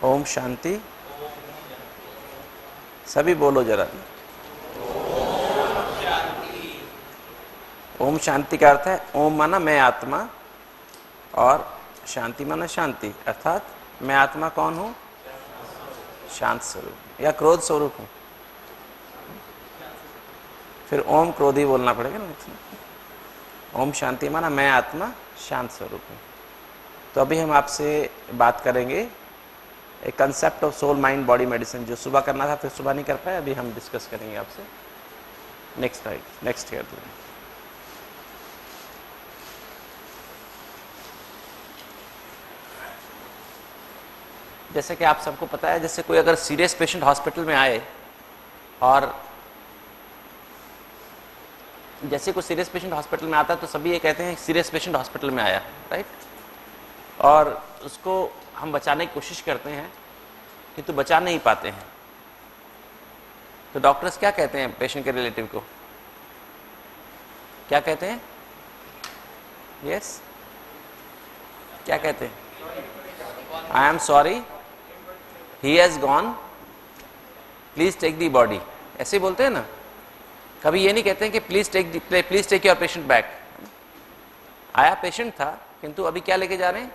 ओम शांति। सभी बोलो जरा। ओम शांति का अर्थ है, ओम माना मैं आत्मा और शांति माना शांति, अर्थात मैं आत्मा कौन हूं? शांत स्वरूप या क्रोध स्वरूप हूं। फिर ओम क्रोधी बोलना पड़ेगा ना। ओम शांति माना मैं आत्मा शांत स्वरूप हूं। तो अभी हम आपसे बात करेंगे एक concept of soul mind body medicine, जो सुबह करना था फिर सुबह नहीं कर पाए, अभी हम डिस्कस करेंगे आपसे। Next year. जैसे कि आप सबको पता है, जैसे कोई अगर सीरियस पेशेंट हॉस्पिटल में आए और जैसे कोई सीरियस पेशेंट हॉस्पिटल में आता है तो सभी ये कहते हैं सीरियस पेशेंट हॉस्पिटल में आया, राइट। और उसको हम बचाने की कोशिश करते हैं किंतु बचा नहीं पाते हैं। तो डॉक्टर्स क्या कहते हैं पेशेंट के रिलेटिव को? क्या कहते हैं? यस, क्या कहते हैं? I am sorry, he has gone, please take the body, ऐसे बोलते हैं ना। कभी ये नहीं कहते हैं कि please take your patient back. आया पेशेंट था किंतु अभी क्या लेके जा रहे हैं?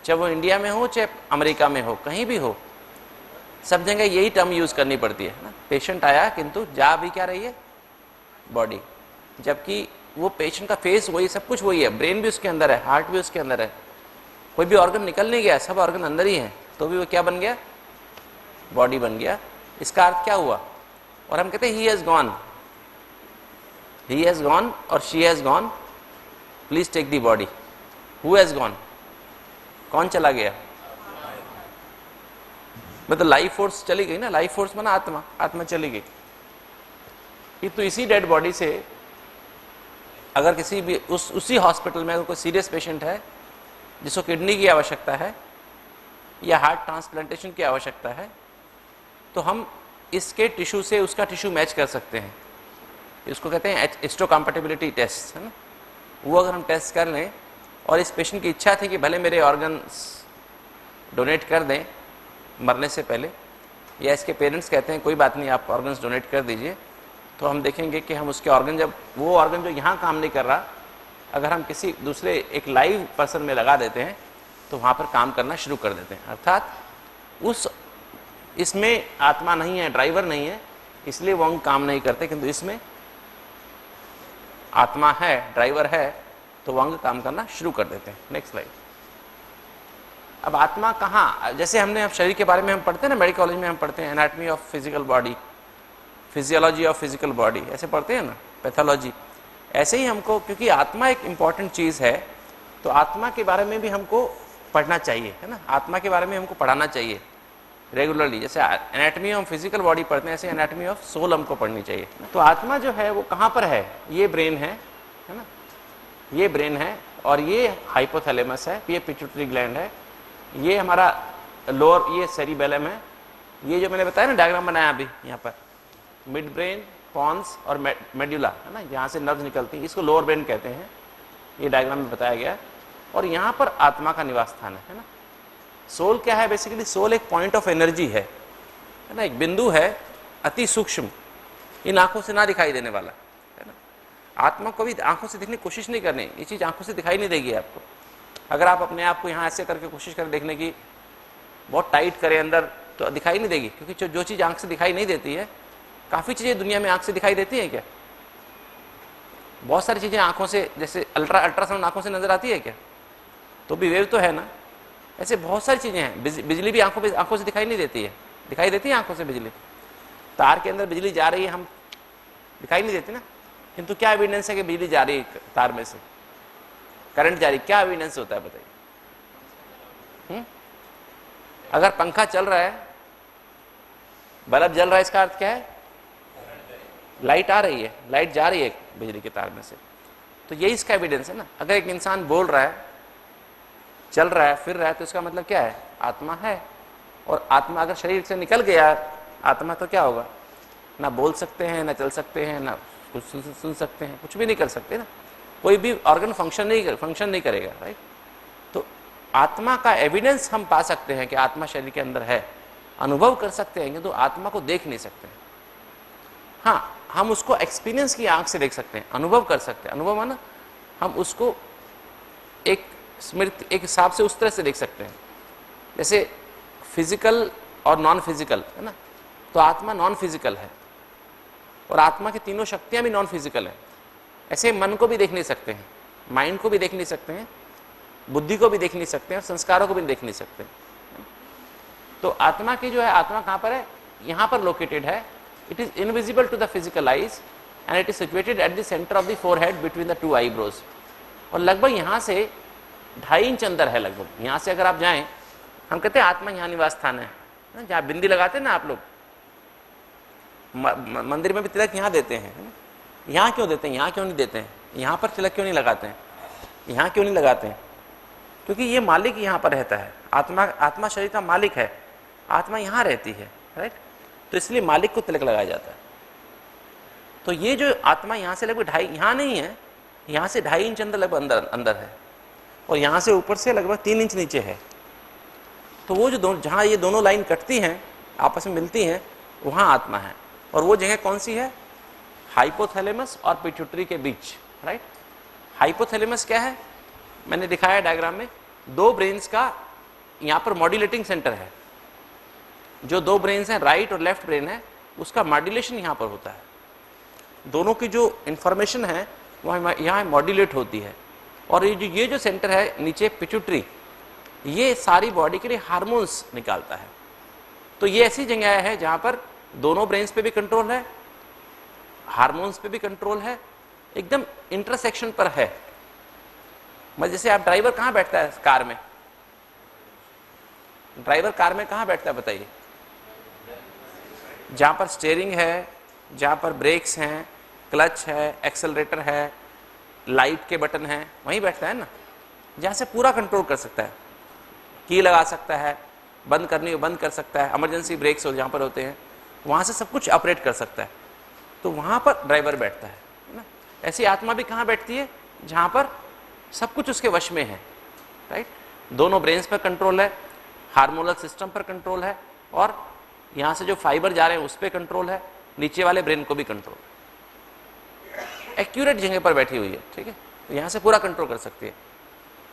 चाहे वो इंडिया में हो चाहे अमेरिका में हो, कहीं भी हो, सब जगह यही टर्म यूज करनी पड़ती है ना। पेशेंट आया किंतु जा भी क्या रही है? बॉडी। जबकि वो पेशेंट का फेस वही, सब कुछ वही है, ब्रेन भी उसके अंदर है, हार्ट भी उसके अंदर है, कोई भी ऑर्गन निकल नहीं गया, सब ऑर्गन अंदर ही है, तो भी वो क्या बन गया? बॉडी बन गया। इसका अर्थ क्या हुआ? और हम कहते हैं ही हैज गॉन और she has gone, please take the body. Who has gone? कौन चला गया? मतलब लाइफ फोर्स चली गई ना। लाइफ फोर्स माना आत्मा, आत्मा चली गई। तो इसी डेड बॉडी से अगर किसी भी उसी हॉस्पिटल में अगर कोई सीरियस पेशेंट है जिसको किडनी की आवश्यकता है या हार्ट ट्रांसप्लांटेशन की आवश्यकता है, तो हम इसके टिश्यू से उसका टिश्यू मैच कर सकते हैं। इसको कहते हैं हिस्टोकम्पैटिबिलिटी टेस्ट, है ना। वो अगर हम टेस्ट कर लें और इस पेशेंट की इच्छा थी कि भले मेरे ऑर्गन्स डोनेट कर दें मरने से पहले, या इसके पेरेंट्स कहते हैं कोई बात नहीं आप ऑर्गन्स डोनेट कर दीजिए, तो हम देखेंगे कि हम उसके ऑर्गन, जब वो ऑर्गन जो यहाँ काम नहीं कर रहा, अगर हम किसी दूसरे एक लाइव पर्सन में लगा देते हैं तो वहाँ पर काम करना शुरू कर देते हैं। अर्थात इसमें आत्मा नहीं है, ड्राइवर नहीं है, इसलिए वो अंग काम नहीं करते, किंतु इसमें आत्मा है, ड्राइवर है, तो वो अंग काम करना शुरू कर देते हैं। Next slide. अब आत्मा कहाँ, जैसे हमने अब शरीर के बारे में हम पढ़ते हैं ना, मेडिकल कॉलेज में हम पढ़ते हैं anatomy of physical body, physiology of physical body, ऐसे पढ़ते हैं ना, पैथोलॉजी। ऐसे ही हमको, क्योंकि आत्मा एक इंपॉर्टेंट चीज़ है, तो आत्मा के बारे में भी हमको पढ़ना चाहिए, है ना। आत्मा के बारे में हमको पढ़ाना चाहिए रेगुलरली। जैसे एनाटॉमी ऑफ फिजिकल बॉडी पढ़ते हैं, ऐसे एनाटॉमी ऑफ सोल हमको पढ़नी चाहिए। तो आत्मा जो है वो कहाँ पर है? ये ब्रेन है ना, ये ब्रेन है, और ये हाइपोथैलेमस है, ये पिट्यूटरी ग्लैंड है, ये हमारा लोअर, ये सेरिबेलम है, ये जो मैंने बताया ना डायग्राम बनाया अभी यहाँ पर, मिड ब्रेन, पॉन्स और मेडुला, है ना, यहाँ से नर्व्स निकलती है, इसको लोअर ब्रेन कहते हैं, ये डायग्राम में बताया गया है। और यहाँ पर आत्मा का निवास स्थान है ना। सोल क्या है? बेसिकली सोल एक पॉइंट ऑफ एनर्जी है ना, एक बिंदु है अति सूक्ष्म, इन आंखों से ना दिखाई देने वाला, है ना। आत्मा को भी आंखों से देखने की कोशिश नहीं करनी, ये चीज़ आंखों से दिखाई नहीं देगी आपको। अगर आप अपने आप को यहाँ ऐसे करके कोशिश करें देखने की, बहुत टाइट करें अंदर, तो दिखाई नहीं देगी, क्योंकि जो चीज़ आंख से दिखाई नहीं देती है, काफ़ी चीज़ें दुनिया में आंख से दिखाई देती हैं क्या? बहुत सारी चीज़ें आंखों से, जैसे अल्ट्रासाउंड आंखों से नजर आती है क्या? तो भी वेव तो है ना। ऐसे बहुत सारी चीज़ें हैं। बिजली भी आंखों से दिखाई नहीं देती है, दिखाई देती है आंखों से बिजली। तार के अंदर बिजली जा रही है, हम दिखाई नहीं देती ना, किंतु क्या एविडेंस है कि बिजली जा रही है तार में से, करंट जा रही, क्या एविडेंस होता है बताइए? अगर पंखा चल रहा है, बल्ब जल रहा है, इसका अर्थ क्या है? लाइट आ रही है, लाइट जा रही है बिजली के तार में से, तो यही इसका एविडेंस है ना। अगर एक इंसान बोल रहा है, चल रहा है, फिर रहा है, तो इसका मतलब क्या है? आत्मा है। और आत्मा अगर शरीर से निकल गया आत्मा, तो क्या होगा? ना बोल सकते हैं, ना चल सकते हैं, ना कुछ सुन सकते हैं, कुछ भी नहीं कर सकते ना, कोई भी ऑर्गन फंक्शन नहीं करेगा, राइट। तो आत्मा का एविडेंस हम पा सकते हैं कि आत्मा शरीर के अंदर है, अनुभव कर सकते हैं, किंतु आत्मा को देख नहीं सकते हैं। हाँ, हम उसको एक्सपीरियंस की आंख से देख सकते हैं, अनुभव कर सकते हैं। अनुभव है ना, हम उसको एक स्मृति, एक हिसाब से उस तरह से देख सकते हैं जैसे फिजिकल और नॉन फिजिकल है ना। तो आत्मा नॉन फिजिकल है और आत्मा की तीनों शक्तियां भी नॉन फिजिकल है। ऐसे मन को भी देख नहीं सकते हैं, माइंड को भी देख नहीं सकते हैं, बुद्धि को भी देख नहीं सकते हैं, और संस्कारों को भी देख नहीं सकते। तो आत्मा की जो है, आत्मा कहाँ पर है? यहाँ पर लोकेटेड है। It is invisible to the physical eyes and it is situated at the centre of the forehead between the two eyebrows. और लगभग यहाँ से 2.5 इंच अंदर है। लगभग यहाँ से अगर आप जाएं, हम कहते हैं आत्मा यहाँ निवास स्थान है, जहाँ बिंदी लगाते हैं ना आप लोग, मंदिर में भी तिलक यहाँ देते हैं। यहाँ क्यों देते हैं? यहाँ क्यों नहीं देते हैं? यहाँ पर तिलक क्यों नहीं लगाते हैं? यहाँ क्यों नहीं लगाते हैं? क्योंकि ये मालिक यहाँ पर रहता है। आत्मा शरीर का मालिक है, आत्मा यहाँ रहती है, राइट। तो इसलिए मालिक को तिलक लगाया जाता है। तो ये जो आत्मा यहाँ से लगभग 2.5, यहाँ नहीं है, यहाँ से 2.5 इंच अंदर लगभग अंदर है, और यहाँ से ऊपर से लगभग 3 इंच नीचे है। तो वो जो जहाँ ये दोनों लाइन कटती हैं, आपस में मिलती हैं, वहाँ आत्मा है। और वो जगह कौन सी है? हाइपोथैलेमस और पिट्यूटरी के बीच, राइट। हाइपोथैलेमस क्या है? मैंने दिखाया डायग्राम में, 2 ब्रेन्स का यहाँ पर मॉड्यूलेटिंग सेंटर है। जो 2 ब्रेन्स हैं, राइट और लेफ्ट ब्रेन है, उसका मॉड्यूलेशन यहाँ पर होता है। दोनों की जो इंफॉर्मेशन है वह यहाँ मॉड्यूलेट होती है। और ये जो सेंटर है नीचे, पिट्यूटरी, ये सारी बॉडी के लिए हार्मोन्स निकालता है। तो ये ऐसी जगह है जहाँ पर दोनों ब्रेन्स पे भी कंट्रोल है, हार्मोन्स पे भी कंट्रोल है, एकदम इंटरसेक्शन पर है। मतलब जैसे आप, ड्राइवर कहाँ बैठता है कार में? ड्राइवर कार में कहाँ बैठता है बताइए? जहाँ पर स्टीयरिंग है, जहाँ पर ब्रेक्स हैं, क्लच है, एक्सेलरेटर है, लाइट के बटन हैं, वहीं बैठता है ना। जहाँ से पूरा कंट्रोल कर सकता है, की लगा सकता है, बंद करनी हो बंद कर सकता है, इमरजेंसी ब्रेक्स हो जहाँ पर होते हैं, वहाँ से सब कुछ ऑपरेट कर सकता है। तो वहाँ पर ड्राइवर बैठता है ना। ऐसी आत्मा भी कहाँ बैठती है? जहाँ पर सब कुछ उसके वश में है, राइट। दोनों ब्रेन्स पर कंट्रोल है, हार्मोनल सिस्टम पर कंट्रोल है, और यहाँ से जो फाइबर जा रहे हैं उस पर कंट्रोल है, नीचे वाले ब्रेन को भी कंट्रोल, एक्यूरेट जगह पर बैठी हुई है, ठीक है। तो यहाँ से पूरा कंट्रोल कर सकती है।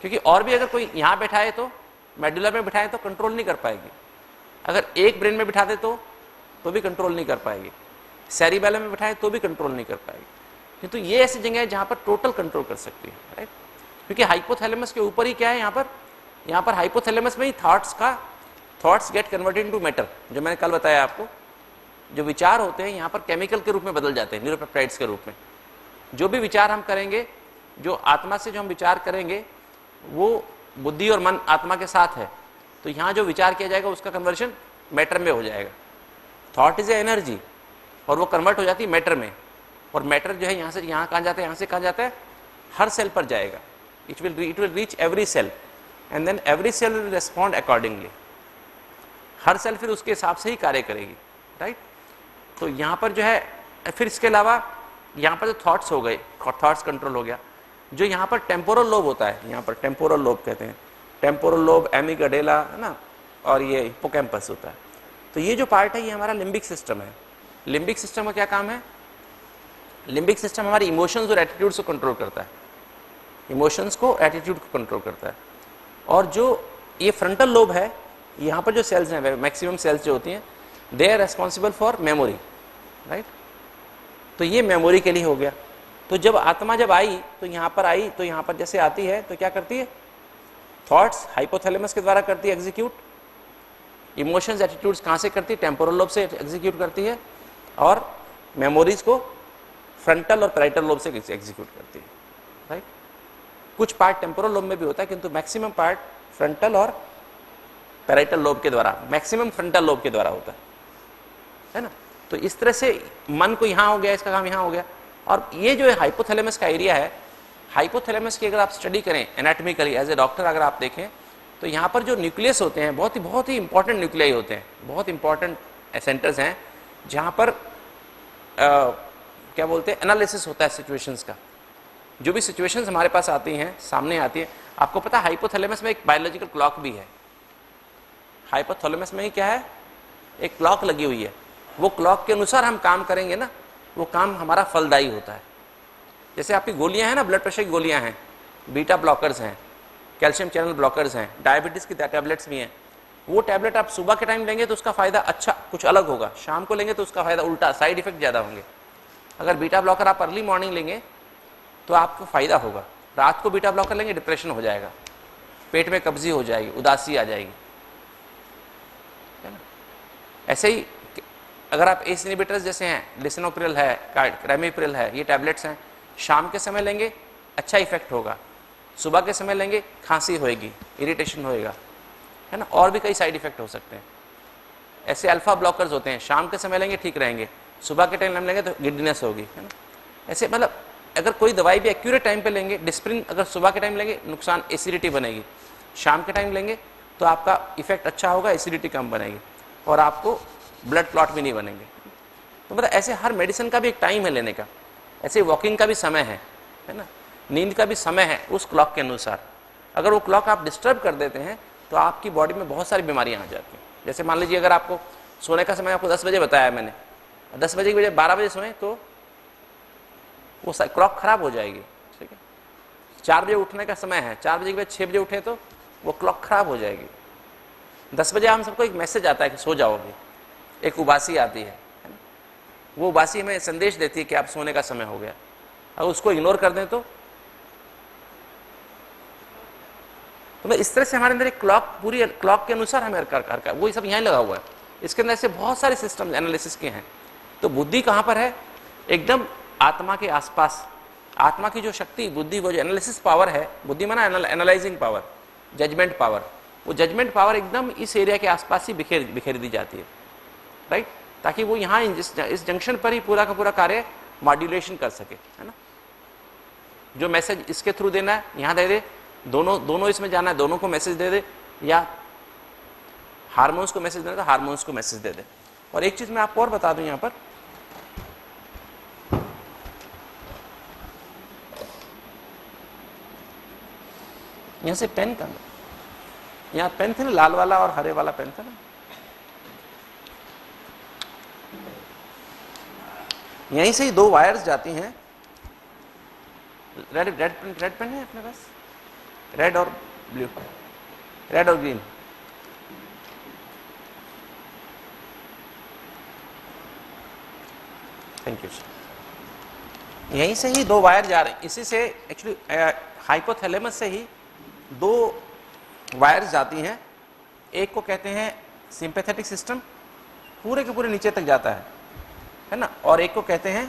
क्योंकि और भी अगर कोई यहाँ बैठाए तो, मेडुलर में बिठाए तो कंट्रोल नहीं कर पाएगी। अगर एक ब्रेन में बिठा दे तो भी कंट्रोल नहीं कर पाएगी। सेरिबेलम में बिठाए तो भी कंट्रोल नहीं कर पाएगी। किंतु ये ऐसी जगह है जहाँ पर टोटल कंट्रोल कर सकती है, राइट। क्योंकि हाइपोथैलेमस के ऊपर ही क्या है? यहाँ पर हाइपोथैलेमस में ही thoughts get converted into matter. जो मैंने कल बताया आपको, जो विचार होते हैं यहाँ पर केमिकल के रूप में बदल जाते हैं, न्यूरोपेप्टाइड्स के रूप में। जो भी विचार हम करेंगे, जो आत्मा से जो हम विचार करेंगे, वो बुद्धि और मन आत्मा के साथ है। तो यहाँ जो विचार किया जाएगा उसका कन्वर्शन मैटर में हो जाएगा। थॉट इज ए एनर्जी, और वो कन्वर्ट हो जाती है मैटर में। और मैटर जो है यहाँ से यहाँ कहाँ जाता है, यहाँ से कहाँ जाता है? हर सेल पर जाएगा। It will reach every cell and then every cell will respond accordingly. हर सेल फिर उसके हिसाब से ही कार्य करेगी, राइट। तो यहाँ पर जो है, फिर इसके अलावा यहाँ पर जो थॉट्स हो गए, थॉट्स कंट्रोल हो गया। जो यहाँ पर टेम्पोरल लोब होता है, यहाँ पर टेम्पोरल लोब कहते हैं, टेम्पोरल लोब, एमिगडाला है ना, और ये हिप्पोकैम्पस होता है। तो ये जो पार्ट है ये हमारा लिम्बिक सिस्टम है। लिम्बिक सिस्टम का क्या काम है? लिम्बिक सिस्टम हमारी इमोशंस और एटीट्यूड्स को कंट्रोल करता है, इमोशंस को, एटीट्यूड को कंट्रोल करता है। और जो ये फ्रंटल लोब है, यहाँ पर जो सेल्स हैं, मैक्सिमम सेल्स जो होती हैं, they are responsible for memory, right. तो ये मेमोरी के लिए हो गया। तो जब आत्मा जब आई तो यहाँ पर आई, तो यहाँ पर जैसे आती है तो क्या करती है? थॉट्स हाइपोथैलेमस के द्वारा करती है एग्जीक्यूट, इमोशंस एटीट्यूड्स कहाँ से करती है? टेम्पोरल लोब से एग्जीक्यूट करती है, और मेमोरीज को फ्रंटल और पैराइटल लोब से एग्जीक्यूट करती है, राइट। कुछ पार्ट टेम्पोरल लोब में भी होता है, किंतु मैक्सिमम पार्ट फ्रंटल और पैराइटल लोब के द्वारा, मैक्सिमम फ्रंटल लोब के द्वारा होता है ना। तो इस तरह से मन को यहाँ हो गया, इसका काम यहाँ हो गया। और ये जो है हाइपोथैलेमस का एरिया है, हाइपोथैलेमस की अगर आप स्टडी करें एनाटॉमिकली एज ए डॉक्टर, अगर आप देखें तो यहाँ पर जो न्यूक्लियस होते हैं, बहुत ही इंपॉर्टेंट न्यूक्लियाई होते हैं, बहुत इंपॉर्टेंट सेंटर्स हैं, जहाँ पर क्या बोलते हैं, एनालिसिस होता है सिचुएशंस का। जो भी सिचुएशंस हमारे पास आती हैं, सामने आती है, आपको पता है हाइपोथैलेमस में एक बायोलॉजिकल क्लॉक भी है। हाइपोथैलेमस में ही क्या है, एक क्लॉक लगी हुई है। वो क्लॉक के अनुसार हम काम करेंगे ना, वो काम हमारा फलदायी होता है। जैसे आपकी गोलियां हैं ना, ब्लड प्रेशर की गोलियां हैं, बीटा ब्लॉकर्स हैं, कैल्शियम चैनल ब्लॉकर्स हैं, डायबिटीज की टैबलेट्स भी हैं। वो टैबलेट आप सुबह के टाइम लेंगे तो उसका फायदा अच्छा कुछ अलग होगा, शाम को लेंगे तो उसका फायदा उल्टा, साइड इफेक्ट ज्यादा होंगे। अगर बीटा ब्लॉकर आप अर्ली मॉर्निंग लेंगे तो आपको फायदा होगा। रात को बीटा ब्लॉकर लेंगे डिप्रेशन हो जाएगा, पेट में कब्जी हो जाएगी, उदासी आ जाएगी, है ना। ऐसे ही अगर आप एस इनहिबिटर्स जैसे हैं, लिसिनोप्रिल है, रैमिप्रिल है, ये टैबलेट्स हैं, शाम के समय लेंगे अच्छा इफेक्ट होगा, सुबह के समय लेंगे खांसी होएगी, इरिटेशन होएगा, है ना, और भी कई साइड इफेक्ट हो सकते हैं। ऐसे अल्फा ब्लॉकर्स होते हैं, शाम के समय लेंगे ठीक रहेंगे, सुबह के टाइम लेंगे तो गिड्डीनेस होगी, है ना। ऐसे मतलब अगर कोई दवाई भी एक्यूरेट टाइम पे लेंगे, डिस्प्रिन अगर सुबह के टाइम लेंगे नुकसान, एसिडिटी बनेगी, शाम के टाइम लेंगे तो आपका इफेक्ट अच्छा होगा, एसिडिटी कम बनेगी और आपको ब्लड क्लॉट भी नहीं बनेंगे। तो मतलब ऐसे हर मेडिसिन का भी एक टाइम है लेने का, ऐसे वॉकिंग का भी समय है ना, नींद का भी समय है उस क्लॉक के अनुसार। अगर वो क्लॉक आप डिस्टर्ब कर देते हैं तो आपकी बॉडी में बहुत सारी बीमारियां आ जाती हैं। जैसे मान लीजिए अगर आपको सोने का समय आपको 10 बजे बताया मैंने, 10 बजे की बजाय 12 बजे सोए तो वो क्लॉक खराब हो जाएगी, ठीक है। 4 बजे उठने का समय है, 4 बजे के बाद 6 बजे उठे तो वो क्लॉक खराब हो जाएगी। 10 बजे हम सबको एक मैसेज आता है कि सो जाओगे, एक उबासी आती है ना? वो उबासी हमें संदेश देती है कि आप सोने का समय हो गया। अगर उसको इग्नोर कर दें तो इस तरह से हमारे अंदर एक क्लॉक, पूरी क्लॉक के अनुसार हमें कर वो सब यहाँ लगा हुआ है। इसके अंदर से बहुत सारे सिस्टम एनालिसिस के हैं। तो बुद्धि कहाँ पर है, एकदम आत्मा के आसपास। आत्मा की जो शक्ति, बुद्धि, वो जो एनालिसिस पावर है, बुद्धि माना एनालाइजिंग पावर, जजमेंट पावर, वो जजमेंट पावर एकदम इस एरिया के आसपास ही बिखेर दी जाती है, राइट, ताकि वो यहाँ इस जंक्शन पर ही पूरा का पूरा कार्य मॉड्यूलेशन कर सके, है ना। जो मैसेज इसके थ्रू देना है यहाँ दे दे, दोनों इसमें जाना है, दोनों को मैसेज दे दे, या हार्मोन्स को मैसेज देना तो हार्मोन्स को मैसेज दे दे। और एक चीज मैं आपको और बता दूं, यहाँ पर यहाँ से पेन का, यहाँ पेन थे ना, लाल वाला और हरे वाला पेन था ना, यहीं से ही 2 वायर्स जाती हैं। रेड पेन है अपने पास, रेड और ब्लू, रेड और ग्रीन, थैंक यू। यहीं से ही 2 वायर जा रहे हैं, इसी से एक्चुअली हाइपोथैलेमस से ही 2 वायर्स जाती हैं। एक को कहते हैं सिंपैथेटिक सिस्टम, पूरे के पूरे नीचे तक जाता है ना, और एक को कहते हैं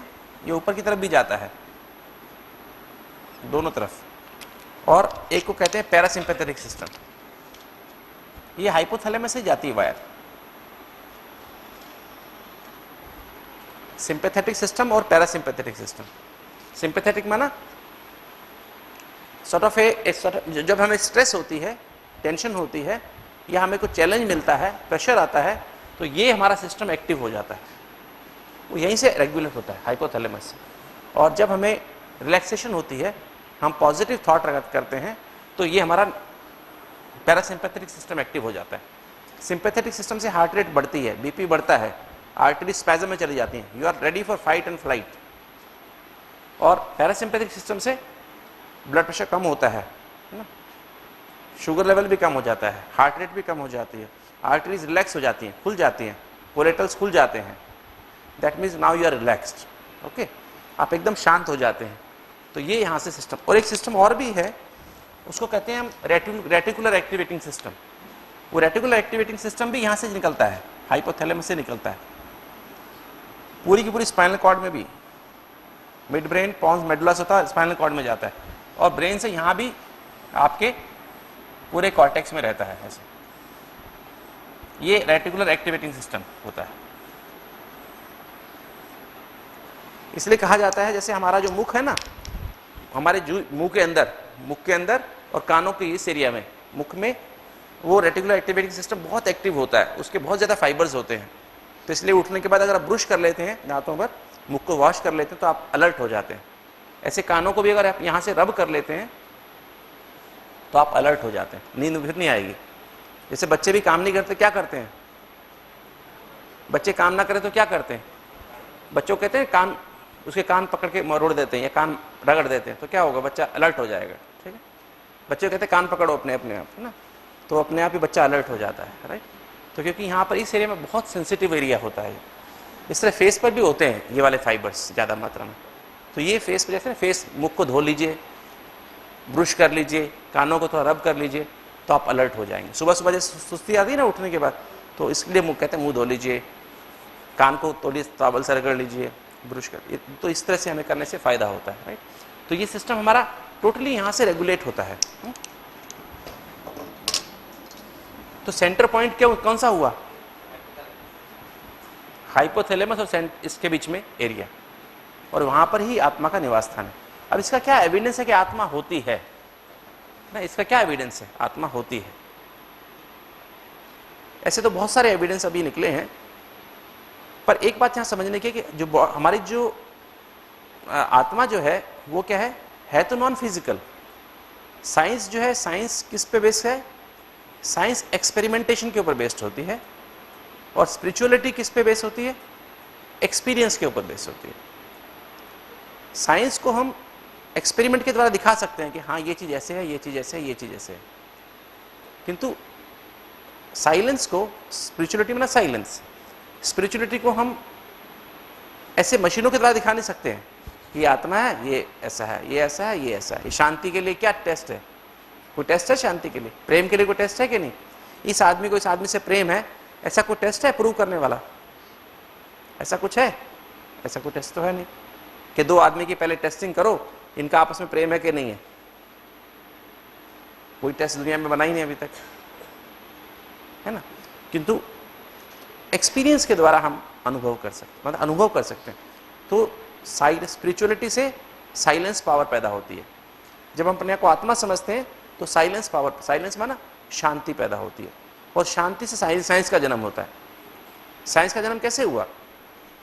ये ऊपर की तरफ भी जाता है, दोनों तरफ, और एक को कहते हैं पैरासिम्पैथेटिक सिस्टम। ये हाइपोथैलेमस से जाती है वायर। सिंपैथेटिक सिस्टम और पैरासिम्पैथेटिक सिस्टम। सिंपैथेटिक माना सॉर्ट ऑफ जब हमें स्ट्रेस होती है, टेंशन होती है, या हमें कुछ चैलेंज मिलता है, प्रेशर आता है, तो ये हमारा सिस्टम एक्टिव हो जाता है, वो यहीं से रेगुलेट होता है हाइपोथैलेमस से। और जब हमें रिलैक्सेशन होती है, हम पॉजिटिव थॉट करते हैं, तो ये हमारा पैरासिम्पैथेटिक सिस्टम एक्टिव हो जाता है। सिंपैथेटिक सिस्टम से हार्ट रेट बढ़ती है, बीपी बढ़ता है, आर्टरी स्पैज़म में चली जाती हैं, you are ready for fight and flight. और पैरासिम्पैथिक सिस्टम से ब्लड प्रेशर कम होता है ना, शुगर लेवल भी कम हो जाता है, हार्ट रेट भी कम हो जाती है, आर्टरीज रिलैक्स हो जाती हैं, खुल जाती हैं, कोलेटल्स खुल जाते हैं, that means now you are relaxed, okay, आप एकदम शांत हो जाते हैं। तो ये यहाँ से सिस्टम। और एक सिस्टम और भी है, उसको कहते हैं हम रेटिकुलर एक्टिवेटिंग सिस्टम। वो रेटिकुलर एक्टिवेटिंग सिस्टम भी यहाँ से निकलता है, हाइपोथैलेमस से निकलता है, पूरी की पूरी स्पाइनल कॉर्ड में भी, मिड ब्रेन, पॉन्स, मेडुला होता है, स्पाइनल कॉर्ड में जाता है, और ब्रेन से यहाँ भी आपके पूरे कॉर्टेक्स में रहता है। ऐसे ये रेटिकुलर एक्टिवेटिंग सिस्टम होता है। इसलिए कहा जाता है, जैसे हमारा जो मुख है ना, हमारे मुंह के अंदर और कानों के इस एरिया में, मुख में वो रेटिकुलर एक्टिवेटिंग सिस्टम बहुत एक्टिव होता है, उसके बहुत ज़्यादा फाइबर्स होते हैं। तो इसलिए उठने के बाद अगर आप ब्रश कर लेते हैं दांतों पर, मुख को वॉश कर लेते हैं, तो आप अलर्ट हो जाते हैं। ऐसे कानों को भी अगर आप यहाँ से रब कर लेते हैं तो आप अलर्ट हो जाते हैं, नींद फिर नहीं आएगी। जैसे बच्चे भी काम नहीं करते, क्या करते हैं? बच्चे काम ना करें तो क्या करते हैं? बच्चों कहते हैं कान, उसके कान पकड़ के मरोड़ देते हैं या कान रगड़ देते हैं, तो क्या होगा? बच्चा अलर्ट हो जाएगा। ठीक है, बच्चे कहते हैं कान पकड़ो अपने अपने आप, है ना, तो अपने आप ही बच्चा अलर्ट हो जाता है, राइट। तो क्योंकि यहाँ पर इस एरिया में बहुत सेंसिटिव एरिया होता है। इस तरह फेस पर भी होते हैं ये वाले फाइबर्स ज़्यादा मात्रा में। तो ये फेस पर, जैसे फेस, मुख को धो लीजिए, ब्रश कर लीजिए, कानों को थोड़ा रब कर लीजिए, तो आप अलर्ट हो जाएंगे। सुबह सुबह जैसे सुस्ती आती है ना उठने के बाद, तो इसके लिए मुँह कहते हैं मुँह धो लीजिए, कान को थोड़ी टॉवल से रगड़ लीजिए, ब्रश कर, तो इस तरह से हमें करने से फ़ायदा होता है, राइट। तो ये सिस्टम हमारा टोटली यहाँ से रेगुलेट होता है। तो सेंटर पॉइंट क्या, कौन सा हुआ? हाइपोथैलेमस और इसके बीच में एरिया, और वहाँ पर ही आत्मा का निवास स्थान है। अब इसका क्या एविडेंस है कि आत्मा होती है ना? इसका क्या एविडेंस है? आत्मा होती है। ऐसे तो बहुत सारे एविडेंस अभी निकले हैं, पर एक बात यहाँ समझने की कि जो हमारी जो आत्मा जो है वो क्या है तो नॉन फिजिकल। साइंस जो है, साइंस किस पे बेस्ड है? साइंस एक्सपेरिमेंटेशन के ऊपर बेस्ड होती है, और स्पिरिचुअलिटी किस पे बेस्ड होती है? एक्सपीरियंस के ऊपर बेस्ड होती है। साइंस को हम एक्सपेरिमेंट के द्वारा दिखा सकते हैं कि हाँ ये चीज़ ऐसे है, ये चीज़ ऐसे है, ये चीज़ ऐसे है, किंतु साइलेंस को, स्पिरिचुअलिटी में ना साइलेंस, स्पिरिचुअलिटी को हम ऐसे मशीनों के द्वारा दिखा नहीं सकते हैं। ये आत्मा है, ये ऐसा है, ये ऐसा है, ये ऐसा है। शांति के लिए क्या टेस्ट है? कोई टेस्ट है शांति के लिए? प्रेम के लिए कोई टेस्ट है कि नहीं? इस आदमी को इस आदमी से प्रेम है, ऐसा कोई टेस्ट है प्रूव करने वाला? ऐसा कुछ है? ऐसा कोई टेस्ट तो है नहीं कि दो आदमी की पहले टेस्टिंग करो, इनका आपस में प्रेम है कि नहीं है। कोई टेस्ट दुनिया में बना ही नहीं अभी तक, है ना। किंतु एक्सपीरियंस के द्वारा हम अनुभव कर सकते, मतलब अनुभव कर सकते हैं। तो स्पिरिचुअलिटी से साइलेंस पावर पैदा होती है। जब हम अपने को आत्मा समझते हैं तो साइलेंस पावर, साइलेंस माना शांति पैदा होती है, और शांति से साइंस का जन्म होता है। साइंस का जन्म कैसे हुआ?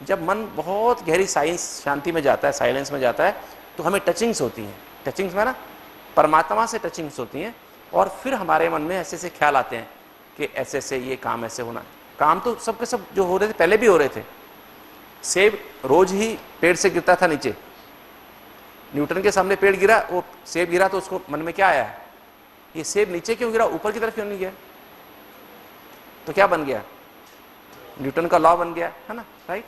जब मन बहुत गहरी साइंस शांति में जाता है, साइलेंस में जाता है, तो हमें टचिंग्स होती हैं। टचिंग्स माना परमात्मा से टचिंग्स होती हैं, और फिर हमारे मन में ऐसे ऐसे ख्याल आते हैं कि ऐसे ऐसे ये काम ऐसे होना। काम तो सबके सब जो हो रहे थे पहले भी हो रहे थे। सेब रोज ही पेड़ से गिरता था नीचे, न्यूटन के सामने पेड़ गिरा, वो सेब गिरा, तो उसको मन में क्या आया, ये सेब नीचे क्यों गिरा, ऊपर की तरफ क्यों नहीं गया? तो क्या बन गया? न्यूटन का लॉ बन गया, है ना, राइट।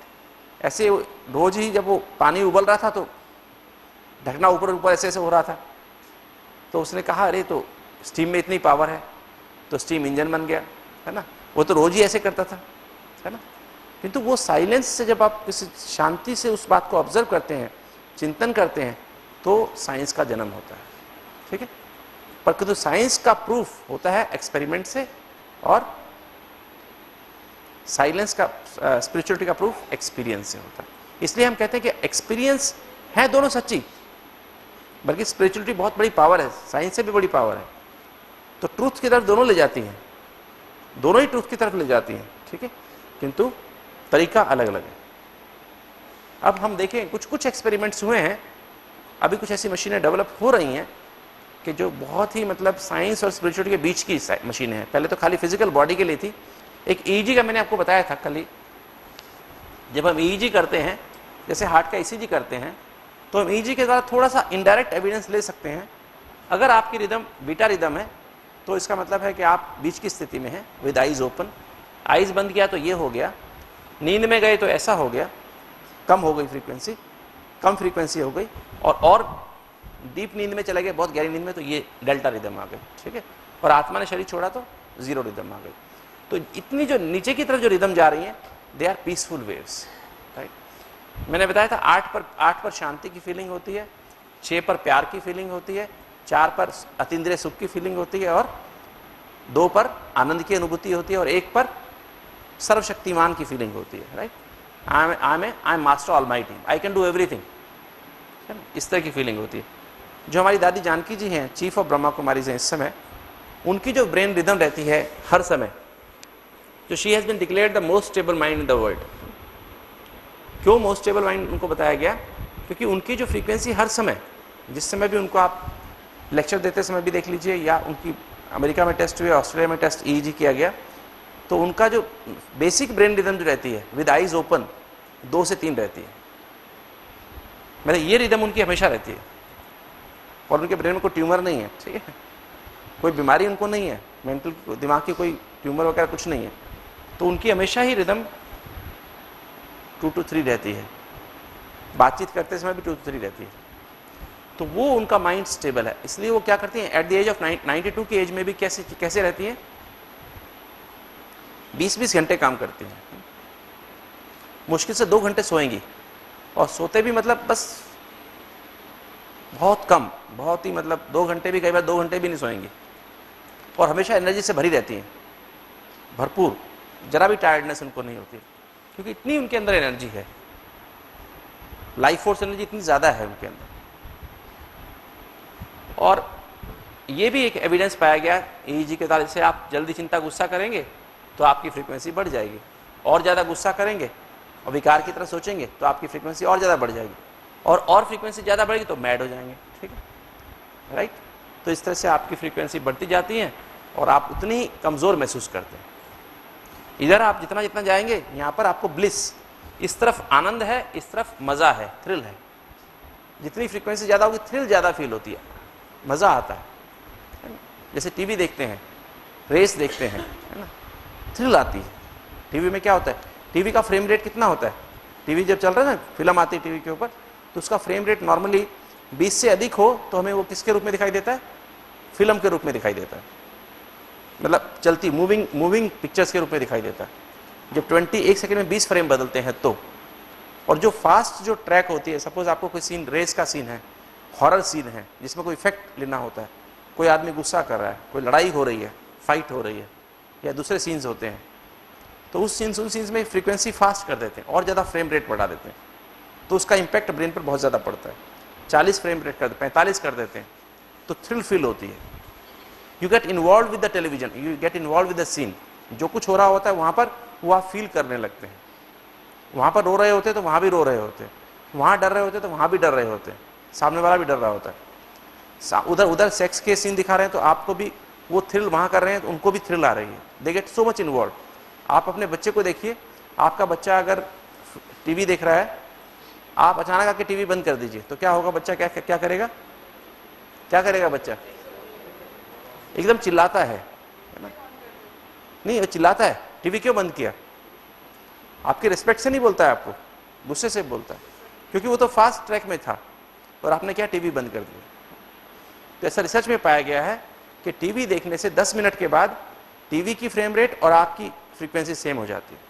ऐसे रोज ही जब वो पानी उबल रहा था तो ढकना ऊपर ऊपर ऐसे ऐसे हो रहा था, तो उसने कहा अरे तो स्टीम में इतनी पावर है, तो स्टीम इंजन बन गया, है ना। वो तो रोज ही ऐसे करता था, है ना। किंतु वो साइलेंस से जब आप किसी शांति से उस बात को ऑब्जर्व करते हैं, चिंतन करते हैं, तो साइंस का जन्म होता है, ठीक है। पर किंतु साइंस का प्रूफ होता है एक्सपेरिमेंट से, और साइलेंस का, स्पिरिचुअलिटी का प्रूफ एक्सपीरियंस से होता है। इसलिए हम कहते हैं कि एक्सपीरियंस है दोनों सच्ची, बल्कि स्पिरिचुअलिटी बहुत बड़ी पावर है, साइंस से भी बड़ी पावर है। तो ट्रूथ की तरफ दोनों ले जाती हैं, दोनों ही ट्रूथ की तरफ ले जाती हैं, ठीक है, किंतु तरीका अलग अलग है। अब हम देखें कुछ कुछ एक्सपेरिमेंट्स हुए हैं, अभी कुछ ऐसी मशीनें डेवलप हो रही हैं कि जो बहुत ही मतलब साइंस और स्पिरिचुअलिटी के बीच की मशीनें हैं। पहले तो खाली फिजिकल बॉडी के लिए थी। एक ईईजी का मैंने आपको बताया था कल ही। जब हम ईईजी करते हैं, जैसे हार्ट का ईसीजी करते हैं, तो हम ईईजी के द्वारा थोड़ा सा इनडायरेक्ट एविडेंस ले सकते हैं। अगर आपकी रिदम बीटा रिदम है तो इसका मतलब है कि आप बीच की स्थिति में हैं, विद आइज ओपन। आइज बंद किया तो ये हो गया, नींद में गए तो ऐसा हो गया, कम हो गई फ्रीक्वेंसी, कम फ्रीक्वेंसी हो गई, और डीप नींद में चले गए, बहुत गहरी नींद में, तो ये डेल्टा रिदम आ गई, ठीक है। और आत्मा ने शरीर छोड़ा तो जीरो रिदम आ गई। तो इतनी जो नीचे की तरफ जो रिदम जा रही है, they are peaceful waves, right. मैंने बताया था 8 पर शांति की फीलिंग होती है, 6 पर प्यार की फीलिंग होती है, 4 पर अतीन्द्रिय सुख की फीलिंग होती है, और 2 पर आनंद की अनुभूति होती है, और 1 पर सर्वशक्तिमान की फीलिंग होती है, right. I am master almighty, I can do everything, है ना, इस तरह की फीलिंग होती है। जो हमारी दादी जानकी जी हैं, चीफ ऑफ ब्रह्मा कुमारीज हैं इस समय, उनकी जो ब्रेन रिदम रहती है हर समय, जो she has been declared the most stable mind in the world. क्यों मोस्ट स्टेबल माइंड उनको बताया गया? क्योंकि उनकी जो फ्रीक्वेंसी हर समय, जिस समय भी उनको आप लेक्चर देते समय भी देख लीजिए, या उनकी अमेरिका में टेस्ट हुए, ऑस्ट्रेलिया में टेस्ट EEG किया गया, तो उनका जो बेसिक ब्रेन रिदम जो रहती है विद आइज ओपन 2 से 3 रहती है, मतलब ये रिदम उनकी हमेशा रहती है, और उनके ब्रेन में कोई ट्यूमर नहीं है, ठीक है, कोई बीमारी उनको नहीं है, मेंटल दिमाग की कोई ट्यूमर वगैरह कुछ नहीं है, तो उनकी हमेशा ही रिदम 2 to 3 रहती है, बातचीत करते समय भी 2 to 3 रहती है, तो वो उनका माइंड स्टेबल है। इसलिए वो क्या करती हैं एट द एज ऑफ 92 की एज में भी कैसे रहती हैं, 20-20 घंटे काम करती हैं, मुश्किल से 2 घंटे सोएंगी, और सोते भी मतलब बस बहुत कम, बहुत ही मतलब 2 घंटे भी, कई बार 2 घंटे भी नहीं सोएंगी, और हमेशा एनर्जी से भरी रहती हैं, भरपूर, जरा भी टायर्डनेस उनको नहीं होती, क्योंकि इतनी उनके अंदर एनर्जी है, लाइफ फोर्स एनर्जी इतनी ज़्यादा है उनके अंदर। और ये भी एक एविडेंस पाया गया EEG के ताले से, आप जल्दी चिंता गुस्सा करेंगे तो आपकी फ्रीक्वेंसी बढ़ जाएगी, और ज़्यादा गुस्सा करेंगे और विकार की तरह सोचेंगे तो आपकी फ्रीक्वेंसी और ज़्यादा बढ़ जाएगी, और फ्रीक्वेंसी ज़्यादा बढ़ेगी तो मैड हो जाएंगे, ठीक है, राइट। तो इस तरह से आपकी फ्रीक्वेंसी बढ़ती जाती है और आप उतनी ही कमज़ोर महसूस करते हैं। इधर आप जितना जितना जाएंगे, यहाँ पर आपको ब्लिस, इस तरफ आनंद है, इस तरफ मज़ा है, थ्रिल है, जितनी फ्रीक्वेंसी ज़्यादा होगी थ्रिल ज़्यादा फील होती है, मज़ा आता है। जैसे टीवी देखते हैं, रेस देखते हैं, है ना, थ्रिल आती है। टीवी में क्या होता है, टीवी का फ्रेम रेट कितना होता है, टीवी जब चल रहा है ना, फिल्म आती है टीवी के ऊपर, तो उसका फ्रेम रेट नॉर्मली 20 से अधिक हो तो हमें वो किसके रूप में दिखाई देता है, फिल्म के रूप में दिखाई देता है, मतलब चलती मूविंग पिक्चर्स के रूप में दिखाई देता है। जब 1 सेकंड में 20 फ्रेम बदलते हैं तो, और जो फास्ट जो ट्रैक होती है, सपोज आपको कोई सीन, रेस का सीन है, हॉरर सीन है, जिसमें कोई इफेक्ट लेना होता है, कोई आदमी गुस्सा कर रहा है, कोई लड़ाई हो रही है, फाइट हो रही है, या दूसरे सीन्स होते हैं, तो उन सीन्स में फ्रीक्वेंसी फास्ट कर देते हैं और ज़्यादा फ्रेम रेट बढ़ा देते हैं, तो उसका इम्पैक्ट ब्रेन पर बहुत ज़्यादा पड़ता है। 40 फ्रेम रेट कर 45 कर देते हैं तो थ्रिल फील होती है। You get involve with the television, you get involve with the scene, जो कुछ हो रहा होता है वहाँ पर वो आप फील करने लगते हैं। वहाँ पर रो रहे होते हैं तो वहाँ भी रो रहे होते हैं, वहाँ डर रहे होते हैं तो वहाँ भी डर रहे होते हैं, सामने वाला भी डर रहा होता है, उधर सेक्स के सीन दिखा रहे हैं तो आपको भी वो थ्रिल वहाँ कर रहे हैं तो उनको भी थ्रिल आ रही है, they get so much involve. आप अपने बच्चे को देखिए, आपका बच्चा अगर टीवी देख रहा है, आप अचानक आके टीवी बंद कर दीजिए तो क्या होगा, बच्चा क्या करेगा, क्या करेगा बच्चा, एकदम चिल्लाता है ना, नहीं वो चिल्लाता है, टीवी क्यों बंद किया, आपकी रिस्पेक्ट से नहीं बोलता है, आपको गुस्से से बोलता है, क्योंकि वो तो फास्ट ट्रैक में था और आपने क्या टिवी बंद कर दिया। तो ऐसा रिसर्च में पाया गया है कि टीवी देखने से 10 मिनट के बाद टीवी की फ्रेम रेट और आपकी फ्रीक्वेंसी सेम हो जाती है।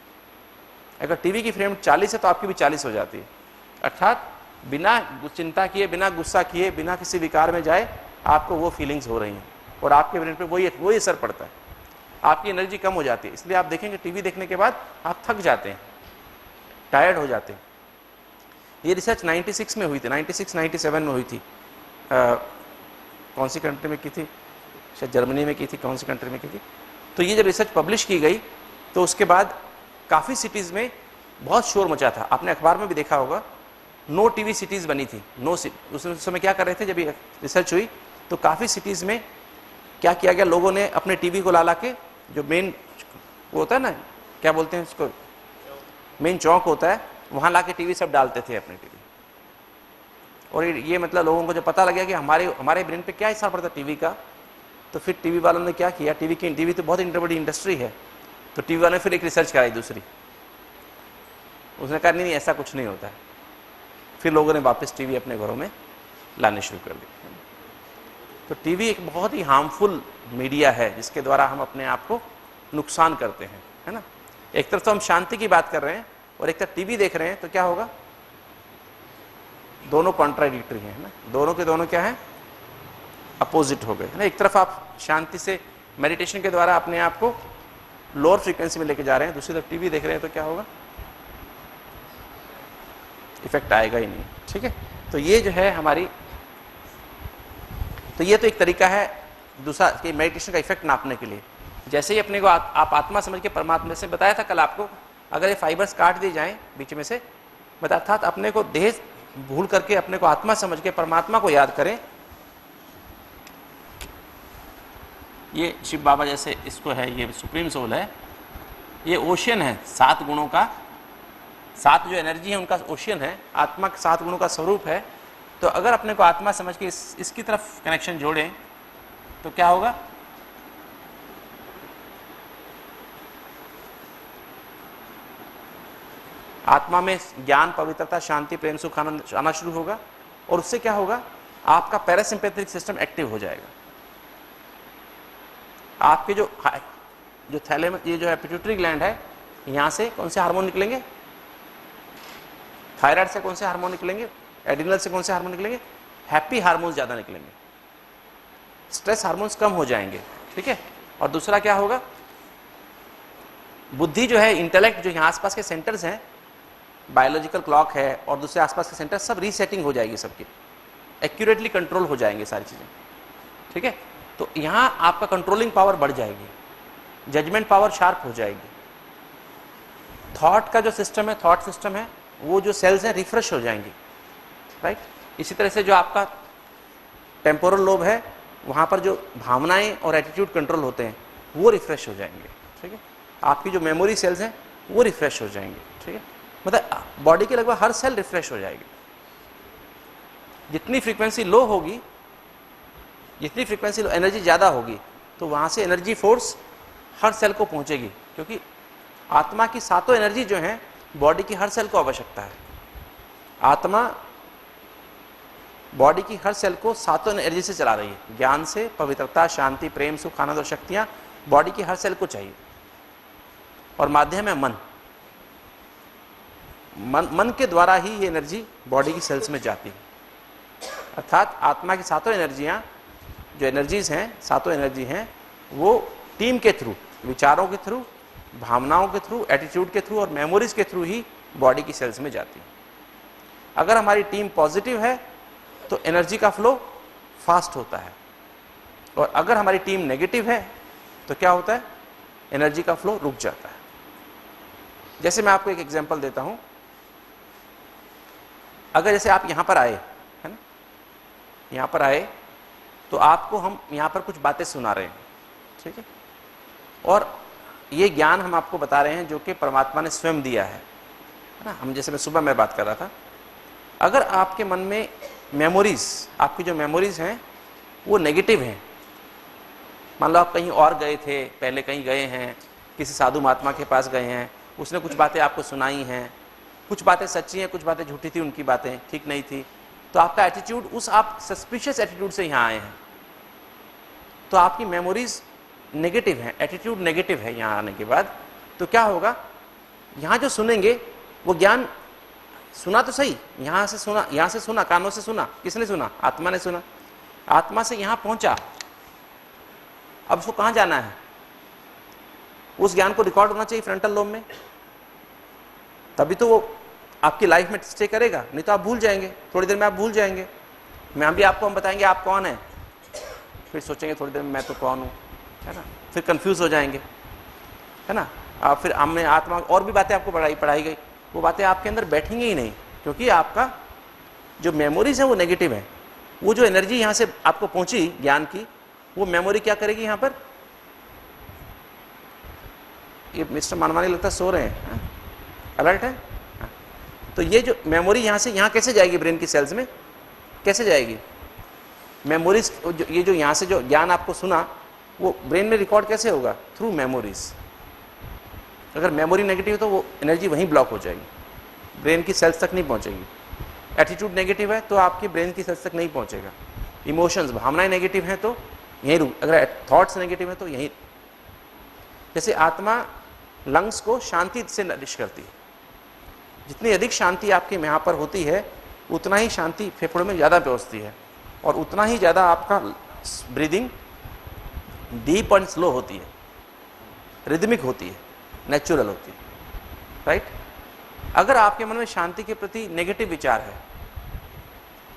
अगर टीवी की फ्रेम 40 है तो आपकी भी 40 हो जाती है, अर्थात बिना चिंता किए, बिना गुस्सा किए, बिना किसी विकार में जाए आपको वो फीलिंग्स हो रही हैं और आपके ब्रेन पे वही असर पड़ता है, आपकी एनर्जी कम हो जाती है। इसलिए आप देखेंगे टीवी देखने के बाद आप थक जाते हैं, टायर्ड हो जाते हैं। ये रिसर्च 96 में हुई थी, 96-97 में हुई थी, कौन सी कंट्री में की थी, शायद जर्मनी में की थी, कौन सी कंट्री में की थी। तो ये जब रिसर्च पब्लिश की गई तो उसके बाद काफ़ी सिटीज़ में बहुत शोर मचा था, आपने अखबार में भी देखा होगा, नो टीवी सिटीज़ बनी थी, उस समय क्या कर रहे थे, जब ये रिसर्च हुई तो काफ़ी सिटीज़ में क्या किया गया, लोगों ने अपने टीवी को ला के, जो मेन वो होता है ना, क्या बोलते हैं उसको, मेन चौक होता है, वहाँ ला के टीवी सब डालते थे अपने टीवी। और ये मतलब लोगों को जब पता लगा कि हमारे ब्रेन पे क्या असर पड़ता है टीवी का, तो फिर टीवी वालों ने क्या किया, टीवी तो बहुत बड़ी इंडस्ट्री है, तो टीवी वालों ने फिर एक रिसर्च कराई दूसरी, उसने कहा नहीं ऐसा कुछ नहीं होता है, फिर लोगों ने वापस टीवी अपने घरों में लाने शुरू कर दी। तो टीवी एक बहुत ही हार्मफुल मीडिया है जिसके द्वारा हम अपने आप को नुकसान करते हैं, है ना। एक तरफ तो हम शांति की बात कर रहे हैं और एक तरफ टीवी देख रहे हैं, तो क्या होगा, दोनों कॉन्ट्राडिक्टरी हैं, ना, दोनों के दोनों क्या है, अपोजिट हो गए, है ना। एक तरफ आप शांति से मेडिटेशन के द्वारा अपने आप को लोअर फ्रीक्वेंसी में लेके जा रहे हैं, दूसरी तरफ टीवी देख रहे हैं, तो क्या होगा, इफेक्ट आएगा ही नहीं, ठीक है। तो ये जो है हमारी, तो ये तो एक तरीका है दूसरा कि मेडिटेशन का इफेक्ट नापने के लिए। जैसे ही अपने को आप आत्मा समझ के परमात्मा से बताया था कल आपको, अगर ये फाइबर्स काट दिए जाएं बीच में से, अर्थात अपने को देह भूल करके अपने को आत्मा समझ के परमात्मा को याद करें, ये शिव बाबा जैसे इसको है, ये सुप्रीम सोल है, ये ओशियन है 7 गुणों का, 7 जो एनर्जी है उनका ओशियन है, आत्मा के 7 गुणों का स्वरूप है। तो अगर अपने को आत्मा समझ के इसकी तरफ कनेक्शन जोड़ें तो क्या होगा, आत्मा में ज्ञान, पवित्रता, शांति, प्रेम, सुख, आनंद आना शुरू होगा। और उससे क्या होगा, आपका पैरासिम्पैथेटिक सिस्टम एक्टिव हो जाएगा। आपके जो थैलेमस, ये जो है पिट्यूटरी ग्लैंड है, यहां से कौन से हार्मोन निकलेंगे, थायराइड से कौन से हार्मोन निकलेंगे, एड्रिनल से कौन से हार्मोन निकलेंगे, हैप्पी हार्मोन ज्यादा निकलेंगे, स्ट्रेस हार्मोन्स कम हो जाएंगे। ठीक है। और दूसरा क्या होगा, बुद्धि जो है, इंटेलेक्ट, जो यहाँ आसपास के सेंटर्स हैं, बायोलॉजिकल क्लॉक है और दूसरे आसपास के सेंटर, सब रीसेटिंग हो जाएगी, सबकी एक्यूरेटली कंट्रोल हो जाएंगे सारी चीजें। ठीक है। तो यहां आपका कंट्रोलिंग पावर बढ़ जाएगी, जजमेंट पावर शार्प हो जाएगी, थॉट का जो सिस्टम है, थॉट सिस्टम है, वो जो सेल्स हैं रिफ्रेश हो जाएंगे। राइट। इसी तरह से जो आपका टेम्पोरल लोब है, वहां पर जो भावनाएं और एटीट्यूड कंट्रोल होते हैं वो रिफ्रेश हो जाएंगे। ठीक है। आपकी जो मेमोरी सेल्स हैं वो रिफ्रेश हो जाएंगे। ठीक है। मतलब बॉडी की लगभग हर सेल रिफ्रेश हो जाएगी। जितनी फ्रीक्वेंसी लो होगी, जितनी फ्रीक्वेंसी लो, एनर्जी ज़्यादा होगी, तो वहाँ से एनर्जी फोर्स हर सेल को पहुँचेगी, क्योंकि आत्मा की 7 एनर्जी जो हैं बॉडी की हर सेल को आवश्यकता है। आत्मा बॉडी की हर सेल को 7 एनर्जी से चला रही है, ज्ञान से, पवित्रता, शांति, प्रेम, सुख, आनंद और शक्तियाँ बॉडी की हर सेल को चाहिए। और माध्यम है मन, मन के द्वारा ही ये एनर्जी बॉडी की सेल्स में जाती है। अर्थात आत्मा की 7 एनर्जियां, जो एनर्जीज हैं, 7 एनर्जी हैं, वो टीम के थ्रू, विचारों के थ्रू, भावनाओं के थ्रू, एटीट्यूड के थ्रू और मेमोरीज के थ्रू ही बॉडी की सेल्स में जाती है। अगर हमारी टीम पॉजिटिव है तो एनर्जी का फ्लो फास्ट होता है, और अगर हमारी टीम नेगेटिव है तो क्या होता है, एनर्जी का फ्लो रुक जाता है। जैसे मैं आपको एक एग्जांपल देता हूं, अगर जैसे आप यहां पर आए, है ना, यहां पर आए तो आपको हम यहां पर कुछ बातें सुना रहे हैं। ठीक है। और ये ज्ञान हम आपको बता रहे हैं जो कि परमात्मा ने स्वयं दिया है ना। हम जैसे मैं सुबह में बात कर रहा था, अगर आपके मन में मेमोरीज, आपकी जो मेमोरीज हैं वो नेगेटिव हैं, मान लो आप कहीं और गए थे, पहले कहीं गए हैं, किसी साधु महात्मा के पास गए हैं, उसने कुछ बातें आपको सुनाई हैं, कुछ बातें सच्ची हैं, कुछ बातें झूठी थी, उनकी बातें ठीक नहीं थी, तो आपका एटीट्यूड, उस आप सस्पिशियस एटीट्यूड से यहाँ आए हैं, तो आपकी मेमोरीज नेगेटिव है, एटीट्यूड नेगेटिव है। यहाँ आने के बाद तो क्या होगा, यहाँ जो सुनेंगे वो ज्ञान, सुना तो सही, यहाँ से सुना, कानों से सुना, किसने सुना, आत्मा ने सुना, आत्मा से यहाँ पहुंचा, अब उसको कहाँ जाना है, उस ज्ञान को रिकॉर्ड होना चाहिए फ्रंटल लोब में, तभी तो वो आपकी लाइफ में स्टे करेगा, नहीं तो आप भूल जाएंगे, थोड़ी देर में आप भूल जाएंगे। मैं भी आपको हम बताएंगे आप कौन है, फिर सोचेंगे थोड़ी देर में मैं तो कौन हूँ, है ना, फिर कंफ्यूज हो जाएंगे, है ना। आप फिर हमने आत्मा और भी बातें आपको पढ़ाई गई, वो बातें आपके अंदर बैठेंगी ही नहीं, क्योंकि आपका जो मेमोरीज है वो नेगेटिव है। वो जो एनर्जी यहाँ से आपको पहुंची ज्ञान की, वो मेमोरी क्या करेगी, यहाँ पर ये मिस्टर मानवानी लगता है सो रहे हैं, अलर्ट है। तो ये जो मेमोरी यहाँ से यहाँ कैसे जाएगी, ब्रेन की सेल्स में कैसे जाएगी मेमोरीज, ये जो यहाँ से जो ज्ञान आपको सुना वो ब्रेन में रिकॉर्ड कैसे होगा, थ्रू मेमोरीज। अगर मेमोरी नेगेटिव है तो वो एनर्जी वहीं ब्लॉक हो जाएगी, ब्रेन की सेल्स तक नहीं पहुँचेगी। एटीट्यूड नेगेटिव है तो आपकी ब्रेन की सेल्स तक नहीं पहुँचेगा। इमोशंस, भावनाएं नेगेटिव हैं तो यहीं रुक, अगर थॉट्स नेगेटिव है तो यहीं। जैसे आत्मा लंग्स को शांति से नरिश करती है, जितनी अधिक शांति आपके यहाँ पर होती है उतना ही शांति फेफड़ों में ज़्यादा पहुँचती है, और उतना ही ज़्यादा आपका ब्रीदिंग डीप एंड स्लो होती है, रिदमिक होती है, नेचुरल होती है। राइट। अगर आपके मन में शांति के प्रति नेगेटिव विचार है,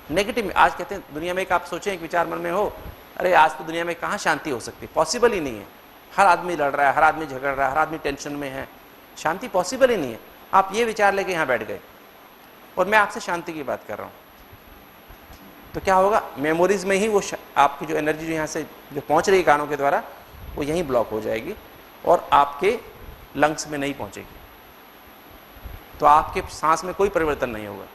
नेगेटिव, आज कहते हैं दुनिया में एक आप सोचें एक विचार मन में हो, अरे आज तो दुनिया में कहाँ शांति हो सकती है, पॉसिबल ही नहीं है, हर आदमी लड़ रहा है, हर आदमी झगड़ रहा है, हर आदमी टेंशन में है, शांति पॉसिबल ही नहीं है। आप ये विचार लेके यहाँ बैठ गए और मैं आपसे शांति की बात कर रहा हूँ, तो क्या होगा, मेमोरीज में ही वो आपकी जो एनर्जी जो यहाँ से जो पहुँच रही है कानों के द्वारा, वो यहीं ब्लॉक हो जाएगी और आपके लंग्स में नहीं पहुंचेगी, तो आपके सांस में कोई परिवर्तन नहीं होगा।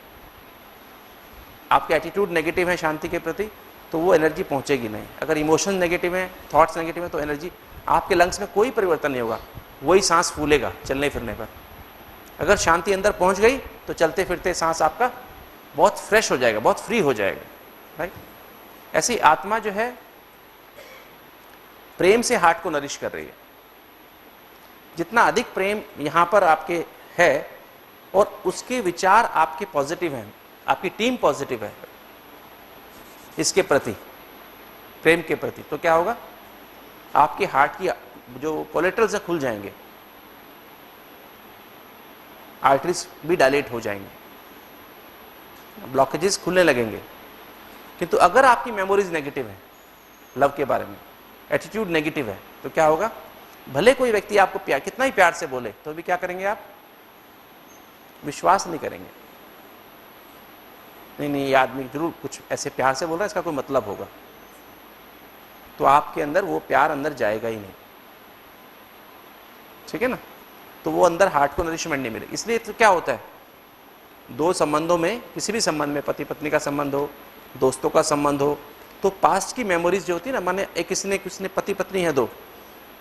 आपके एटीट्यूड नेगेटिव है शांति के प्रति तो वो एनर्जी पहुंचेगी नहीं। अगर इमोशन नेगेटिव है, थॉट्स नेगेटिव है, तो एनर्जी आपके लंग्स में कोई परिवर्तन नहीं होगा, वही सांस फूलेगा चलने फिरने पर। अगर शांति अंदर पहुंच गई तो चलते फिरते सांस आपका बहुत फ्रेश हो जाएगा, बहुत फ्री हो जाएगा, राइट। ऐसी आत्मा जो है प्रेम से हार्ट को नरिश कर रही है। जितना अधिक प्रेम यहां पर आपके है और उसके विचार आपके पॉजिटिव हैं, आपकी टीम पॉजिटिव है इसके प्रति, प्रेम के प्रति, तो क्या होगा, आपके हार्ट की जो कोलेटरल्स खुल जाएंगे, आर्टरीज भी डायलेट हो जाएंगे, ब्लॉकेजेस खुलने लगेंगे। किंतु अगर आपकी मेमोरीज नेगेटिव है, लव के बारे में एटीट्यूड नेगेटिव है, तो क्या होगा, भले कोई व्यक्ति आपको प्यार कितना ही प्यार से बोले तो भी क्या करेंगे आप, विश्वास नहीं करेंगे। नहीं ये आदमी जरूर कुछ ऐसे प्यार से बोल रहा है, इसका कोई मतलब होगा, तो आपके अंदर वो प्यार अंदर जाएगा ही नहीं, ठीक है ना। तो वो अंदर हार्ट को नरिशमेंट नहीं मिलेगी। इसलिए तो क्या होता है, दो संबंधों में, किसी भी संबंध में, पति पत्नी का संबंध हो, दोस्तों का संबंध हो, तो पास्ट की मेमोरीज जो होती है ना, माने एक किसी ने पति पत्नी है दो,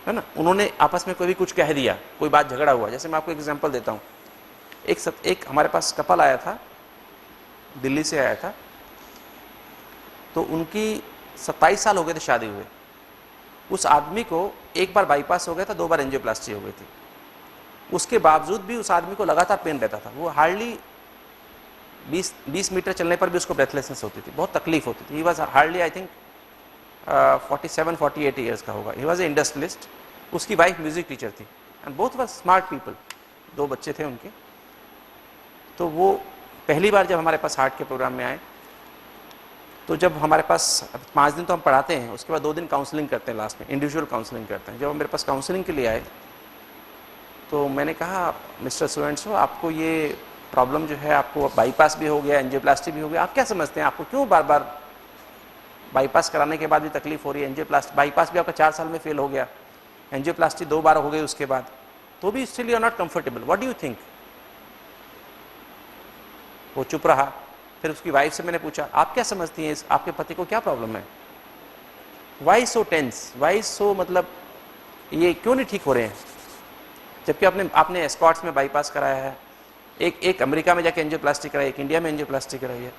है ना, उन्होंने आपस में कोई भी कुछ कह दिया, कोई बात झगड़ा हुआ। जैसे मैं आपको एग्जांपल देता हूँ, एक हमारे पास कपल आया था, दिल्ली से आया था, तो उनकी 27 साल हो गए थे शादी हुए। उस आदमी को एक बार बाईपास हो गया था, 2 बार एंजियोप्लास्टी हो गई थी। उसके बावजूद भी उस आदमी को लगातार पेन रहता था। वो हार्डली 20 मीटर चलने पर भी उसको ब्रेथलेसनेस होती थी, बहुत तकलीफ होती थी। He was hardly I think 47-48 years का होगा। He was a industrialist. उसकी वाइफ म्यूजिक टीचर थी and both were smart people, 2 बच्चे थे उनके। तो वो पहली बार जब हमारे पास हार्ट के प्रोग्राम में आए, तो जब हमारे पास 5 दिन तो हम पढ़ाते हैं, उसके बाद 2 दिन काउंसलिंग करते हैं, लास्ट में इंडिविजुअल काउंसलिंग करते हैं। जब मेरे पास काउंसलिंग के लिए आए तो मैंने कहा, मिस्टर सो एंड सो, आपको ये प्रॉब्लम जो है, आपको बाईपास भी हो गया, एंजियोप्लास्टी भी हो गया, आप क्या समझते हैं, आपको क्यों बार बार बाईपास कराने के बाद भी तकलीफ हो रही है? एंजियोप्लास्टी, बाईपास भी आपका 4 साल में फेल हो गया, एंजियोप्लास्टी 2 बार हो गई उसके बाद, तो भी still you are not comfortable, what do you think? वो चुप रहा। फिर उसकी वाइफ से मैंने पूछा, आप क्या समझती हैं, आपके पति को क्या प्रॉब्लम है? वाई सो टेंस, वाई सो, मतलब ये क्यों नहीं ठीक हो रहे हैं? जबकि आपने एस्कॉट्स में बाईपास कराया है, एक अमेरिका में जाके एंजियोप्लास्टी कराई, एक इंडिया में एंजियोप्लास्टी कराई है।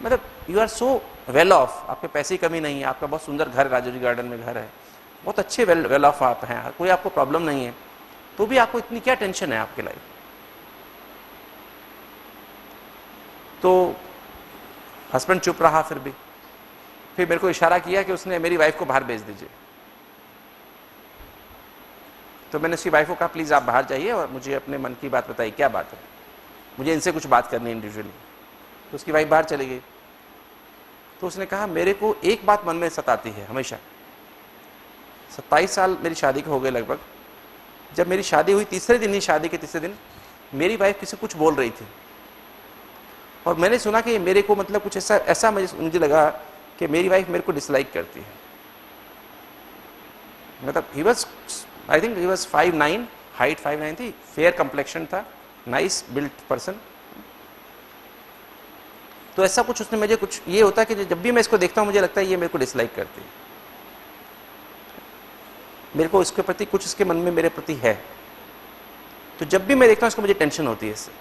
मतलब you are so well off, आपके पैसे की कमी नहीं है, आपका बहुत सुंदर घर राजौरी गार्डन में घर है, बहुत अच्छे वेल ऑफ आप हैं, कोई आपको प्रॉब्लम नहीं है, तो भी आपको इतनी क्या टेंशन है आपके लाइफ? तो हस्बैंड चुप रहा। फिर मेरे को इशारा किया कि उसने मेरी वाइफ को बाहर भेज दीजिए। तो मैंने उसकी वाइफ को कहा, प्लीज़ आप बाहर जाइए और मुझे अपने मन की बात बताइए, क्या बात है, मुझे इनसे कुछ बात करनी है इंडिविजुअली। तो उसकी वाइफ बाहर चली गई। तो उसने कहा, मेरे को एक बात मन में सताती है हमेशा, 27 साल मेरी शादी को हो गए लगभग। जब मेरी शादी हुई, तीसरे दिन ही, शादी के तीसरे दिन मेरी वाइफ किसी कुछ बोल रही थी और मैंने सुना कि मेरे को, मतलब कुछ ऐसा मुझे लगा कि मेरी वाइफ मेरे को डिसलाइक करती है। मतलब he was, I think he was 5'9", height 5'9" थी, फेयर कम्प्लेक्शन था, नाइस बिल्ट पर्सन। तो ऐसा कुछ उसने मुझे, कुछ ये होता है कि जब भी मैं इसको देखता हूँ मुझे लगता है ये मेरे को डिसलाइक करती है, मेरे को इसके प्रति कुछ, इसके मन में मेरे प्रति है। तो जब भी मैं देखता हूँ इसको मुझे टेंशन होती है इससे।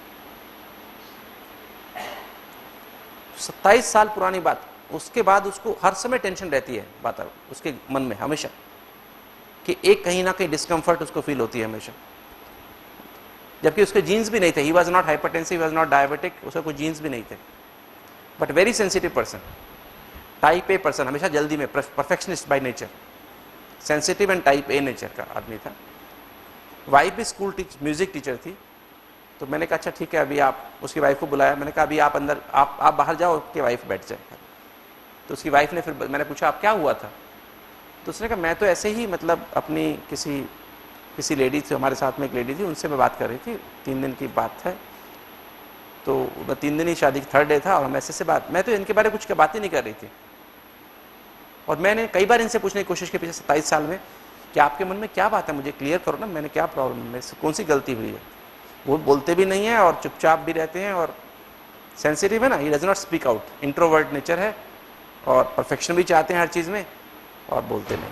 27 साल पुरानी बात, उसके बाद उसको हर समय टेंशन रहती है बात उसके मन में हमेशा, कि एक कहीं ना कहीं डिस्कम्फर्ट उसको फील होती है हमेशा। जबकि उसके जीन्स भी नहीं थे, he was not hypertensive, he was not diabetic, उसके कोई जीन्स भी नहीं थे, but very sensitive person, type a person, हमेशा जल्दी में, perfectionist by nature, sensitive and type A nature का आदमी था। वाइफ भी म्यूजिक टीचर थी। तो मैंने कहा, अच्छा ठीक है, अभी आप, उसकी वाइफ को बुलाया, मैंने कहा अभी आप अंदर, आप बाहर जाओ, उसकी वाइफ बैठ जाए। तो उसकी वाइफ ने, फिर मैंने पूछा आप क्या हुआ था? तो उसने कहा, मैं तो ऐसे ही, मतलब अपनी किसी लेडी थी, हमारे साथ में एक लेडी थी, उनसे मैं बात कर रही थी, 3 दिन की बात है, तो 3 दिन ही शादी, 3rd डे था, और हम ऐसे से बात, मैं तो इनके बारे में कुछ बात ही नहीं कर रही थी। और मैंने कई बार इनसे पूछने की कोशिश की पिछले 27 साल में कि आपके मन में क्या बात है, मुझे क्लियर करो ना, मैंने क्या प्रॉब्लम है, मेरे कौन सी गलती हुई है। वो बोलते भी नहीं है और चुपचाप भी रहते हैं और सेंसिटिव है ना, he does not speak out, introvert nature है और परफेक्शन भी चाहते हैं हर चीज़ में और बोलते नहीं।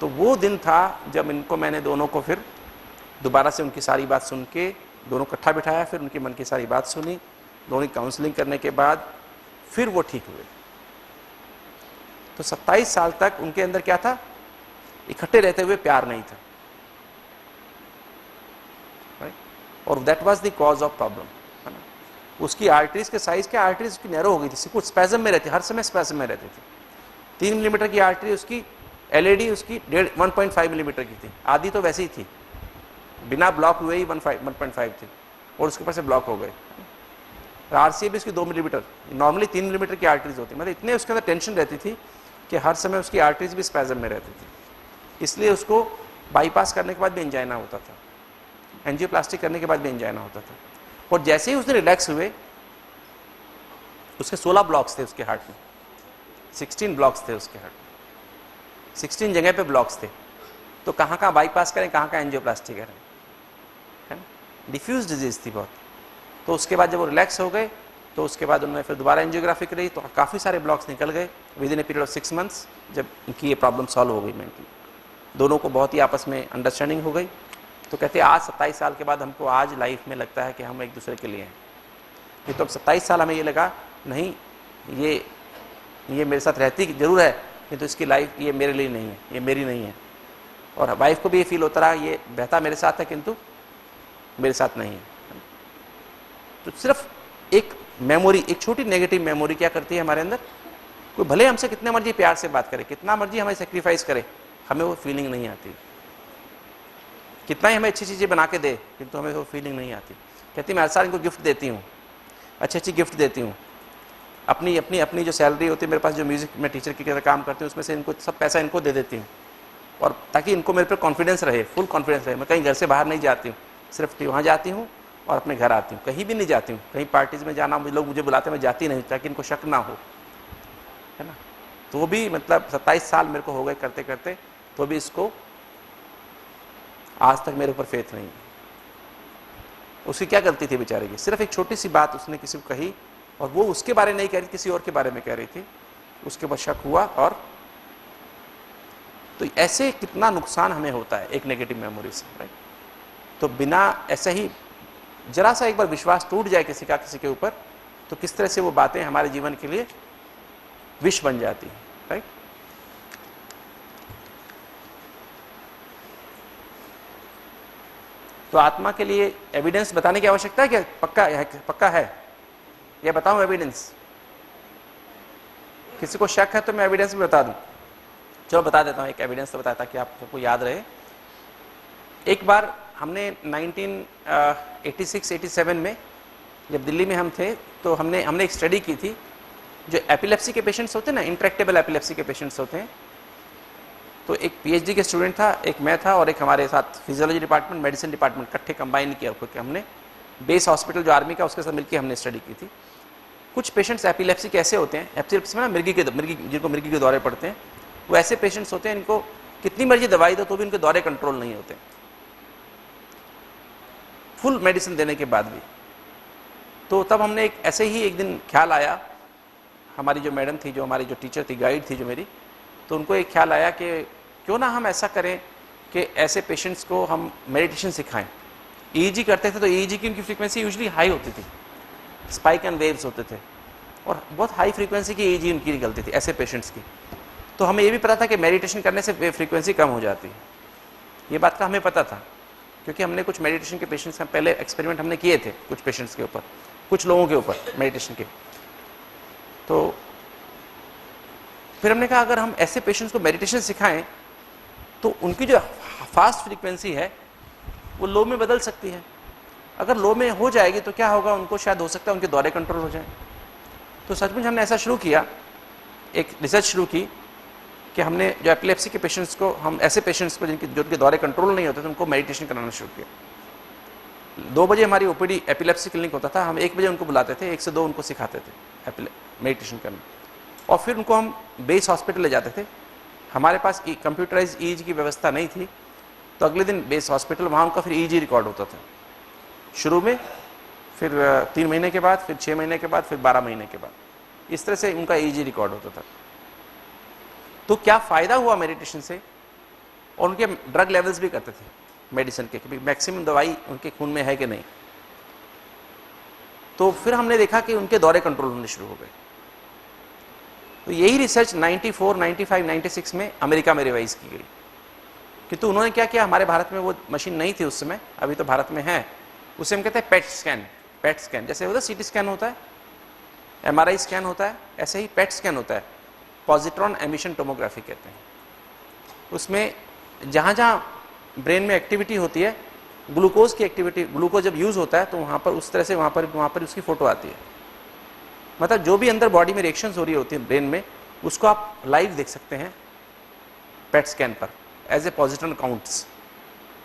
तो वो दिन था जब इनको मैंने दोनों को फिर दोबारा से उनकी सारी बात सुन के दोनों इकट्ठा बिठाया, फिर उनके मन की सारी बात सुनी, दोनों की काउंसलिंग करने के बाद फिर वो ठीक हुए। तो 27 साल तक उनके अंदर क्या था, इकट्ठे रहते हुए प्यार नहीं था, और that was the cause of problem, है ना। उसकी आर्टरीज के साइज क्या, आर्टरीज उसकी नैरो हो गई थी, कुछ स्पैजम में रहती, हर समय स्पैजम में रहती थी। 3 मिलीमीटर की आर्टरी उसकी, एलईडी उसकी 1.5 मिलीमीटर की थी, आधी तो वैसे ही थी, बिना ब्लॉक हुए ही 1.5 थी और उसके ऊपर से ब्लॉक हो गए। आरसीए भी उसकी 2 मिलीमीटर, नॉर्मली 3 मिलीमीटर की आर्टरीज होती, मतलब इतने उसके अंदर टेंशन रहती थी कि हर समय उसकी आर्टरीज भी स्पैजम में रहती थी। इसलिए उसको बाईपास करने के बाद भी एंजाइना होता था, एंजियोप्लास्टिक करने के बाद भी एंजाइना होता था। और जैसे ही उसने रिलैक्स हुए, उसके 16 ब्लॉक्स थे उसके हार्ट में, 16 ब्लॉक्स थे उसके हार्ट में, 16 जगह पे ब्लॉक्स थे। तो कहाँ कहाँ बाईपास करें, कहाँ कहाँ एंजियोप्लास्टी करें, है ना, डिफ्यूज डिजीज थी बहुत। तो उसके बाद जब वो रिलैक्स हो गए तो उसके बाद उन्होंने फिर दोबारा एंजियोग्राफी करी, तो काफ़ी सारे ब्लॉक्स निकल गए with in a period of 6 months. जब इनकी ये प्रॉब्लम सॉल्व हो गई मेंटली, दोनों को बहुत ही आपस में अंडरस्टैंडिंग हो गई। तो कहते हैं आज 27 साल के बाद हमको आज लाइफ में लगता है कि हम एक दूसरे के लिए हैं। ये तो अब 27 साल हमें ये लगा नहीं, ये मेरे साथ रहती जरूर है, किंतु इसकी लाइफ ये मेरे लिए नहीं है, ये मेरी नहीं है। और वाइफ को भी ये फील होता रहा ये बहता मेरे साथ है किंतु मेरे साथ नहीं है। तो सिर्फ एक मेमोरी, एक छोटी नेगेटिव मेमोरी क्या करती है हमारे अंदर, कोई भले हमसे कितने मर्जी प्यार से बात करे, कितना मर्जी हमें सेक्रीफाइस करे, हमें वो फीलिंग नहीं आती। कितना ही हमें अच्छी चीज़ें बना के दे, किंतु हमें वो फीलिंग नहीं आती। कहती मैं हर साल इनको गिफ्ट देती हूँ, अच्छी अच्छी गिफ्ट देती हूँ, अपनी अपनी अपनी जो सैलरी होती है मेरे पास, जो म्यूज़िक में टीचर की तरह काम करती हूँ, उसमें से इनको सब पैसा इनको दे देती हूँ, और ताकि इनको मेरे पर कॉन्फिडेंस रहे, फुल कॉन्फिडेंस रहे। मैं कहीं घर से बाहर नहीं जाती हूँ, सिर्फ वहाँ जाती हूँ और अपने घर आती हूँ, कहीं भी नहीं जाती हूँ। कहीं पार्टीज में जाना, लोग मुझे बुलाते, मैं जाती नहीं, ताकि इनको शक ना हो, है ना। तो वो भी मतलब 27 साल मेरे को हो गए करते करते, तो भी इसको आज तक मेरे ऊपर फेथ नहीं। उसकी क्या गलती थी बेचारे की, सिर्फ एक छोटी सी बात उसने किसी को कही, और वो उसके बारे नहीं कह रही, किसी और के बारे में कह रही थी, उसके बाद शक हुआ। और तो ऐसे कितना नुकसान हमें होता है एक नेगेटिव मेमोरी से, राइट। तो बिना ऐसे ही जरा सा एक बार विश्वास टूट जाए किसी का किसी के ऊपर, तो किस तरह से वो बातें हमारे जीवन के लिए विष बन जाती है, राइट। तो आत्मा के लिए एविडेंस बताने की आवश्यकता है क्या, पक्का है या बताऊं एविडेंस? किसी को शक है तो मैं एविडेंस भी बता दूं। चलो बता देता हूं, एक एविडेंस तो बताया ताकि आप सबको याद रहे। एक बार हमने 1986-87 में जब दिल्ली में हम थे, तो हमने एक स्टडी की थी। जो एपिलेप्सी के पेशेंट्स होते हैं ना, इंट्रैक्टेबल एपिलेप्सी के पेशेंट्स होते हैं, तो एक पीएचडी के स्टूडेंट था, एक मैं था, और एक हमारे साथ फिजियोलॉजी डिपार्टमेंट, मेडिसिन डिपार्टमेंट इकट्ठे कंबाइन किया, क्योंकि हमने बेस हॉस्पिटल जो आर्मी का उसके साथ मिलकर हमने स्टडी की थी। कुछ पेशेंट्स एपिलेप्सी कैसे होते हैं, एपिलेप्सी में ना जिनको मिर्गी के दौरे पड़ते हैं, वो ऐसे पेशेंट्स होते हैं इनको कितनी मर्जी दवाई दो तो भी उनके दौरे कंट्रोल नहीं होते, फुल मेडिसिन देने के बाद भी। तो तब हमने ऐसे ही एक दिन ख्याल आया, हमारी जो मैडम थी, जो हमारी जो टीचर थी, गाइड थी जो मेरी, तो उनको एक ख्याल आया कि क्यों ना हम ऐसा करें कि ऐसे पेशेंट्स को हम मेडिटेशन सिखाएं। ईईजी करते थे तो ईईजी की उनकी फ्रीक्वेंसी यूजुअली हाई होती थी, स्पाइक एंड वेव्स होते थे, और बहुत हाई फ्रीक्वेंसी की ईईजी उनकी निकलती थी ऐसे पेशेंट्स की। तो हमें ये भी पता था कि मेडिटेशन करने से फ्रीक्वेंसी कम हो जाती है, ये बात का हमें पता था, क्योंकि हमने कुछ मेडिटेशन के पेशेंट्स पहले एक्सपेरिमेंट हमने किए थे कुछ पेशेंट्स के ऊपर, कुछ लोगों के ऊपर मेडिटेशन के। तो फिर हमने कहा अगर हम ऐसे पेशेंट्स को मेडिटेशन सिखाएं तो उनकी जो फास्ट फ्रीक्वेंसी है वो लो में बदल सकती है। अगर लो में हो जाएगी तो क्या होगा, उनको शायद हो सकता है उनके दौरे कंट्रोल हो जाए। तो सचमुच हमने ऐसा शुरू किया, एक रिसर्च शुरू की कि हमने जो एपिलेप्सी के पेशेंट्स को, हम ऐसे पेशेंट्स को जिनके दौरे कंट्रोल नहीं होते थे, उनको मेडिटेशन कराना शुरू किया। 2 बजे हमारी ओपीडी एपिलेप्सी क्लिनिक होता था, हम 1 बजे उनको बुलाते थे, 1 से 2 उनको सिखाते थे मेडिटेशन करना, और फिर उनको हम बेस हॉस्पिटल ले जाते थे हमारे पास कंप्यूटराइज ईईजी की व्यवस्था नहीं थी, तो अगले दिन बेस हॉस्पिटल वहाँ उनका फिर ईईजी रिकॉर्ड होता था शुरू में, फिर 3 महीने के बाद, फिर 6 महीने के बाद, फिर 12 महीने के बाद, इस तरह से उनका ईईजी रिकॉर्ड होता था। तो क्या फ़ायदा हुआ मेडिटेशन से, और उनके ड्रग लेवल्स भी करते थे मेडिसिन के, कि मैक्सिमम दवाई उनके खून में है कि नहीं। तो फिर हमने देखा कि उनके दौरे कंट्रोल होने शुरू हो गए। तो यही रिसर्च 94, 95, 96 में अमेरिका में रिवाइज की गई। किंतु उन्होंने क्या किया, हमारे भारत में वो मशीन नहीं थी उस समय, अभी तो भारत में है, उसे हम कहते हैं पेट स्कैन। पेट स्कैन जैसे होता है सीटी स्कैन होता है, एमआरआई स्कैन होता है, ऐसे ही पेट स्कैन होता है, पॉजिट्रॉन एमिशन टोमोग्राफी कहते हैं। उसमें जहाँ जहाँ ब्रेन में एक्टिविटी होती है, ग्लूकोज की एक्टिविटी, ग्लूकोज जब यूज़ होता है तो वहाँ पर उस तरह से वहाँ पर उसकी फ़ोटो आती है। मतलब जो भी अंदर बॉडी में रिएक्शंस हो रही होती है ब्रेन में, उसको आप लाइव देख सकते हैं पेट स्कैन पर as a positron counts,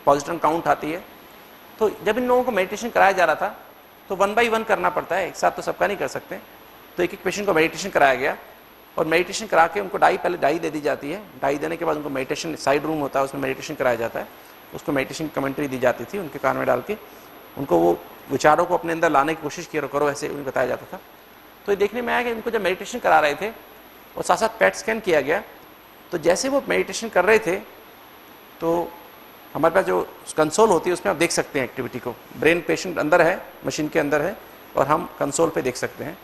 positron count आती है। तो जब इन लोगों को मेडिटेशन कराया जा रहा था तो 1 by 1 करना पड़ता है, एक साथ तो सबका नहीं कर सकते। तो एक एक पेशेंट को मेडिटेशन कराया गया, और मेडिटेशन करा के उनको पहले डाई दे दी जाती है। डाई देने के बाद उनको मेडिटेशन साइड रूम होता है, उसमें मेडिटेशन कराया जाता है, उसको मेडिटेशन कमेंट्री दी जाती थी उनके कान में डाल के, उनको वो विचारों को अपने अंदर लाने की कोशिश किया करो, ऐसे उन्हें बताया जाता था। तो ये देखने में आया कि उनको जब मेडिटेशन करा रहे थे और साथ साथ पेट स्कैन किया गया, तो जैसे वो मेडिटेशन कर रहे थे तो हमारे पास जो कंसोल होती है उसमें आप देख सकते हैं एक्टिविटी को। ब्रेन पेशेंट अंदर है, मशीन के अंदर है, और हम कंसोल पे देख सकते हैं।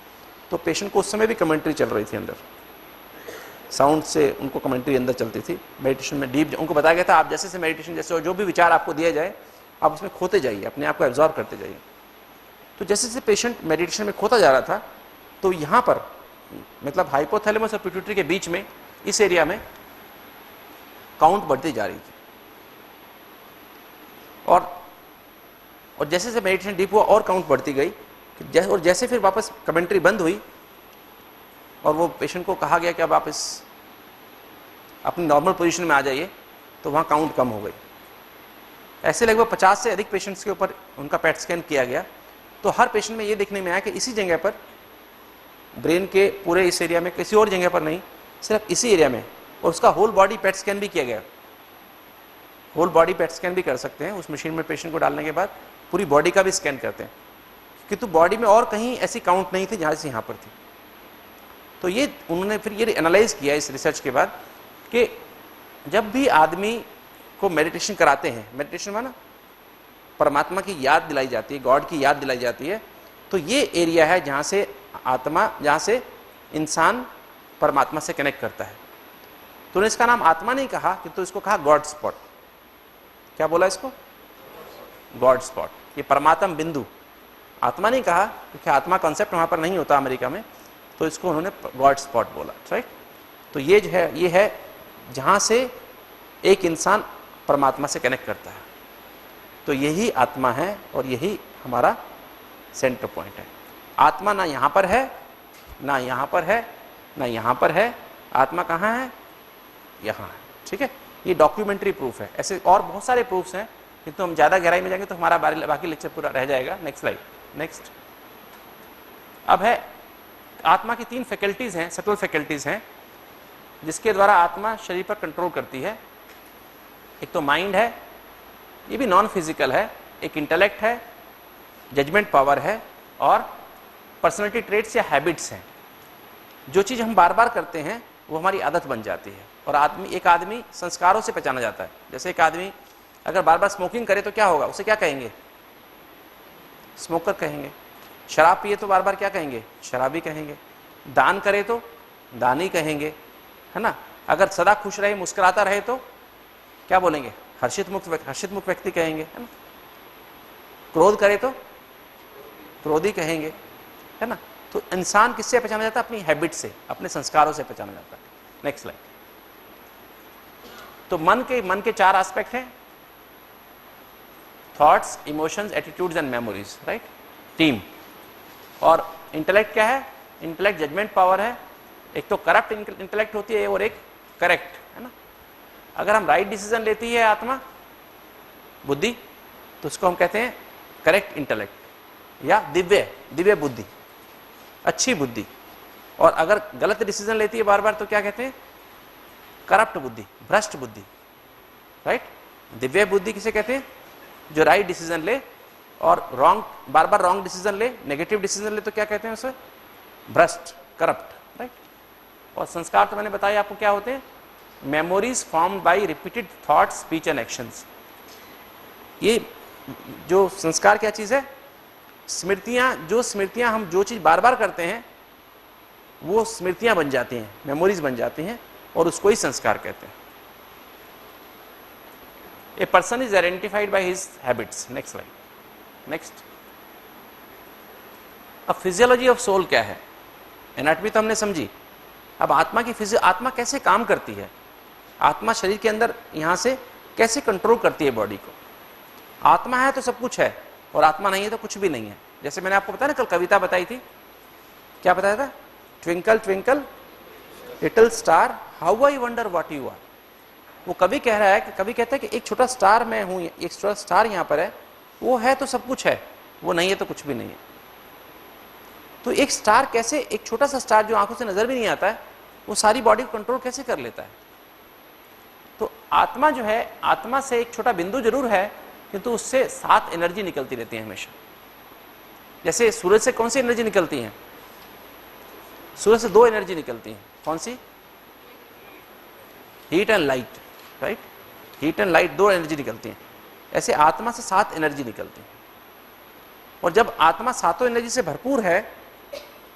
तो पेशेंट को उस समय भी कमेंट्री चल रही थी अंदर, साउंड से उनको कमेंट्री अंदर चलती थी। मेडिटेशन में डीप उनको बताया गया था, आप जैसे से मेडिटेशन जैसे, और जो भी विचार आपको दिया जाए आप उसमें खोते जाइए, अपने आप को एब्जॉर्व करते जाइए। तो जैसे जैसे पेशेंट मेडिटेशन में खोता जा रहा था, तो यहाँ पर मतलब हाइपोथैलेमस और पिट्यूटरी के बीच में, इस एरिया में काउंट बढ़ती जा रही थी। और जैसे जैसे मेडिटेशन डीप हुआ और काउंट बढ़ती गई, और जैसे फिर वापस कमेंट्री बंद हुई और वो पेशेंट को कहा गया कि अब आप इस अपनी नॉर्मल पोजीशन में आ जाइए, तो वहाँ काउंट कम हो गई। ऐसे लगभग 50 से अधिक पेशेंट्स के ऊपर उनका पेट स्कैन किया गया। तो हर पेशेंट में ये देखने में आया कि इसी जगह पर, ब्रेन के पूरे इस एरिया में, किसी और जगह पर नहीं, सिर्फ इसी एरिया में, और उसका होल बॉडी पेट स्कैन भी किया गया। होल बॉडी पेट स्कैन भी कर सकते हैं उस मशीन में, पेशेंट को डालने के बाद पूरी बॉडी का भी स्कैन करते हैं, किंतु बॉडी में और कहीं ऐसी काउंट नहीं थी जहाँ से यहाँ पर थी। तो ये उन्होंने फिर ये एनालाइज किया इस रिसर्च के बाद कि जब भी आदमी को मेडिटेशन कराते हैं, मेडिटेशन में ना परमात्मा की याद दिलाई जाती है, गॉड की याद दिलाई जाती है, तो ये एरिया है जहाँ से आत्मा, जहाँ से इंसान परमात्मा से कनेक्ट करता है। तो उन्होंने इसका नाम आत्मा नहीं कहा, किंतु इसको कहा गॉड स्पॉट। क्या बोला इसको? गॉड स्पॉट, ये परमात्मा बिंदु। आत्मा नहीं कहा क्योंकि आत्मा कॉन्सेप्ट वहाँ पर नहीं होता अमेरिका में, तो इसको उन्होंने गॉड स्पॉट बोला, राइट। तो ये जो है, ये है जहाँ से एक इंसान परमात्मा से कनेक्ट करता है। तो यही आत्मा है और यही हमारा सेंटर पॉइंट है। आत्मा ना यहाँ पर है, ना यहाँ पर है, ना यहाँ पर है। आत्मा कहाँ है? यहाँ है, ठीक है। ये डॉक्यूमेंट्री प्रूफ है। ऐसे और बहुत सारे प्रूफ्स हैं, किंतु हम ज़्यादा गहराई में जाएंगे तो हमारा बाकी लेक्चर पूरा रह जाएगा। Next slide, next. अब है आत्मा की 3 फैकल्टीज हैं, सटल फैकल्टीज हैं, जिसके द्वारा आत्मा शरीर पर कंट्रोल करती है। एक तो माइंड है, ये भी नॉन फिजिकल है। एक इंटेलेक्ट है, जजमेंट पावर है, और पर्सनैलिटी ट्रेट्स या हैबिट्स हैं। जो चीज़ हम बार बार करते हैं वो हमारी आदत बन जाती है। और एक आदमी संस्कारों से पहचाना जाता है। जैसे एक आदमी अगर बार बार स्मोकिंग करे तो क्या होगा? उसे क्या कहेंगे? स्मोकर कहेंगे। शराब पिए तो बार बार क्या कहेंगे? शराबी कहेंगे। दान करे तो दानी कहेंगे, है ना। अगर सदा खुश रहे, मुस्कुराता रहे तो क्या बोलेंगे? हर्षित मुक्त व्यक्ति कहेंगे, है ना। क्रोध करे तो क्रोधी कहेंगे, है ना। तो इंसान किससे पहचाना जाता है? अपनी हैबिट से, अपने संस्कारों से पहचाना जाता है। Next slide. तो मन के 4 एस्पेक्ट हैं, thoughts, emotions, attitudes and memories, right, team. और इंटेलेक्ट क्या है? इंटेलेक्ट जजमेंट पावर है। एक तो करप्ट इंटेलेक्ट होती है और एक करेक्ट, है ना। अगर हम राइट डिसीजन लेती है आत्मा, बुद्धि, तो उसको हम कहते हैं करेक्ट इंटेलेक्ट या दिव्य बुद्धि, अच्छी बुद्धि। और अगर गलत डिसीजन लेती है बार बार तो क्या कहते हैं? करप्ट बुद्धि, भ्रष्ट बुद्धि, राइट। दिव्य बुद्धि किसे कहते हैं? जो राइट डिसीजन ले और रॉन्ग, बार बार रॉन्ग डिसीजन ले, नेगेटिव डिसीजन ले तो क्या कहते हैं उसे? भ्रष्ट, करप्ट, राइट। और संस्कार तो मैंने बताया आपको क्या होते हैं? Memories formed by repeated thought, speech and actions. ये जो संस्कार क्या चीज है? स्मृतियां, जो स्मृतियां हम जो चीज बार बार करते हैं वो स्मृतियां बन जाती हैं, मेमोरीज बन जाती हैं, और उसको ही संस्कार कहते हैं। A person is identified by his habits. Next slide. Next, अब फिजियोलॉजी ऑफ सोल क्या है? एनाटॉमी तो हमने समझी, अब आत्मा की आत्मा कैसे काम करती है, आत्मा शरीर के अंदर यहां से कैसे कंट्रोल करती है बॉडी को। आत्मा है तो सब कुछ है, और आत्मा नहीं है तो कुछ भी नहीं है। जैसे मैंने आपको बताया ना, कल कविता बताई थी, क्या बताया था? Twinkle twinkle little star how I wonder what you are. वो कवि कह रहा है कि, कवि कहता है कि एक छोटा स्टार मैं हूं, एक छोटा स्टार यहां पर है, वो है तो सब कुछ है, वो नहीं है तो कुछ भी नहीं है। तो एक स्टार कैसे, एक छोटा सा स्टार जो आंखों से नजर भी नहीं आता है, वो सारी बॉडी को कंट्रोल कैसे कर लेता है? तो आत्मा जो है, आत्मा से एक छोटा बिंदु जरूर है, किंतु उससे 7 एनर्जी निकलती रहती है हमेशा। जैसे सूरज से कौन सी एनर्जी निकलती है? सूरज से 2 एनर्जी निकलती हैं। कौन सी? Heat and light, right. Heat and light 2 energy निकलती हैं। ऐसे आत्मा से 7 एनर्जी निकलती है, और जब आत्मा 7 एनर्जी से भरपूर है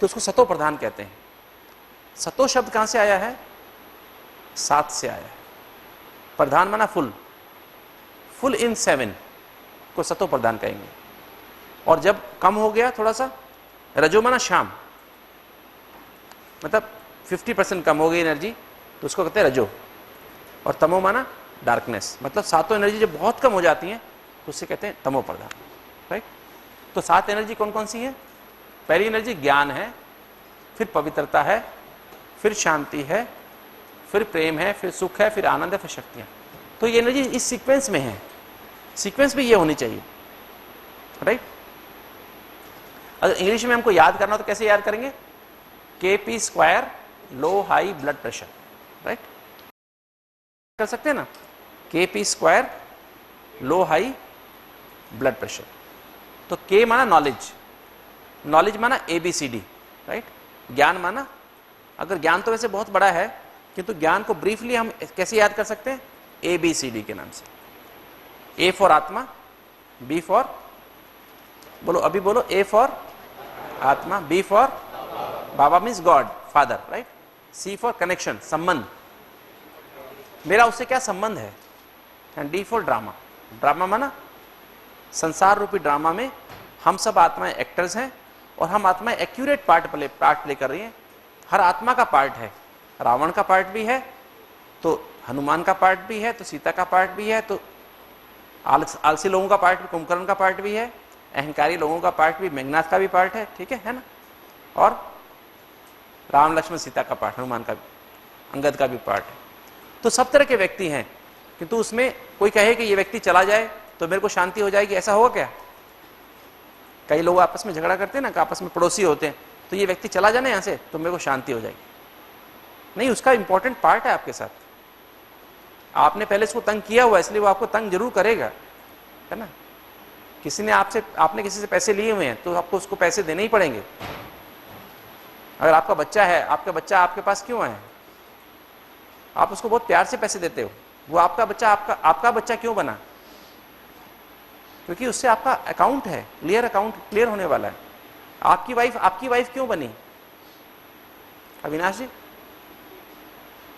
तो उसको सतो प्रधान कहते हैं। सतो शब्द कहां से आया है? 7 से आया है। प्रधान माना फुल, फुल इन 7 को सतो प्रधान कहेंगे। और जब कम हो गया थोड़ा सा, रजो माना शाम, मतलब 50% कम हो गई एनर्जी, तो उसको कहते हैं रजो। और तमो माना डार्कनेस, मतलब 7 एनर्जी जब बहुत कम हो जाती हैं तो उससे कहते हैं तमो प्रधान, राइट। तो 7 एनर्जी कौन कौन सी है? पहली एनर्जी ज्ञान है, फिर पवित्रता है, फिर शांति है, फिर प्रेम है, फिर सुख है, फिर आनंद है, फिर शक्तियां। तो ये एनर्जी इस सीक्वेंस में है, सीक्वेंस भी ये होनी चाहिए, राइट। अगर इंग्लिश में हमको याद करना तो कैसे याद करेंगे? KP² लो हाई ब्लड प्रेशर, राइट। कर सकते हैं ना, KP² लो हाई ब्लड प्रेशर। तो K माना नॉलेज, नॉलेज माना ABCD, राइट। ज्ञान माना, अगर ज्ञान तो वैसे बहुत बड़ा है, किंतु ज्ञान को ब्रीफली हम कैसे याद कर सकते हैं? ABCD के नाम से। A फॉर आत्मा, B फॉर, बोलो अभी बोलो, A फॉर आत्मा, B for Baba means God, father, right. C for connection, संबंध, मेरा उससे क्या संबंध है। And D for drama, drama माना संसार रूपी ड्रामा में हम सब आत्माएं एक्टर्स हैं, और हम आत्माएं एक्यूरेट पार्ट प्ले कर रही हैं। हर आत्मा का पार्ट है, रावण का पार्ट भी है, तो हनुमान का पार्ट भी है, तो सीता का पार्ट भी है, तो आलसी लोगों का पार्ट भी, कुंभकर्ण का पार्ट भी है, अहंकारी लोगों का पार्ट भी, मेघनाथ का भी पार्ट है, ठीक है ना। और राम लक्ष्मण सीता का पार्ट, हनुमान का भी, अंगद का भी पार्ट है। तो सब तरह के व्यक्ति हैं, किंतु उसमें कोई कहे कि ये व्यक्ति चला जाए तो मेरे को शांति हो जाएगी, ऐसा होगा क्या? कई लोग आपस में झगड़ा करते हैं ना, कि आपस में पड़ोसी होते हैं, तो ये व्यक्ति चला जाए यहां से तो मेरे को शांति हो जाएगी। नहीं, उसका इंपॉर्टेंट पार्ट है आपके साथ। आपने पहले इसको तंग किया हुआ, इसलिए वो आपको तंग जरूर करेगा, है ना। किसी ने आपने किसी से पैसे लिए हुए हैं तो आपको उसको पैसे देने ही पड़ेंगे। अगर आपका बच्चा है, आपका बच्चा आपके पास क्यों है? आप उसको बहुत प्यार से पैसे देते हो, वो आपका बच्चा आपका बच्चा क्यों बना? क्योंकि उससे आपका अकाउंट है, अकाउंट क्लियर होने वाला है। आपकी वाइफ क्यों बनी? अविनाश जी,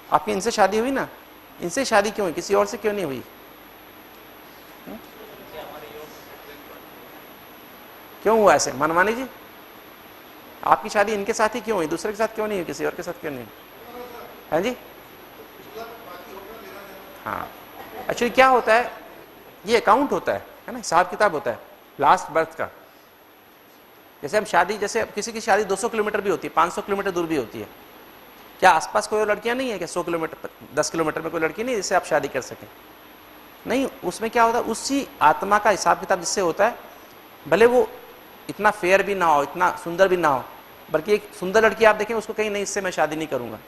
आपकी इनसे शादी हुई ना, इनसे शादी क्यों हुई, किसी और से क्यों नहीं हुई? क्यों हुआ ऐसे? मनमानी जी, आपकी शादी इनके साथ ही क्यों हुई, दूसरे के साथ क्यों नहीं हुई, किसी और के साथ क्यों नहीं? है जी। हाँ, एक्चुअली क्या होता है, ये अकाउंट होता है ना, हिसाब किताब होता है लास्ट बर्थ का। जैसे हम शादी, जैसे किसी की शादी 200 किलोमीटर भी होती है, 500 किलोमीटर दूर भी होती है, क्या आसपास कोई और लड़कियां नहीं है क्या? 100 किलोमीटर 10 किलोमीटर में कोई लड़की नहीं जिससे आप शादी कर सकें? नहीं, उसमें क्या होता है, उसी आत्मा का हिसाब किताब जिससे होता है, भले वो इतना फेयर भी ना हो, इतना सुंदर भी ना हो, बल्कि एक सुंदर लड़की आप देखें उसको कहीं नहीं, इससे मैं शादी नहीं करूंगा,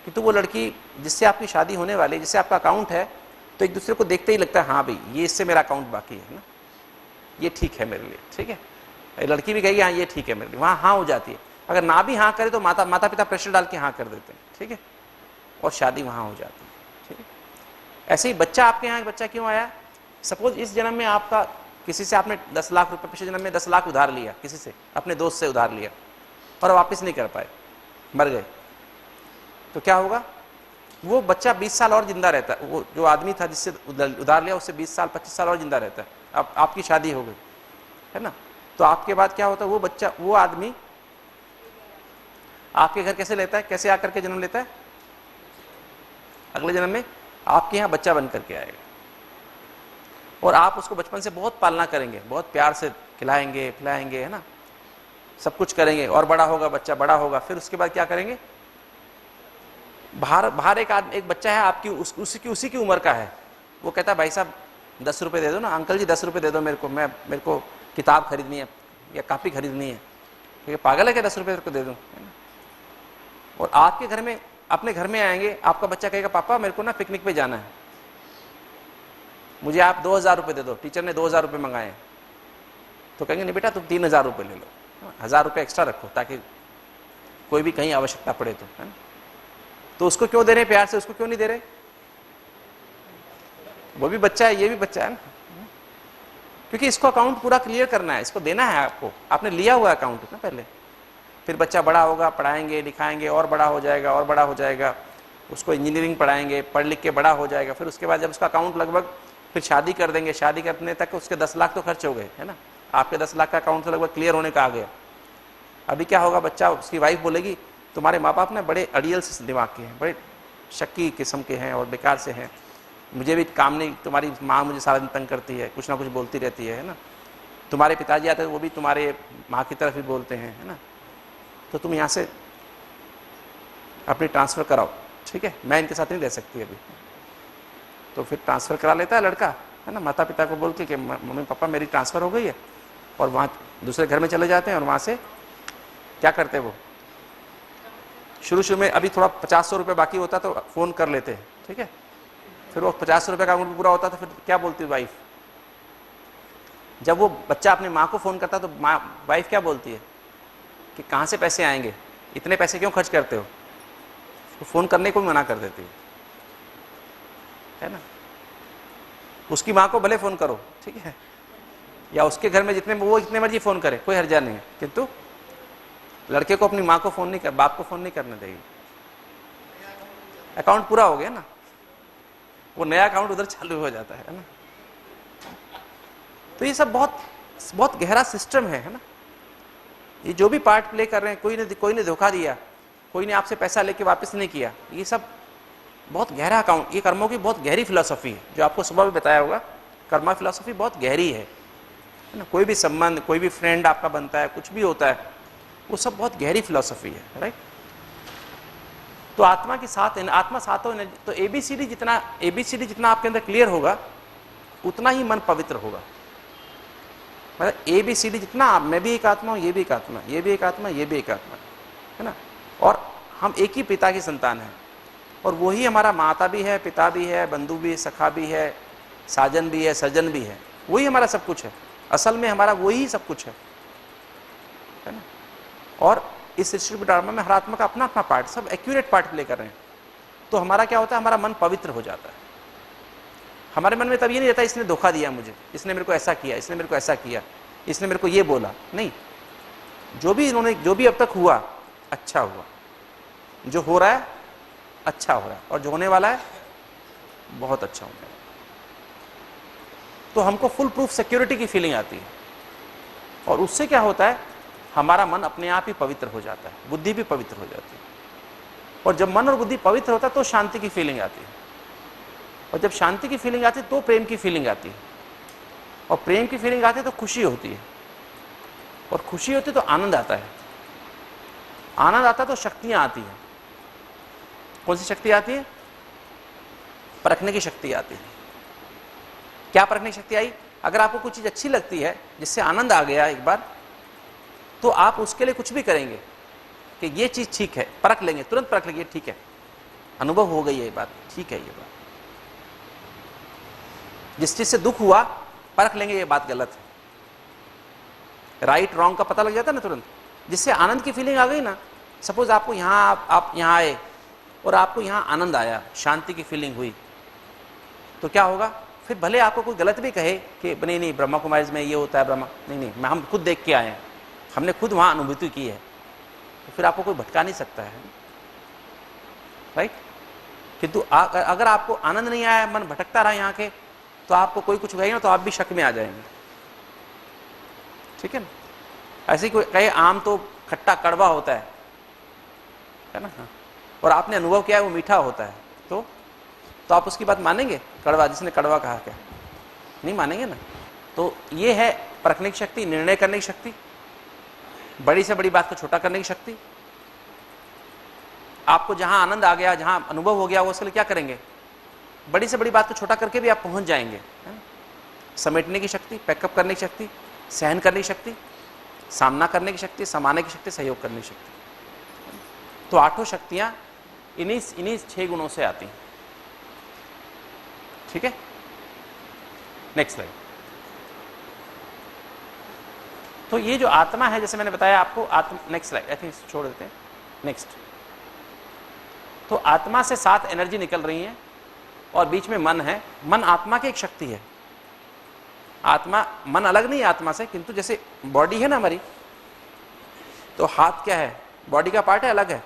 कि तो वो लड़की जिससे आपकी शादी होने वाली, जिससे आपका अकाउंट है, तो एक दूसरे को देखते ही लगता है हाँ भाई ये इससे मेरा अकाउंट बाकी है ना, ये ठीक है मेरे लिए, ठीक है। लड़की भी कहेगी हाँ ये ठीक है मेरे लिए, वहाँ हाँ हो जाती है। अगर ना भी हाँ करे तो माता पिता प्रेशर डाल के हाँ कर देते हैं, ठीक है, और शादी वहाँ हो जाती है, ठीक है। ऐसे ही बच्चा आपके यहाँ बच्चा क्यों आया, सपोज इस जन्म में आपका किसी से आपने 10 लाख रुपए, पिछले जन्म में 10 लाख उधार लिया किसी से, अपने दोस्त से उधार लिया और वापस नहीं कर पाए, मर गए, तो क्या होगा, वो बच्चा 20 साल और जिंदा रहता है। वो जो आदमी था जिससे उधार लिया उससे 20 साल 25 साल और जिंदा रहता है। अब आपकी शादी हो गई है ना, तो आपके बाद क्या होता है, वो बच्चा, वो आदमी आपके घर कैसे लेता है, कैसे आकर के जन्म लेता है, अगले जन्म में आपके यहाँ बच्चा बन करके आएगा और आप उसको बचपन से बहुत पालना करेंगे, बहुत प्यार से खिलाएंगे पिलाएंगे, है ना, सब कुछ करेंगे, और बड़ा होगा बच्चा, बड़ा होगा, फिर उसके बाद क्या करेंगे, बाहर एक बच्चा है आपकी, उसी की उम्र का है, वो कहता है भाई साहब 10 रुपये दे दो ना, अंकल जी 10 रुपये दे दो मेरे को किताब खरीदनी है या कापी खरीदनी है, ठीक है, पागल है क्या 10 रुपये को दे दूँ, है ना। और आपके घर में, अपने घर में आएंगे, आपका बच्चा कहेगा पापा मेरे को ना पिकनिक पे जाना है, मुझे आप 2000 रुपये दे दो, टीचर ने 2000 रुपये मंगाए, तो कहेंगे नहीं बेटा तुम 3000 रुपये ले लो, 1000 रुपये एक्स्ट्रा रखो ताकि कोई भी कहीं आवश्यकता पड़े तो, है ना। तो उसको क्यों दे रहे प्यार से, उसको क्यों नहीं दे रहे, वो भी बच्चा है ये भी बच्चा है ना, क्योंकि इसको अकाउंट पूरा क्लियर करना है, इसको देना है आपको, आपने लिया हुआ अकाउंट ना पहले, फिर बच्चा बड़ा होगा, पढ़ाएंगे लिखाएंगे और बड़ा हो जाएगा और बड़ा हो जाएगा, उसको इंजीनियरिंग पढ़ाएंगे, पढ़ लिख के बड़ा हो जाएगा, फिर उसके बाद जब उसका अकाउंट लगभग, फिर शादी कर देंगे, शादी करने तक उसके 10 लाख तो खर्च हो गए, है ना, आपके 10 लाख का अकाउंट तो लगभग क्लियर होने का आ गया। अभी क्या होगा, बच्चा, उसकी वाइफ बोलेगी तुम्हारे माँ बाप ना बड़े अड़ियल से दिमाग के हैं, बड़े शक्की किस्म के हैं और बेकार से हैं, मुझे भी काम नहीं, तुम्हारी माँ मुझे सारा दिन तंग करती है, कुछ ना कुछ बोलती रहती है ना, तुम्हारे पिताजी आते हैं वो भी तुम्हारे माँ की तरफ ही बोलते हैं, है ना, तो तुम यहाँ से अपनी ट्रांसफ़र कराओ, ठीक है, मैं इनके साथ नहीं रह सकती अभी। तो फिर ट्रांसफ़र करा लेता है लड़का, है ना, माता पिता को बोल के कि मम्मी पापा मेरी ट्रांसफ़र हो गई है, और वहाँ दूसरे घर में चले जाते हैं, और वहाँ से क्या करते हैं वो, शुरू में अभी थोड़ा 50-100 रुपये बाकी होता तो फ़ोन कर लेते हैं, ठीक है, फिर वो 50 रुपये का अमाउंट पूरा होता तो फिर क्या बोलती वाइफ, जब वो बच्चा अपनी माँ को फ़ोन करता तो माँ वाइफ क्या बोलती है कि कहाँ से पैसे आएंगे, इतने पैसे क्यों खर्च करते हो, तो फ़ोन करने को भी मना कर देती है ना। उसकी माँ को भले फ़ोन करो, ठीक है, या उसके घर में जितने मर्जी फ़ोन करे, कोई हर्जा नहीं है, किंतु लड़के को अपनी माँ को फ़ोन नहीं कर, बाप को फ़ोन नहीं करने देगी, अकाउंट पूरा हो गया ना, वो नया अकाउंट उधर चालू हो जाता है ना। तो ये सब बहुत बहुत गहरा सिस्टम है ना। ये जो भी पार्ट प्ले कर रहे हैं, कोई ने धोखा दिया, कोई ने आपसे पैसा लेके वापस नहीं किया, ये सब बहुत गहरा अकाउंट, ये कर्मों की बहुत गहरी फिलॉसफी है, जो आपको सुबह भी बताया होगा, कर्मा फिलॉसफी बहुत गहरी है ना। कोई भी संबंध, कोई भी फ्रेंड आपका बनता है, कुछ भी होता है, वो सब बहुत गहरी फिलॉसफी है, राइट। तो आत्मा की साथ, आत्मा सातों एनर्जी, तो एबीसीडी जितना आपके अंदर क्लियर होगा उतना ही मन पवित्र होगा। मतलब एबीसीडी जितना, मैं भी एक आत्मा हूँ, ये भी एक आत्मा, ये भी एक आत्मा, ये भी एक आत्मा, है ना, और हम एक ही पिता की संतान हैं, और वही हमारा माता भी है, पिता भी है, बंधु भी, सखा भी है, साजन भी है, सजन भी है, वही हमारा सब कुछ है। असल में हमारा वही सब कुछ है ना। और इस सृष्टि ड्रामा में हर आत्मा का अपना अपना पार्ट, सब एक्यूरेट पार्ट प्ले कर रहे हैं। तो हमारा क्या होता है, हमारा मन पवित्र हो जाता है। हमारे मन में तब ये नहीं रहता इसने धोखा दिया मुझे, इसने मेरे को ऐसा किया, इसने मेरे को ऐसा किया, इसने मेरे को ये बोला, नहीं, जो भी अब तक हुआ अच्छा हुआ, जो हो रहा है अच्छा हो रहा है, और जो होने वाला है बहुत अच्छा होने वाला है। तो हमको फुल प्रूफ सिक्योरिटी की फीलिंग आती है, और उससे क्या होता है, हमारा मन अपने आप ही पवित्र हो जाता है, बुद्धि भी पवित्र हो जाती है। और जब मन और बुद्धि पवित्र होता है तो शांति की फीलिंग आती है, और जब शांति की फीलिंग आती है तो प्रेम की फीलिंग आती है, और प्रेम की फीलिंग आती है तो खुशी होती है, और खुशी होती है तो आनंद आता है, आनंद आता है तो शक्तियां आती हैं। कौन सी शक्ति आती है? परखने की शक्ति आती है। क्या परखने की शक्ति आई? अगर आपको कुछ चीज अच्छी लगती है, जिससे आनंद आ गया एक बार, तो आप उसके लिए कुछ भी करेंगे कि ये चीज ठीक है, परख लेंगे, तुरंत परख लेंगे ठीक है, अनुभव हो गई है ये बात, ठीक है ये बात। जिस चीज से दुख हुआ परख लेंगे ये बात गलत है, राइट रॉन्ग का पता लग जाता है ना तुरंत। जिससे आनंद की फीलिंग आ गई ना, सपोज आपको यहाँ आप यहाँ आए और आपको यहाँ आनंद आया, शांति की फीलिंग हुई, तो क्या होगा फिर? भले आपको कोई गलत भी कहे कि नहीं नहीं ब्रह्मा कुमारीज में ये होता है, ब्रह्मा नहीं नहीं, मैं हम खुद देख के आए हैं, हमने खुद वहाँ अनुभूति की है, तो फिर आपको कोई भटका नहीं सकता है, राइट। किंतु अगर आपको आनंद नहीं आया, मन भटकता रहा यहाँ के, तो आपको कोई कुछ कहेगा तो आप भी शक में आ जाएंगे, ठीक है ना। ऐसे ही कोई कहे आम तो खट्टा कड़वा होता है ना, और आपने अनुभव किया है वो मीठा होता है, तो आप उसकी बात मानेंगे? कड़वा, जिसने कड़वा कहा, क्या नहीं मानेंगे ना। तो ये है परखने की शक्ति, निर्णय करने की शक्ति, बड़ी से बड़ी बात को छोटा करने की शक्ति। आपको जहां आनंद आ गया, जहां अनुभव हो गया, वो उसके लिए क्या करेंगे? बड़ी से बड़ी बात को छोटा करके भी आप पहुंच जाएंगे, है ना। समेटने की शक्ति, पैकअप करने की शक्ति, सहन करने की शक्ति, सामना करने की शक्ति, समाने की शक्ति, सहयोग करने की शक्ति। तो आठों शक्तियां इन्हीं 6 गुणों से आती हैं, ठीक है। Next slide. तो ये जो आत्मा है, जैसे मैंने बताया आपको, आत्मा, नेक्स्ट स्लाइड, आई थिंक छोड़ देते हैं, नेक्स्ट। तो आत्मा से 7 एनर्जी निकल रही है और बीच में मन है। मन आत्मा की एक शक्ति है। आत्मा, मन अलग नहीं है आत्मा से, किंतु जैसे बॉडी है ना हमारी, तो हाथ क्या है? बॉडी का पार्ट है, अलग है।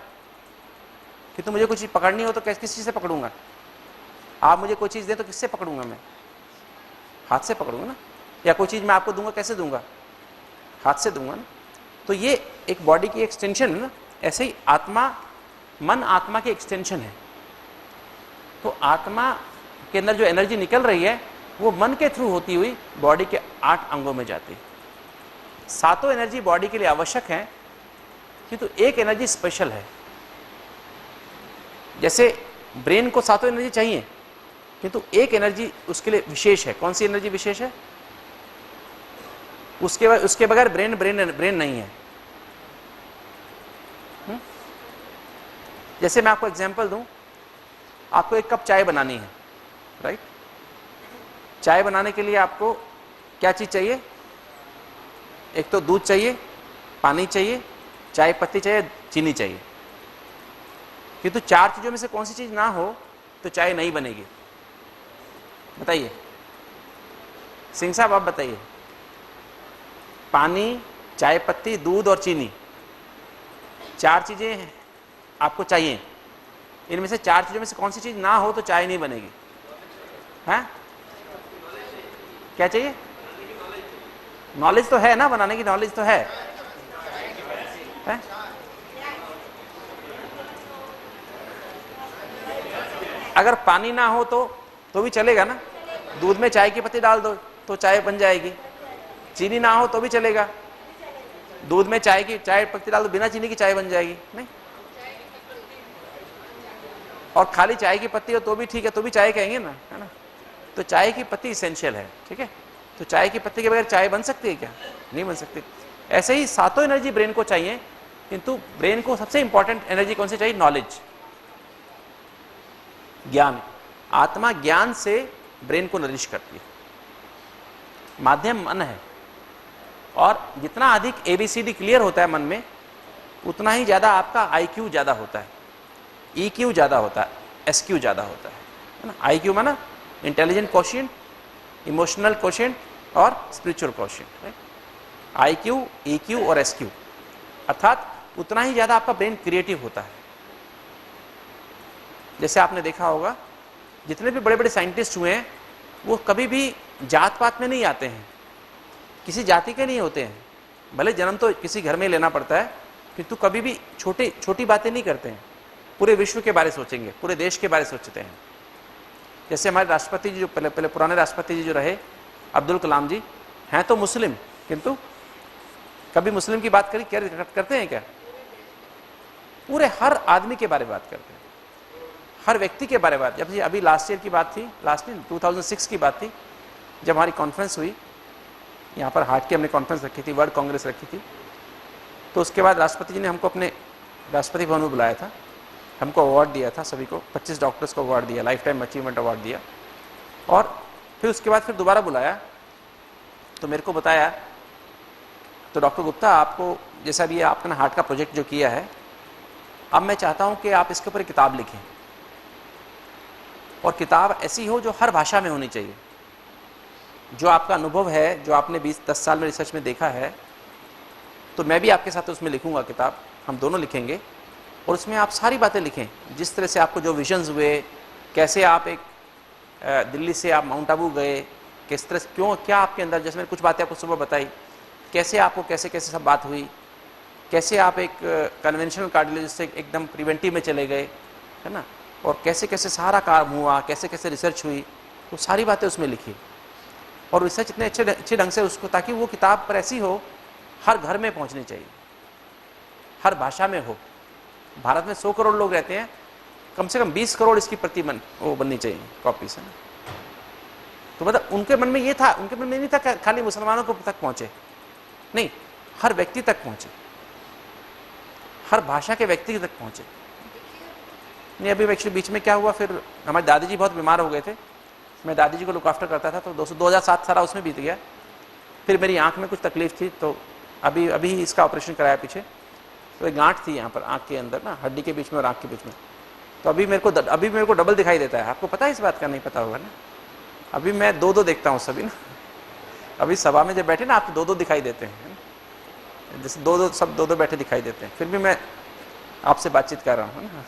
कि मुझे कुछ चीज पकड़नी हो तो किस चीज से पकड़ूंगा? आप मुझे कोई चीज दे तो किससे पकड़ूंगा मैं? हाथ से पकड़ूंगा ना। या कोई चीज मैं आपको दूंगा, कैसे दूंगा? हाथ से दूंगा ना। तो ये एक बॉडी की एक्सटेंशन है ना। ऐसे ही आत्मा, मन आत्मा की एक्सटेंशन है। तो आत्मा के अंदर जो एनर्जी निकल रही है वो मन के थ्रू होती हुई बॉडी के 8 अंगों में जाती है। 7 एनर्जी बॉडी के लिए आवश्यक है, किंतु एक एनर्जी स्पेशल है। जैसे ब्रेन को 7 एनर्जी चाहिए, किंतु एक एनर्जी उसके लिए विशेष है। कौन सी एनर्जी विशेष है? उसके बगैर ब्रेन नहीं है। जैसे मैं आपको एग्जांपल दूं, आपको एक कप चाय बनानी है, राइट। चाय बनाने के लिए आपको क्या चीज चाहिए? एक तो दूध चाहिए, पानी चाहिए, चाय पत्ती चाहिए, चीनी चाहिए। किंतु 4 चीजों में से कौन सी चीज ना हो तो चाय नहीं बनेगी? बताइए सिंह साहब, आप बताइए। पानी, चाय पत्ती, दूध और चीनी, 4 चीजें आपको चाहिए। इनमें से 4 चीजों में से कौन सी चीज ना हो तो चाय नहीं बनेगी? हैं? क्या चाहिए? नॉलेज तो है ना, बनाने की नॉलेज तो है? अगर पानी ना हो तो भी चलेगा ना। दूध में चाय की पत्ती डाल दो तो चाय बन जाएगी। चीनी ना हो तो भी चलेगा। दूध में चाय पत्ती डाल दो, बिना चीनी की चाय बन जाएगी नहीं। और खाली चाय की पत्ती हो तो भी ठीक है, तो भी चाय कहेंगे ना, है ना। तो चाय की पत्ती इसेंशियल है, ठीक है। तो चाय की पत्ती के बगैर चाय बन सकती है क्या? नहीं बन सकती। ऐसे ही 7 एनर्जी ब्रेन को चाहिए, किंतु ब्रेन को सबसे इंपॉर्टेंट एनर्जी कौन सी चाहिए? नॉलेज, ज्ञान। आत्मा ज्ञान से ब्रेन को नरिश करती है। माध्यम मन है, और जितना अधिक ABCD क्लियर होता है मन में, उतना ही ज्यादा आपका IQ ज्यादा होता है, EQ ज्यादा होता है, SQ ज्यादा होता है ना। IQ माना इंटेलिजेंट कोशिएंट, इमोशनल कोशिएंट और स्पिरिचुअल कोशिएंट। IQ, EQ और SQ, अर्थात उतना ही ज्यादा आपका ब्रेन क्रिएटिव होता है। जैसे आपने देखा होगा, जितने भी बड़े बड़े साइंटिस्ट हुए हैं वो कभी भी जात पात में नहीं आते हैं, किसी जाति के नहीं होते हैं। भले जन्म तो किसी घर में लेना पड़ता है, किंतु कभी भी छोटी बातें नहीं करते हैं। पूरे विश्व के बारे सोचेंगे, पूरे देश के बारे सोचते हैं। जैसे हमारे राष्ट्रपति जी जो पहले पुराने राष्ट्रपति जी जो रहे, अब्दुल कलाम जी, हैं तो मुस्लिम, किंतु कभी मुस्लिम की बात करते हैं क्या? पूरे हर आदमी के बारे में बात करते हैं, हर व्यक्ति के बारे में बात। जब अभी लास्ट ईयर की बात थी, लास्ट ईयर 2006 की बात थी, जब हमारी कॉन्फ्रेंस हुई यहाँ पर, हार्ट की हमने कॉन्फ्रेंस रखी थी, वर्ल्ड कांग्रेस रखी थी। तो उसके बाद राष्ट्रपति जी ने हमको अपने राष्ट्रपति भवन में बुलाया था हमको अवार्ड दिया था सभी को, 25 डॉक्टर्स को अवार्ड दिया, लाइफ टाइम अचीवमेंट अवार्ड दिया। और फिर उसके बाद फिर दोबारा बुलाया तो मेरे को बताया, तो डॉक्टर गुप्ता आपको जैसा भी आपने हार्ट का प्रोजेक्ट जो किया है, अब मैं चाहता हूं कि आप इसके ऊपर एक किताब लिखें, और किताब ऐसी हो जो हर भाषा में होनी चाहिए। जो आपका अनुभव है, जो आपने 20-10 साल में रिसर्च में देखा है, तो मैं भी आपके साथ उसमें लिखूंगा किताब, हम दोनों लिखेंगे, और उसमें आप सारी बातें लिखें, जिस तरह से आपको जो विजन्स हुए, कैसे आप एक दिल्ली से आप माउंट आबू गए, किस तरह से, क्यों, क्या आपके अंदर, जैसे मैंने कुछ बातें आपको सुबह बताई, कैसे आपको कैसे कैसे सब बात हुई, कैसे आप एक कन्वेंशनल कार्डियोलॉजिस्ट से एकदम प्रिवेंटिव में चले गए, है ना, और कैसे कैसे सारा काम हुआ, कैसे कैसे रिसर्च हुई, तो सारी बातें उसमें लिखी। और रिसर्च इतने अच्छे ढंग से उसको, ताकि वो किताब पर ऐसी हो, हर घर में पहुंचनी चाहिए, हर भाषा में हो। भारत में 100 करोड़ लोग रहते हैं, कम से कम 20 करोड़ इसकी प्रति मन वो बननी चाहिए कॉपी से। तो मतलब उनके मन में ये था, उनके मन में नहीं था खाली मुसलमानों को तक पहुंचे, नहीं, हर व्यक्ति तक पहुंचे, हर भाषा के व्यक्ति तक पहुंचे। नहीं, अभी एक्चुअली बीच में क्या हुआ, फिर हमारे दादी जी बहुत बीमार हो गए थे, मैं दादी जी को लुक आफ्टर करता था, तो 2007 सारा उसमें बीत गया। फिर मेरी आंख में कुछ तकलीफ थी, तो अभी इसका ऑपरेशन कराया पीछे, तो एक गांठ थी यहाँ पर आंख के अंदर ना, हड्डी के बीच में और आंख के बीच में, तो अभी मेरे को डबल दिखाई देता है। आपको पता है इस बात का? नहीं पता होगा ना। अभी मैं 2-2 देखता हूँ सभी ना, अभी सभा में जब बैठे ना, आपको 2-2 दिखाई देते हैं, जैसे 2-2 सब 2-2 बैठे दिखाई देते हैं, फिर भी मैं आपसे बातचीत कर रहा हूँ ना।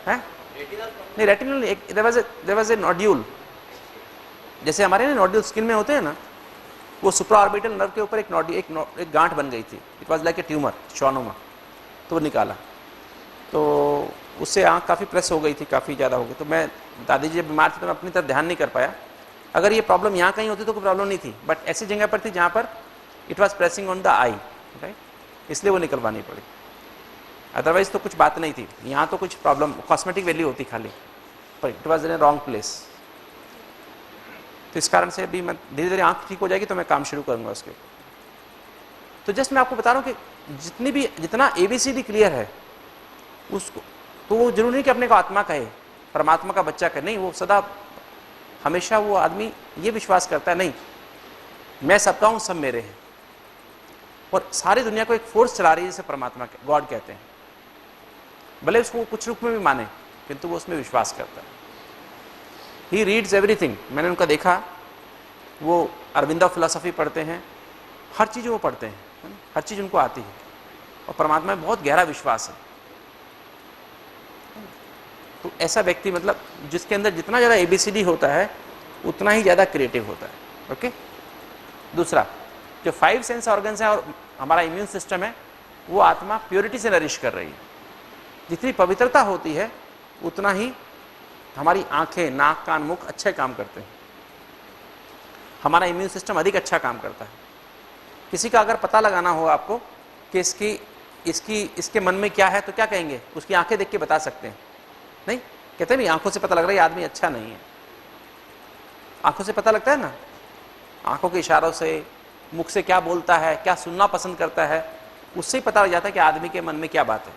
है नहीं, retinal there was a nodule, जैसे हमारे ना नोड्यूल स्किन में होते हैं ना, वो सुप्रा ऑर्बिटल नर्व के ऊपर एक गांठ बन गई थी, it was like a tumour, schwannoma, तो वो निकाला, तो उससे आंख काफ़ी प्रेस हो गई थी, काफ़ी ज़्यादा हो गई। तो मैं, दादी जी बीमार थी तो मैं अपनी तरफ ध्यान नहीं कर पाया। अगर ये प्रॉब्लम यहाँ कहीं होती तो कोई प्रॉब्लम नहीं थी, बट ऐसी जगह पर थी जहाँ पर it was pressing on the I, right, इसलिए वो निकलवानी पड़ी, अदरवाइज तो कुछ बात नहीं थी। यहाँ तो कुछ प्रॉब्लम कॉस्मेटिक वैल्यू होती खाली, पर it was in A wrong place. तो इस कारण से अभी मैं धीरे धीरे आंख ठीक हो जाएगी तो मैं काम शुरू करूँगा उसके। तो जस्ट मैं आपको बता रहा हूँ कि जितना ABCD क्लियर है उसको, तो वो जरूरी नहीं कि अपने को आत्मा कहे, परमात्मा का बच्चा कहे, नहीं, वो सदा हमेशा वो आदमी ये विश्वास करता है, नहीं, मैं सबका हूँ, सब मेरे हैं, और सारी दुनिया को एक फोर्स चला रही है जिसे परमात्मा गॉड कहते हैं। भले उसको कुछ रूप में भी माने, किंतु वो उसमें विश्वास करता है। ही रीड्स एवरीथिंग, मैंने उनका देखा, वो अरविंदा फिलॉसफी पढ़ते हैं, हर चीज़ वो पढ़ते हैं, हर चीज़ उनको आती है, और परमात्मा में बहुत गहरा विश्वास है। तो ऐसा व्यक्ति, मतलब जिसके अंदर जितना ज़्यादा ABCD होता है उतना ही ज़्यादा क्रिएटिव होता है। ओके, दूसरा, जो 5 सेंस ऑर्गन्स हैं और हमारा इम्यून सिस्टम है, वो आत्मा प्योरिटी से नरिश कर रही है। जितनी पवित्रता होती है उतना ही हमारी आंखें, नाक, कान, मुख अच्छे काम करते हैं, हमारा इम्यून सिस्टम अधिक अच्छा काम करता है। किसी का अगर पता लगाना हो आपको कि इसके मन में क्या है, तो क्या कहेंगे? उसकी आंखें देख के बता सकते हैं, नहीं कहते नहीं, आंखों से पता लग रहा है ये आदमी अच्छा नहीं है, आंखों से पता लगता है ना, आंखों के इशारों से, मुख से क्या बोलता है, क्या सुनना पसंद करता है, उससे ही पता लग जाता है कि आदमी के मन में क्या बात है,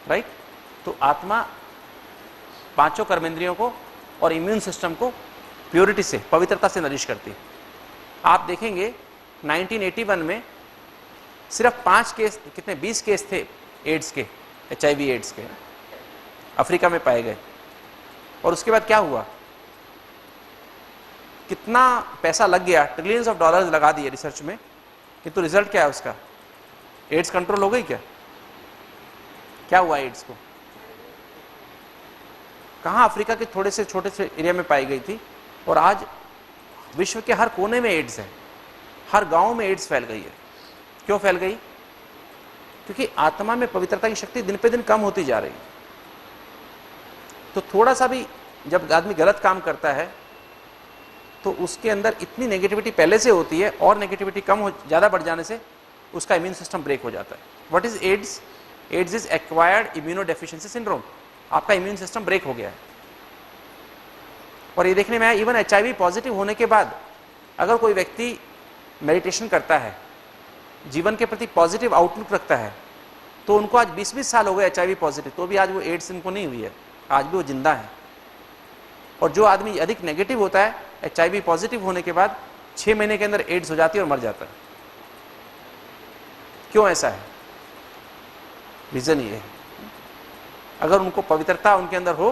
राइट। तो आत्मा 5 कर्मेंद्रियों को और इम्यून सिस्टम को प्योरिटी से, पवित्रता से नरिश करती है। आप देखेंगे 1981 में सिर्फ 5 केस, कितने 20 केस थे एड्स के, HIV एड्स के, अफ्रीका में पाए गए, और उसके बाद क्या हुआ, कितना पैसा लग गया, ट्रिलियंस ऑफ डॉलर्स लगा दिए रिसर्च में, किंतु रिजल्ट क्या है उसका? एड्स कंट्रोल हो गई क्या? क्या हुआ एड्स को? कहाँ? अफ्रीका के थोड़े से छोटे से एरिया में पाई गई थी, और आज विश्व के हर कोने में एड्स है, हर गांव में एड्स फैल गई है। क्यों फैल गई? क्योंकि आत्मा में पवित्रता की शक्ति दिन पे दिन कम होती जा रही है। तो थोड़ा सा भी जब आदमी गलत काम करता है तो उसके अंदर इतनी नेगेटिविटी पहले से होती है, और नेगेटिविटी ज़्यादा बढ़ जाने से उसका इम्यून सिस्टम ब्रेक हो जाता है। What is AIDS? AIDS is acquired immunodeficiency syndrome. आपका इम्यून सिस्टम ब्रेक हो गया है। और ये देखने में आया, इवन HIV पॉजिटिव होने के बाद अगर कोई व्यक्ति मेडिटेशन करता है, जीवन के प्रति पॉजिटिव आउटलुक रखता है, तो उनको आज 20-20 साल हो गए HIV पॉजिटिव, तो भी आज वो एड्स इनको नहीं हुई है, आज भी वो जिंदा है। और जो आदमी अधिक नेगेटिव होता है HIV पॉजिटिव होने के बाद 6 महीने के अंदर एड्स हो जाती है और मर जाता है। क्यों ऐसा है? रीजन ये है, अगर उनको पवित्रता उनके अंदर हो।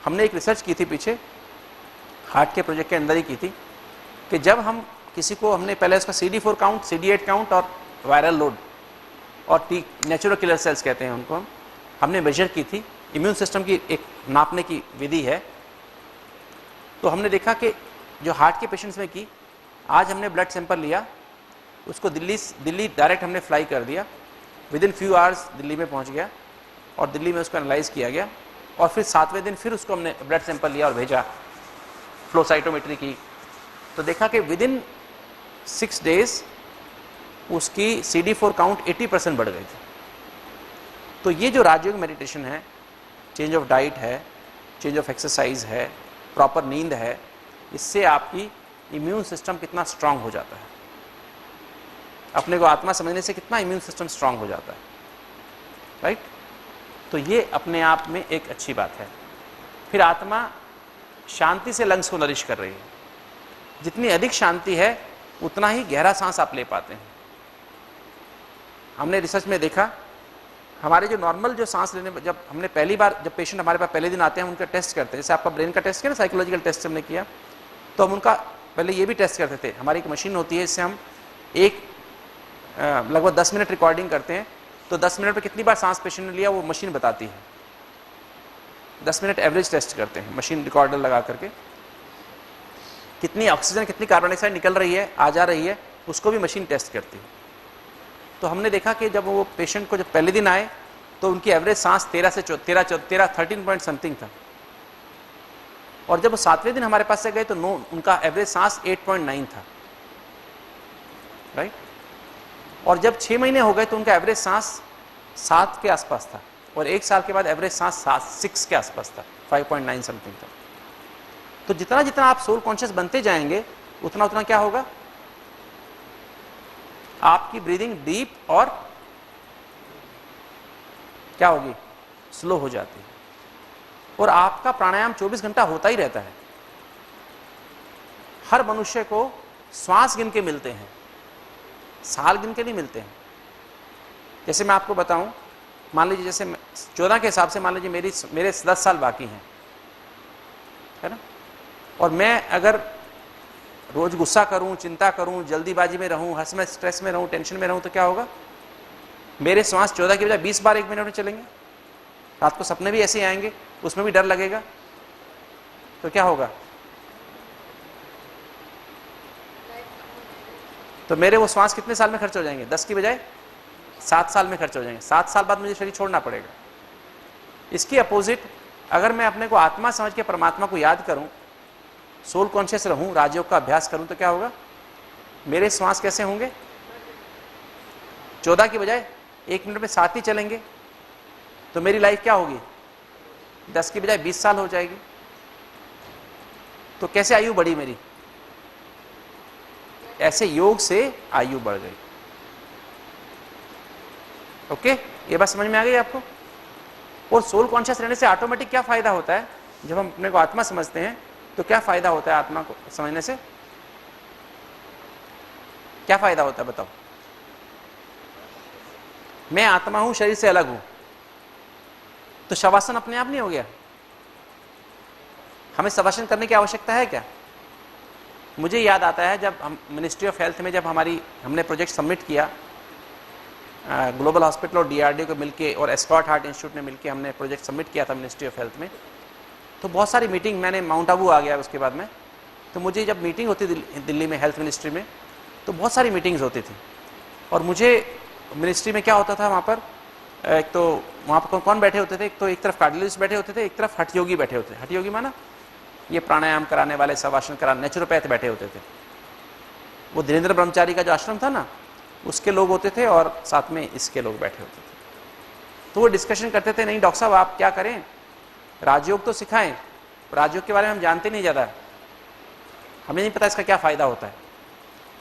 हमने एक रिसर्च की थी पीछे, हार्ट के प्रोजेक्ट के अंदर ही की थी, कि जब हम किसी को, हमने पहले उसका CD4 काउंट, CD8 काउंट और वायरल लोड और टी नेचुरल किलर सेल्स कहते हैं उनको, हमने मेजर की थी। इम्यून सिस्टम की एक नापने की विधि है। तो हमने देखा कि जो हार्ट के पेशेंट्स में की, आज हमने ब्लड सैंपल लिया, उसको दिल्ली डायरेक्ट हमने फ्लाई कर दिया, with in few hours Delhi में पहुंच गया और दिल्ली में उसको एनालाइज किया गया। और फिर 7वें दिन फिर उसको हमने ब्लड सैंपल लिया और भेजा, फ्लो साइटोमेट्री की, तो देखा कि विद इन 6 डेज उसकी CD4 काउंट 80% बढ़ गई थी। तो ये जो राजयोग मेडिटेशन है, चेंज ऑफ डाइट है, चेंज ऑफ एक्सरसाइज है, प्रॉपर नींद है, इससे आपकी इम्यून सिस्टम कितना स्ट्रांग हो जाता है। अपने को आत्मा समझने से कितना इम्यून सिस्टम स्ट्रांग हो जाता है, राइट। तो ये अपने आप में एक अच्छी बात है। फिर आत्मा शांति से लंग्स को नरिश कर रही है। जितनी अधिक शांति है उतना ही गहरा सांस आप ले पाते हैं। हमने रिसर्च में देखा, हमारे जो नॉर्मल जो सांस लेने, जब हमने पहली बार, जब पेशेंट हमारे पास पहले दिन आते हैं, हम उनका टेस्ट करते हैं। जैसे आपका ब्रेन का टेस्ट किया ना, साइकोलॉजिकल टेस्ट हमने किया, तो हम उनका पहले ये भी टेस्ट करते थे। हमारी एक मशीन होती है, इससे हम लगभग 10 मिनट रिकॉर्डिंग करते हैं, तो 10 मिनट में कितनी बार सांस पेशेंट ने लिया वो मशीन बताती है। 10 मिनट एवरेज टेस्ट करते हैं, मशीन रिकॉर्डर लगा करके, कितनी ऑक्सीजन, कितनी कार्बन डाइऑक्साइड निकल रही है, आ जा रही है, उसको भी मशीन टेस्ट करती है। तो हमने देखा कि जब वो पेशेंट को जब पहले दिन आए तो उनकी एवरेज सांस 13 पॉइंट समथिंग था, और जब वो 7वें दिन हमारे पास से गए तो उनका एवरेज सांस 8.9 था, राइट। और जब 6 महीने हो गए तो उनका एवरेज सांस 7 के आसपास था, और 1 साल के बाद एवरेज सांस 6 के आसपास था, 5.9 समथिंग था। तो जितना जितना आप सोल कॉन्शियस बनते जाएंगे उतना उतना क्या होगा, आपकी ब्रीदिंग डीप और क्या होगी, स्लो हो जाती है। और आपका प्राणायाम 24 घंटा होता ही रहता है। हर मनुष्य को श्वास गिन के मिलते हैं, साल गिन के नहीं मिलते हैं। जैसे मैं आपको बताऊं, मान लीजिए जैसे 14 के हिसाब से मान लीजिए मेरे 10 साल बाकी हैं, है ना। और मैं अगर रोज गुस्सा करूं, चिंता करूं, जल्दीबाजी में रहूं, हर समय स्ट्रेस में रहूं, टेंशन में रहूं, तो क्या होगा, मेरे श्वास 14 की बजाय 20 बार 1 मिनट में चलेंगे। रात को सपने भी ऐसे ही आएंगे, उसमें भी डर लगेगा, तो क्या होगा, तो मेरे वो श्वास कितने साल में खर्च हो जाएंगे, 10 की बजाय 7 साल में खर्च हो जाएंगे। 7 साल बाद मुझे शरीर छोड़ना पड़ेगा। इसकी अपोजिट, अगर मैं अपने को आत्मा समझ के परमात्मा को याद करूं, सोल कॉन्शियस रहूं, राजयोग का अभ्यास करूं, तो क्या होगा, मेरे श्वास कैसे होंगे, 14 की बजाय 1 मिनट में 7 ही चलेंगे, तो मेरी लाइफ क्या होगी, 10 की बजाय 20 साल हो जाएगी। तो कैसे आयु बढ़ी मेरी, ऐसे योग से आयु बढ़ गई। ओके, ये बात समझ में आ गई आपको। और सोल कॉन्शियस रहने से ऑटोमेटिक क्या फायदा होता है, जब हम अपने को आत्मा समझते हैं तो क्या फायदा होता है आत्मा को समझने से, क्या फायदा होता है बताओ। मैं आत्मा हूं, शरीर से अलग हूं, तो शवासन अपने आप नहीं हो गया। हमें शवासन करने की आवश्यकता है क्या। मुझे याद आता है जब हम मिनिस्ट्री ऑफ हेल्थ में, जब हमने प्रोजेक्ट सबमिट किया, ग्लोबल हॉस्पिटल और DRDO को मिलके और एस्कॉट हार्ट इंस्टीट्यूट ने मिलके हमने प्रोजेक्ट सबमिट किया था मिनिस्ट्री ऑफ हेल्थ में। तो बहुत सारी मीटिंग, मैंने माउंट आबू आ गया उसके बाद में, तो मुझे जब मीटिंग होती दिल्ली में हेल्थ मिनिस्ट्री में, तो बहुत सारी मीटिंग्स होती थी। और मुझे मिनिस्ट्री में क्या होता था, वहाँ पर एक तो वहाँ पर कौन बैठे होते थे, एक तो एक तरफ कार्डियोलॉजिस्ट बैठे होते थे, एक तरफ हठ योगी बैठे होते थे। हठ योगी माना ये प्राणायाम कराने वाले, शवासन कराने, नेचुरोपैथ बैठे होते थे। वो धीरेन्द्र ब्रह्मचारी का जो आश्रम था ना, उसके लोग होते थे और साथ में इसके लोग बैठे होते थे। तो वो डिस्कशन करते थे, नहीं डॉक्टर साहब आप क्या करें, राजयोग तो सिखाएं, राजयोग के बारे में हम जानते नहीं ज़्यादा, हमें नहीं पता इसका क्या फ़ायदा होता है,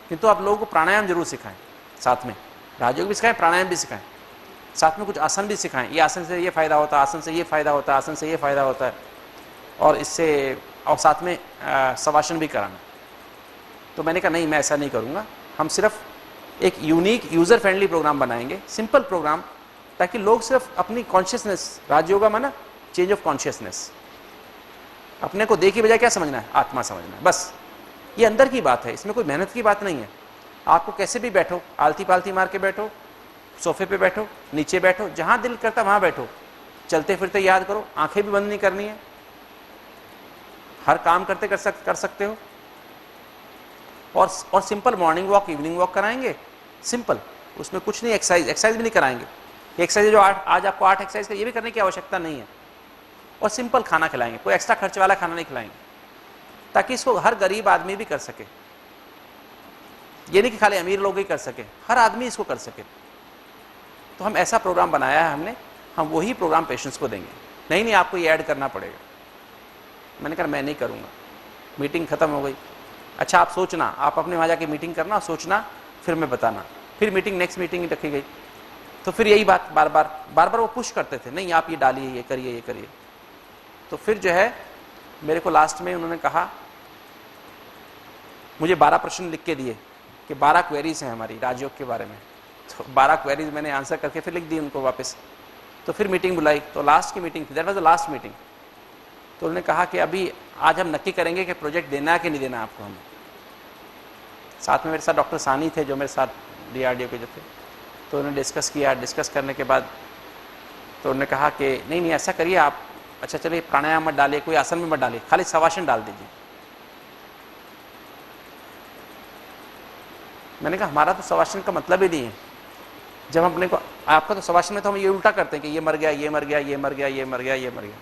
किंतु आप लोगों को प्राणायाम जरूर सिखाएं, साथ में राजयोग भी सिखाएं, प्राणायाम भी सिखाएं। साथ में कुछ आसन भी सिखाएं, ये आसन से ये फ़ायदा होता है, आसन से ये फ़ायदा होता है, आसन से ये फ़ायदा होता है, और इससे और साथ में शवासन भी कराना। तो मैंने कहा नहीं, मैं ऐसा नहीं करूँगा, हम सिर्फ एक यूनिक यूज़र फ्रेंडली प्रोग्राम बनाएंगे, सिंपल प्रोग्राम, ताकि लोग सिर्फ अपनी कॉन्शियसनेस, राजयोगा माना चेंज ऑफ कॉन्शियसनेस, अपने को देख के बजाय क्या समझना है, आत्मा समझना है, बस ये अंदर की बात है, इसमें कोई मेहनत की बात नहीं है। आपको कैसे भी बैठो, आलती पालती मार के बैठो, सोफे पे बैठो, नीचे बैठो, जहां दिल करता वहां बैठो, चलते फिरते याद करो, आंखें भी बंद नहीं करनी है, हर काम करते कर सकते हो। और simple morning walk, evening walk कराएंगे, सिंपल, उसमें कुछ नहीं, एक्सरसाइज भी नहीं कराएंगे। एक्सरसाइज जो आज आपको 8 एक्सरसाइज का ये भी करने की आवश्यकता नहीं है। और सिंपल खाना खिलाएंगे, कोई एक्स्ट्रा खर्च वाला खाना नहीं खिलाएंगे, ताकि इसको हर गरीब आदमी भी कर सके। ये नहीं कि खाली अमीर लोग ही कर सके, हर आदमी इसको कर सके। तो हम ऐसा प्रोग्राम बनाया है हमने, हम वही प्रोग्राम पेशेंट्स को देंगे। नहीं आपको ये ऐड करना पड़ेगा। मैंने कहा मैं नहीं करूँगा, मीटिंग खत्म हो गई। अच्छा आप सोचना, आप अपने वहाँ जाके मीटिंग करना, सोचना, फिर मैं बताना। फिर मीटिंग, नेक्स्ट मीटिंग रखी गई, तो फिर यही बात बार बार वो पुश करते थे, नहीं आप ये डालिए, ये करिए, ये करिए। तो फिर जो है मेरे को लास्ट में उन्होंने कहा, मुझे 12 प्रश्न लिख के दिए कि 12 क्वेरीज हैं हमारी राजयोग के बारे में। तो 12 क्वेरीज मैंने आंसर करके फिर लिख दी उनको वापस। तो फिर मीटिंग बुलाई, तो लास्ट की मीटिंग थी, that was the last meeting. तो उन्होंने कहा कि अभी आज हम नक्की करेंगे कि प्रोजेक्ट देना है कि नहीं देना आपको। हमें साथ में मेरे साथ डॉक्टर सानी थे, जो मेरे साथ DRDO के जो थे। तो उन्होंने डिस्कस किया, डिस्कस करने के बाद तो उन्होंने कहा कि नहीं ऐसा करिए आप, अच्छा चलिए प्राणायाम मत डालिए, कोई आसन में मत डालिए, खाली शवासन डाल दीजिए। मैंने कहा हमारा तो शवासन का मतलब ही नहीं है। जब हम अपने को, आपका तो शवासन में तो हम ये उल्टा करते हैं कि ये मर गया, ये मर गया, ये मर गया, ये मर गया, ये मर गया।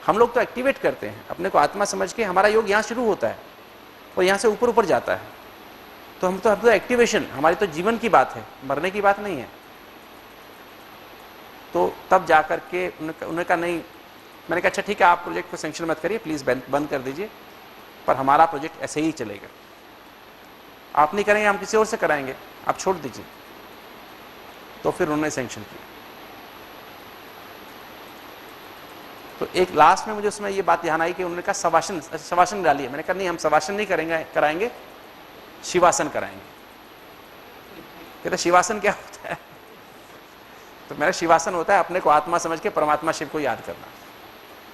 हम लोग तो एक्टिवेट करते हैं अपने को आत्मा समझ के। हमारा योग यहाँ शुरू होता है और यहाँ से ऊपर ऊपर जाता है। तो हम तो एक्टिवेशन, हमारी तो जीवन की बात है, मरने की बात नहीं है। तो तब जा कर के उन्होंने कहा नहीं। मैंने कहा अच्छा ठीक है, आप प्रोजेक्ट को सेंक्शन मत करिए प्लीज़, बंद कर दीजिए, पर हमारा प्रोजेक्ट ऐसे ही चलेगा। आप नहीं करेंगे, हम किसी और से कराएंगे, आप छोड़ दीजिए। तो फिर उन्होंने सेंक्शन किया। तो एक लास्ट में मुझे उसमें ये बात ध्यान आई कि उन्होंने कहा शवासन डालिए। मैंने कहा नहीं, हम शवासन नहीं कराएंगे, शिवासन कराएंगे। कहते शिवासन क्या होता है? तो मेरा शिवासन होता है अपने को आत्मा समझ के परमात्मा शिव को याद करना,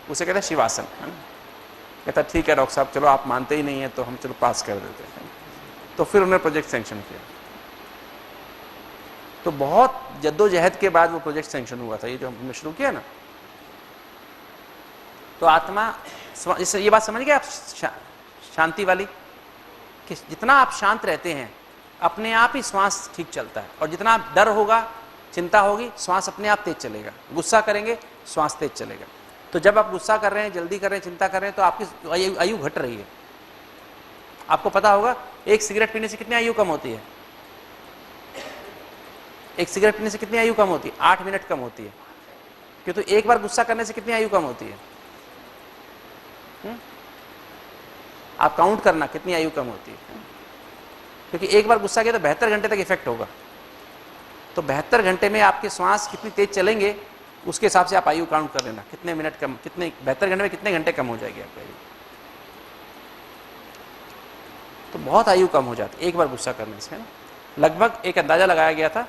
उसे कहते हैं शिवासन। कहता ठीक है डॉक्टर साहब, चलो आप मानते ही नहीं है तो हम चलो पास कर देते हैं। तो फिर उन्होंने प्रोजेक्ट सेंक्शन किया। तो बहुत जद्दोजहद के बाद वो प्रोजेक्ट सेंक्शन हुआ था, ये जो हमने शुरू किया ना। तो आत्मा, ये बात समझ गए आप, शांति वाली, कि जितना आप शांत रहते हैं अपने आप ही श्वास ठीक चलता है, और जितना डर होगा, चिंता होगी, श्वास अपने आप तेज चलेगा। गुस्सा करेंगे, श्वास तेज चलेगा। तो जब आप गुस्सा कर रहे हैं, जल्दी कर रहे हैं, चिंता कर रहे हैं, तो आपकी आयु घट रही है। आपको पता होगा एक सिगरेट पीने से कितनी आयु कम होती है? एक सिगरेट पीने से कितनी आयु कम होती है? 8 मिनट कम होती है। क्यों? तो एक बार गुस्सा करने से कितनी आयु कम होती है? आप काउंट करना कितनी आयु कम होती है। क्योंकि एक बार गुस्सा किया तो 72 घंटे तक इफेक्ट होगा। तो 72 घंटे में आपके श्वास कितनी तेज चलेंगे, उसके हिसाब से आप आयु काउंट कर लेना, कितने मिनट कम, कितने 72 घंटे में कितने घंटे कम हो जाएगी आपकी आयु। तो बहुत आयु कम हो जाती है एक बार गुस्सा करने से, है ना। लगभग एक अंदाजा लगाया गया था,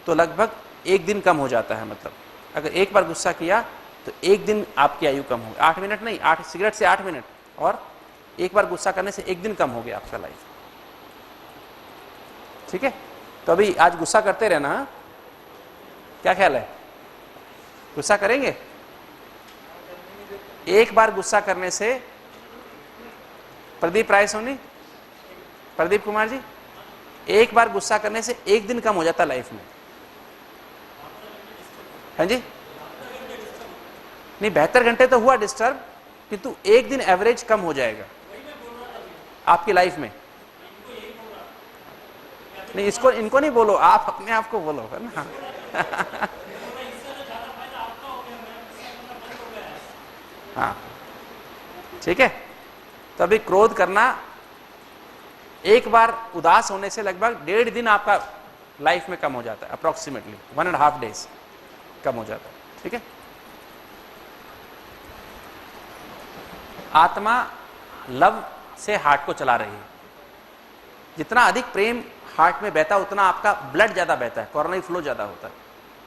तो लगभग 1 दिन कम हो जाता है। मतलब अगर एक बार गुस्सा किया तो 1 दिन आपकी आयु कम होगी। 8 मिनट नहीं, 8 सिगरेट से 8 मिनट, और एक बार गुस्सा करने से 1 दिन कम हो गया आपका लाइफ। ठीक है, तो अभी आज गुस्सा करते रहना। क्या ख्याल है, गुस्सा करेंगे? एक बार गुस्सा करने से, प्रदीप राय सोनी, प्रदीप कुमार जी, एक बार गुस्सा करने से 1 दिन कम हो जाता लाइफ में। हाँ जी, नहीं 72 घंटे तो हुआ डिस्टर्ब, किंतु 1 दिन एवरेज कम हो जाएगा आपकी लाइफ में। नहीं, इसको इनको नहीं बोलो, आप अपने आप को बोलो, है ना। हाँ ठीक है। तो अभी क्रोध करना, एक बार उदास होने से लगभग 1.5 दिन आपका लाइफ में कम हो जाता है, अप्रोक्सीमेटली 1.5 days। कम हो जाता है। ठीक है, आत्मा लव से हार्ट को चला रही है। जितना अधिक प्रेम हार्ट में बहता उतना आपका ब्लड ज्यादा बहता है, कोरोनरी फ्लो ज्यादा होता है।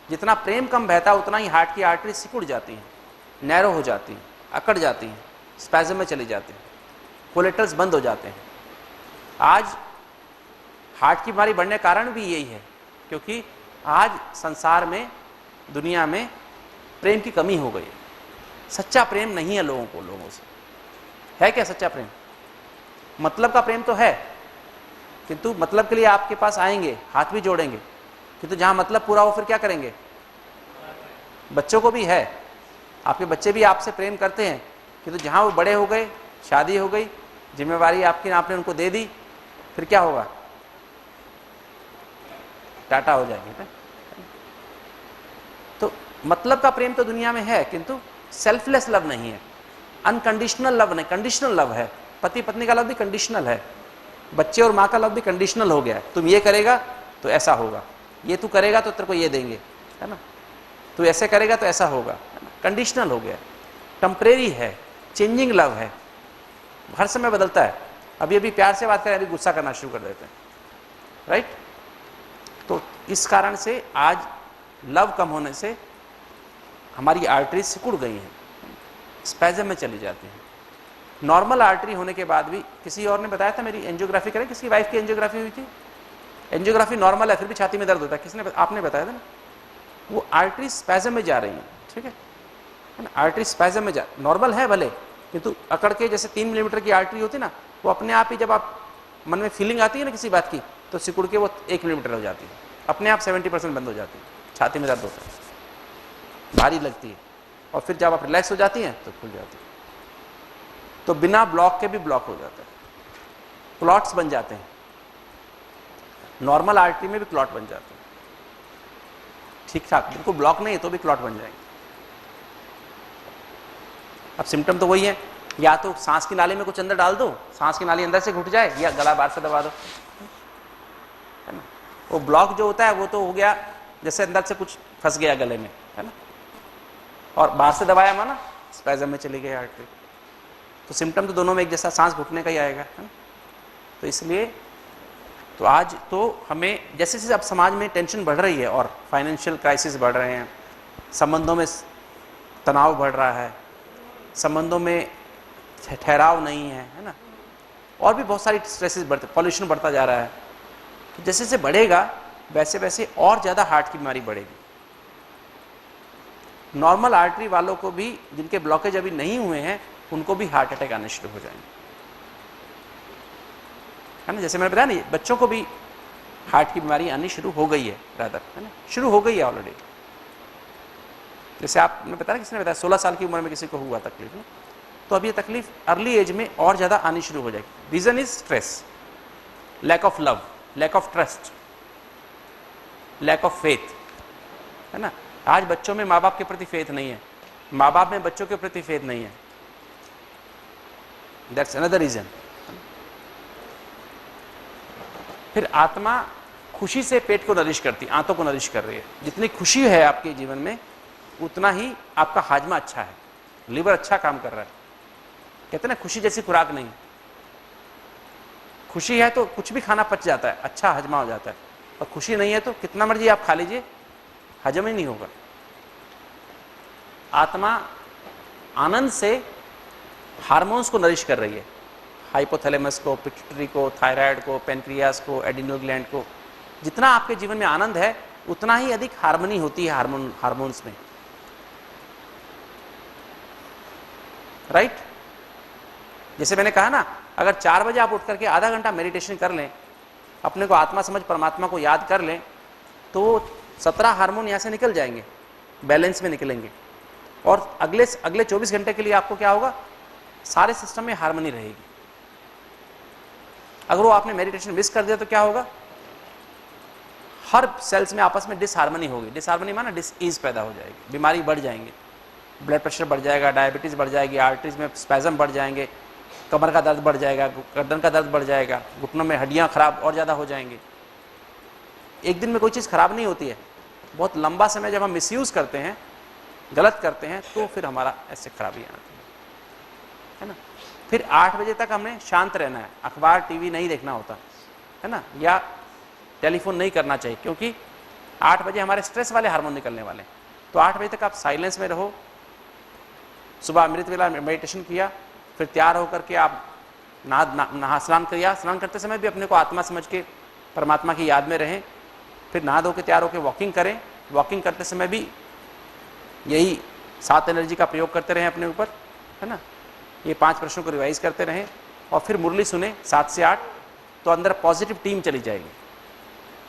जितना प्रेम कम बहता उतना ही हार्ट की आर्टरी सिकुड़ जाती हैं, नैरो हो जाती हैं, अकड़ जाती हैं, स्पैज़म में चली जाती हैं, कोलेटरल्स बंद हो जाते हैं। आज हार्ट की बीमारी बढ़ने का कारण भी यही है, क्योंकि आज संसार में, दुनिया में प्रेम की कमी हो गई है। सच्चा प्रेम नहीं है लोगों से। है क्या सच्चा प्रेम? मतलब का प्रेम तो है, किंतु मतलब के लिए आपके पास आएंगे, हाथ भी जोड़ेंगे, किंतु जहां मतलब पूरा हो फिर क्या करेंगे? बच्चों को भी है, आपके बच्चे भी आपसे प्रेम करते हैं, किंतु जहां वो बड़े हो गए, शादी हो गई, जिम्मेवारी आपने उनको दे दी, फिर क्या होगा? टाटा हो जाएंगे। तो मतलब का प्रेम तो दुनिया में है, किंतु सेल्फलेस लव नहीं है, अनकंडीशनल लव नहीं, कंडीशनल लव है। पति पत्नी का लव भी कंडीशनल है, बच्चे और माँ का लव भी कंडीशनल हो गया है। तुम ये करेगा तो ऐसा होगा, ये तू करेगा तो तेरे को ये देंगे, है ना, तू ऐसे करेगा तो ऐसा होगा, है ना, कंडीशनल हो गया है, टेम्परेरी है, चेंजिंग लव है, हर समय बदलता है। अभी अभी प्यार से बात करें, अभी गुस्सा करना शुरू कर देते हैं, राइट। तो इस कारण से आज लव कम होने से हमारी आर्टरीज सिकुड़ गई हैं, स्पैज़म में चली जाती हैं। नॉर्मल आर्टरी होने के बाद भी, किसी और ने बताया था, मेरी एंजियोग्राफी करें, किसी वाइफ की एंजियोग्राफी हुई थी, एंजियोग्राफी नॉर्मल है, फिर भी छाती में दर्द होता है, किसने, आपने बताया था ना, वो आर्टरी स्पैज़म में जा रही है। ठीक है ना, आर्टरी स्पैज़म में जा, नॉर्मल है भले, किंतु अकड़ के, जैसे 3 मिलीमीटर की आर्टरी होती है ना, वो अपने आप ही, जब आप मन में फीलिंग आती है ना किसी बात की, तो सिकुड़ के वो 1 मिलीमीटर हो जाती है, अपने आप 70% बंद हो जाती है, छाती में दर्द होता है, भारी लगती है, और फिर जब आप रिलैक्स हो जाती हैं तो खुल जाती है। तो बिना ब्लॉक के भी ब्लॉक हो जाता है, क्लॉट्स बन जाते हैं, नॉर्मल आर्टरी में भी क्लॉट बन जाते हैं, ठीक ठाक, बिल्कुल ब्लॉक नहीं है तो भी क्लॉट बन जाएंगे। अब सिम्टम तो वही है, या तो सांस की नाली में कुछ अंदर डाल दो, सांस की नाली अंदर से घुट जाए, या गला बाहर से दबा दो, है ना। वो ब्लॉक जो होता है वो तो हो गया जैसे अंदर से कुछ फंस गया गले में, है ना, और बाहर से दबाया माना स्पैज़म में चली गई आर्टरी। तो सिम्टम तो दोनों में एक जैसा, सांस घुटने का ही आएगा, है ना। तो इसलिए तो आज तो हमें, जैसे जैसे अब समाज में टेंशन बढ़ रही है और फाइनेंशियल क्राइसिस बढ़ रहे हैं, संबंधों में तनाव बढ़ रहा है, संबंधों में ठहराव नहीं है ना, और भी बहुत सारी स्ट्रेसेस बढ़ते, पॉल्यूशन बढ़ता जा रहा है। तो जैसे जैसे बढ़ेगा वैसे वैसे और ज़्यादा हार्ट की बीमारी बढ़ेगी। नॉर्मल आर्टरी वालों को भी, जिनके ब्लॉकेज अभी नहीं हुए हैं, उनको भी हार्ट अटैक आने शुरू हो जाएंगे, है ना। जैसे मैंने बताया ना, बच्चों को भी हार्ट की बीमारी आनी शुरू हो गई है, रादर, है ना, शुरू हो गई है ऑलरेडी। जैसे आपने बताया, किसने बताया 16 साल की उम्र में किसी को हुआ तकलीफ, तो अब ये तकलीफ अर्ली एज में और ज़्यादा आनी शुरू हो जाएगी। Reason is stress, lack of love, lack of trust, lack of faith, है ना। आज बच्चों में माँ बाप के प्रति फेथ नहीं है, माँ बाप में बच्चों के प्रति फेथ नहीं है, दैट्स अनदर रीजन। फिर आत्मा खुशी से पेट को नरिश करती, आंतों को नरिश कर रही है। जितनी खुशी है आपके जीवन में उतना ही आपका हाजमा अच्छा है, लीवर अच्छा काम कर रहा है। कहते हैं ना, खुशी जैसी खुराक नहीं, खुशी है तो कुछ भी खाना पच जाता है, अच्छा हजमा हो जाता है, और खुशी नहीं है तो कितना मर्जी आप खा लीजिए, हजम ही नहीं होगा। आत्मा आनंद से हार्मोन्स को नरिश कर रही है, हाइपोथैलेमस को, पिट्यूटरी को, थायराइड को, पेनक्रियास को, एडिनोल ग्लैंड को। जितना आपके जीवन में आनंद है उतना ही अधिक हार्मनी होती है हार्मोन्स में, राइट। जैसे मैंने कहा ना, अगर 4 बजे आप उठ करके आधा घंटा मेडिटेशन कर लें, अपने को आत्मा समझ परमात्मा को याद कर लें, तो 17 हार्मोन यहाँ से निकल जाएंगे, बैलेंस में निकलेंगे, और अगले 24 घंटे के लिए आपको क्या होगा, सारे सिस्टम में हार्मनी रहेगी। अगर वो आपने मेडिटेशन मिस कर दिया तो क्या होगा, हर सेल्स में आपस में डिसहार्मनी होगी। डिसहार्मनी माना डिसईज पैदा हो जाएगी, बीमारी बढ़ जाएंगे, ब्लड प्रेशर बढ़ जाएगा, डायबिटीज बढ़ जाएगी, आर्टरीज में स्पैज़म बढ़ जाएंगे, कमर का दर्द बढ़ जाएगा, गर्दन का दर्द बढ़ जाएगा, घुटनों में हड्डियां खराब और ज़्यादा हो जाएंगी। एक दिन में कोई चीज़ खराब नहीं होती है, बहुत लंबा समय जब हम मिसयूज करते हैं, गलत करते हैं, तो फिर हमारा ऐसे खराबी आती है ना। फिर 8 बजे तक हमने शांत रहना है, अखबार टीवी नहीं देखना होता है ना, या टेलीफोन नहीं करना चाहिए, क्योंकि 8 बजे हमारे स्ट्रेस वाले हार्मोन निकलने वाले हैं। तो 8 बजे तक आप साइलेंस में रहो, सुबह अमृत वेला मेडिटेशन किया, फिर तैयार होकर के आप नहा स्नान किया, स्नान करते समय भी अपने को आत्मा समझ के परमात्मा की याद में रहें, फिर नहा धो के तैयार होकर वॉकिंग करें, वॉकिंग करते समय भी यही 7 एनर्जी का प्रयोग करते रहें अपने ऊपर, है ना, ये 5 प्रश्नों को रिवाइज करते रहें, और फिर मुरली सुने 7 से 8, तो अंदर पॉजिटिव टीम चली जाएगी,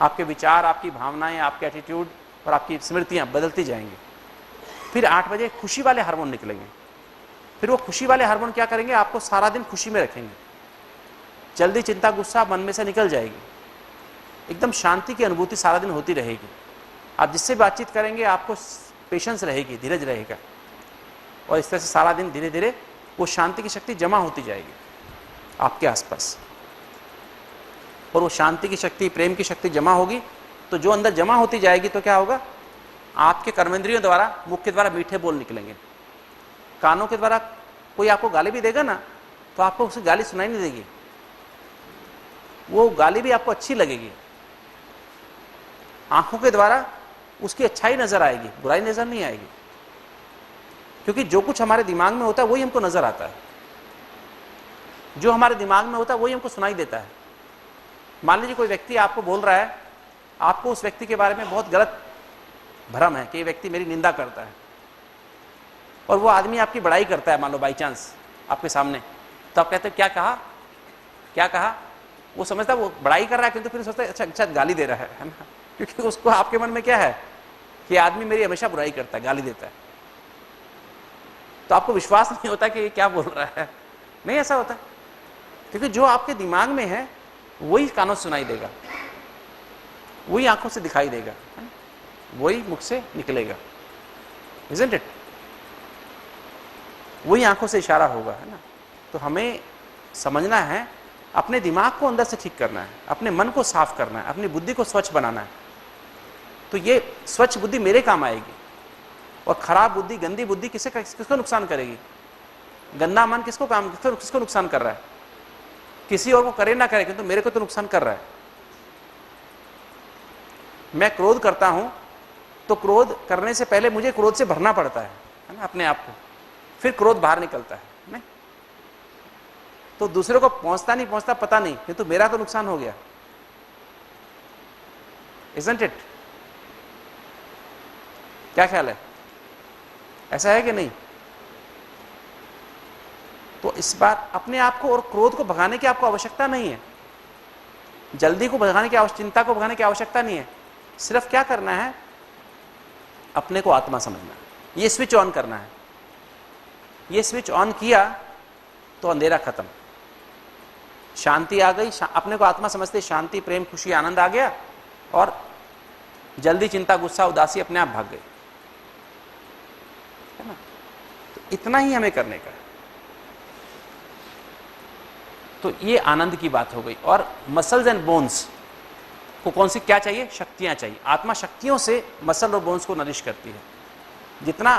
आपके विचार, आपकी भावनाएं, आपके एटीट्यूड और आपकी स्मृतियां बदलती जाएंगी। फिर 8 बजे खुशी वाले हार्मोन निकलेंगे, फिर वो खुशी वाले हार्मोन क्या करेंगे, आपको सारा दिन खुशी में रखेंगे, जल्दी चिंता गुस्सा मन में से निकल जाएगी, एकदम शांति की अनुभूति सारा दिन होती रहेगी। आप जिससे बातचीत करेंगे आपको पेशेंस रहेगी, धीरज रहेगा, और इस तरह से सारा दिन धीरे धीरे वो शांति की शक्ति जमा होती जाएगी आपके आसपास, और वो शांति की शक्ति, प्रेम की शक्ति जमा होगी, तो जो अंदर जमा होती जाएगी तो क्या होगा, आपके कर्मेंद्रियों द्वारा, मुख के द्वारा मीठे बोल निकलेंगे, कानों के द्वारा कोई आपको गाली भी देगा ना, तो आपको उसकी गाली सुनाई नहीं देगी, वो गाली भी आपको अच्छी लगेगी। आंखों के द्वारा उसकी अच्छाई नजर आएगी, बुराई नजर नहीं आएगी, क्योंकि जो कुछ हमारे दिमाग में होता है वही हमको नजर आता है, जो हमारे दिमाग में होता है वही हमको सुनाई देता है। मान लीजिए कोई व्यक्ति आपको बोल रहा है, आपको उस व्यक्ति के बारे में बहुत गलत भ्रम है कि ये व्यक्ति मेरी निंदा करता है, और वो आदमी आपकी बड़ाई करता है, मान लो बाई चांस आपके सामने, तो आप कहते हैं क्या कहा, क्या कहा, वो समझता है वो बड़ाई कर रहा है, किंतु फिर सोचता है अच्छा अच्छा गाली दे रहा है ना, क्योंकि उसको आपके मन में क्या है कि आदमी मेरी हमेशा बुराई करता है, गाली देता है, तो आपको विश्वास नहीं होता कि ये क्या बोल रहा है। नहीं ऐसा होता, क्योंकि जो आपके दिमाग में है वही कानों से सुनाई देगा, वही आंखों से दिखाई देगा, वही मुख से निकलेगा, isn't it? वही आंखों से इशारा होगा, है ना। तो हमें समझना है, अपने दिमाग को अंदर से ठीक करना है, अपने मन को साफ करना है, अपनी बुद्धि को स्वच्छ बनाना है, तो ये स्वच्छ बुद्धि मेरे काम आएगी, और खराब बुद्धि, गंदी बुद्धि किसको नुकसान करेगी, गंदा मन किसको नुकसान कर रहा है, किसी और को करे ना करे, किंतु मेरे को तो नुकसान कर रहा है। मैं क्रोध करता हूं तो क्रोध करने से पहले मुझे क्रोध से भरना पड़ता है ना अपने आप को, फिर क्रोध बाहर निकलता है नहीं? तो दूसरे को पहुंचता नहीं पहुंचता पता नहीं, किंतु मेरा तो नुकसान हो गया, isn't it? क्या ख्याल है, ऐसा है कि नहीं? तो इस बार अपने आप को और क्रोध को भगाने की आपको आवश्यकता नहीं है, जल्दी को भगाने की, चिंता को भगाने की आवश्यकता नहीं है। सिर्फ क्या करना है, अपने को आत्मा समझना है, ये स्विच ऑन करना है। ये स्विच ऑन किया तो अंधेरा खत्म, शांति आ गई, अपने को आत्मा समझते शांति, प्रेम, खुशी, आनंद आ गया, और जल्दी चिंता, गुस्सा, उदासी अपने आप भाग गई, है ना। तो इतना ही हमें करने का है। तो ये आनंद की बात हो गई। और मसल्स एंड बोन्स को कौन सी क्या चाहिए, शक्तियां चाहिए। आत्मा शक्तियों से मसल और बोन्स को नरिश करती है। जितना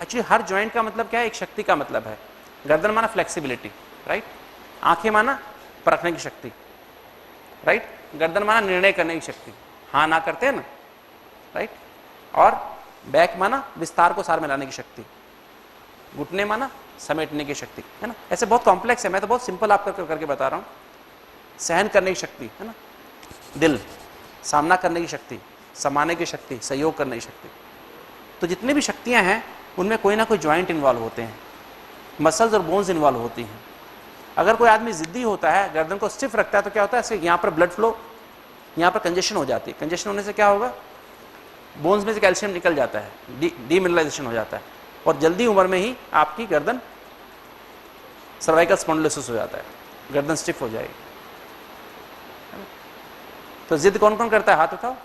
एक्चुअली हर जॉइंट का मतलब क्या है, एक शक्ति का मतलब है। गर्दन माना फ्लेक्सिबिलिटी, राइट। आंखें माना परखने की शक्ति, राइट। गर्दन माना निर्णय करने की शक्ति, हाँ ना करते हैं ना, राइट। और बैक माना विस्तार को सार में लाने की शक्ति, घुटने माना समेटने की शक्ति, है ना। ऐसे बहुत कॉम्प्लेक्स है, मैं तो बहुत सिंपल आप करके बता रहा हूँ। सहन करने की शक्ति, है ना। दिल, सामना करने की शक्ति, समाने की शक्ति, सहयोग करने की शक्ति। तो जितनी भी शक्तियां हैं उनमें कोई ना कोई ज्वाइंट इन्वॉल्व होते हैं, मसल्स और बोन्स इन्वॉल्व होती हैं। अगर कोई आदमी जिद्दी होता है, गर्दन को स्टिफ रखता है, तो क्या होता है, इसके यहाँ पर ब्लड फ्लो, यहाँ पर कंजेशन हो जाती है। कंजेशन होने से क्या होगा, बोन्स में से कैल्शियम निकल जाता है, डीमिनरलाइजेशन हो जाता है, और जल्दी उम्र में ही आपकी गर्दन सर्वाइकल स्पॉन्डिलोसिस हो जाता है, गर्दन स्टिफ हो जाएगी। तो जिद कौन कौन करता है, हाथ उठाओ।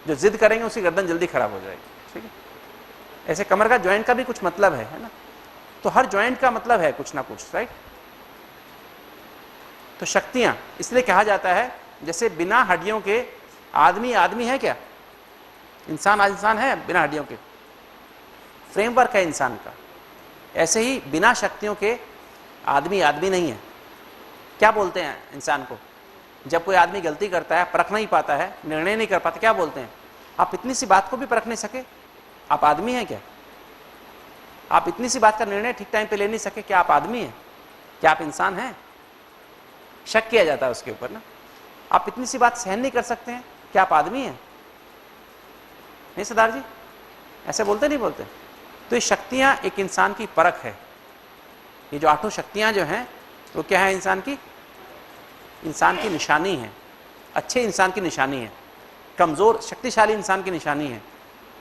जो जिद करेंगे उसकी गर्दन जल्दी खराब हो जाएगी, ठीक है। ऐसे कमर का ज्वाइंट का भी कुछ मतलब है ना। तो हर ज्वाइंट का मतलब है कुछ ना कुछ, राइट। तो शक्तियां इसलिए कहा जाता है, जैसे बिना हड्डियों के आदमी आदमी है क्या, इंसान आज इंसान है बिना हड्डियों के, फ्रेमवर्क है इंसान का। ऐसे ही बिना शक्तियों के आदमी आदमी नहीं है। क्या बोलते हैं इंसान को जब कोई आदमी गलती करता है, परख नहीं पाता है, निर्णय नहीं कर पाता, क्या बोलते हैं? आप इतनी सी बात को भी परख नहीं सके, आप आदमी हैं क्या? आप इतनी सी बात का निर्णय ठीक टाइम पे ले नहीं सके, क्या आप आदमी हैं? क्या आप इंसान हैं? शक किया जाता है उसके ऊपर ना। आप इतनी सी बात सहन नहीं कर सकते हैं, क्या आप आदमी हैं? नहीं सरदार जी, ऐसे बोलते नहीं बोलते? तो ये शक्तियां एक इंसान की परख है। ये जो 8 शक्तियां जो हैं वो क्या है? इंसान की निशानी है, अच्छे इंसान की निशानी है। कमजोर शक्तिशाली इंसान की निशानी है।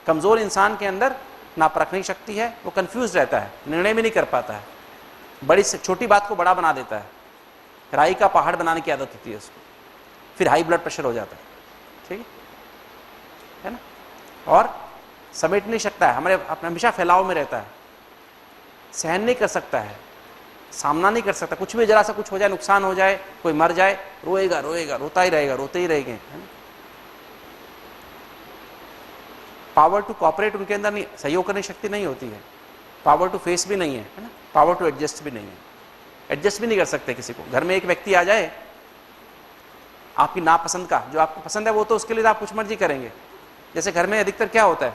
कमजोर इंसान के अंदर ना परखने की शक्ति है, वो कंफ्यूज रहता है, निर्णय भी नहीं कर पाता है, बड़ी से छोटी बात को बड़ा बना देता है, राई का पहाड़ बनाने की आदत होती है उसको, फिर हाई ब्लड प्रेशर हो जाता है। ठीक है ना? और समेट नहीं सकता है, हमारे हमेशा फैलाव में रहता है, सहन नहीं कर सकता है, सामना नहीं कर सकता, कुछ भी जरा सा कुछ हो जाए, नुकसान हो जाए, कोई मर जाए, रोएगा रोएगा, रोता ही रहेगा, रोते ही रहेंगे। पावर टू कॉपरेट उनके अंदर नहीं, सहयोग करने की शक्ति नहीं होती है। पावर टू फेस भी नहीं है ना, पावर टू एडजस्ट भी नहीं है, एडजस्ट भी नहीं कर सकते किसी को। घर में एक व्यक्ति आ जाए आपकी नापसंद का, जो आपको पसंद है वो तो उसके लिए आप कुछ मर्जी करेंगे। जैसे घर में अधिकतर क्या होता है,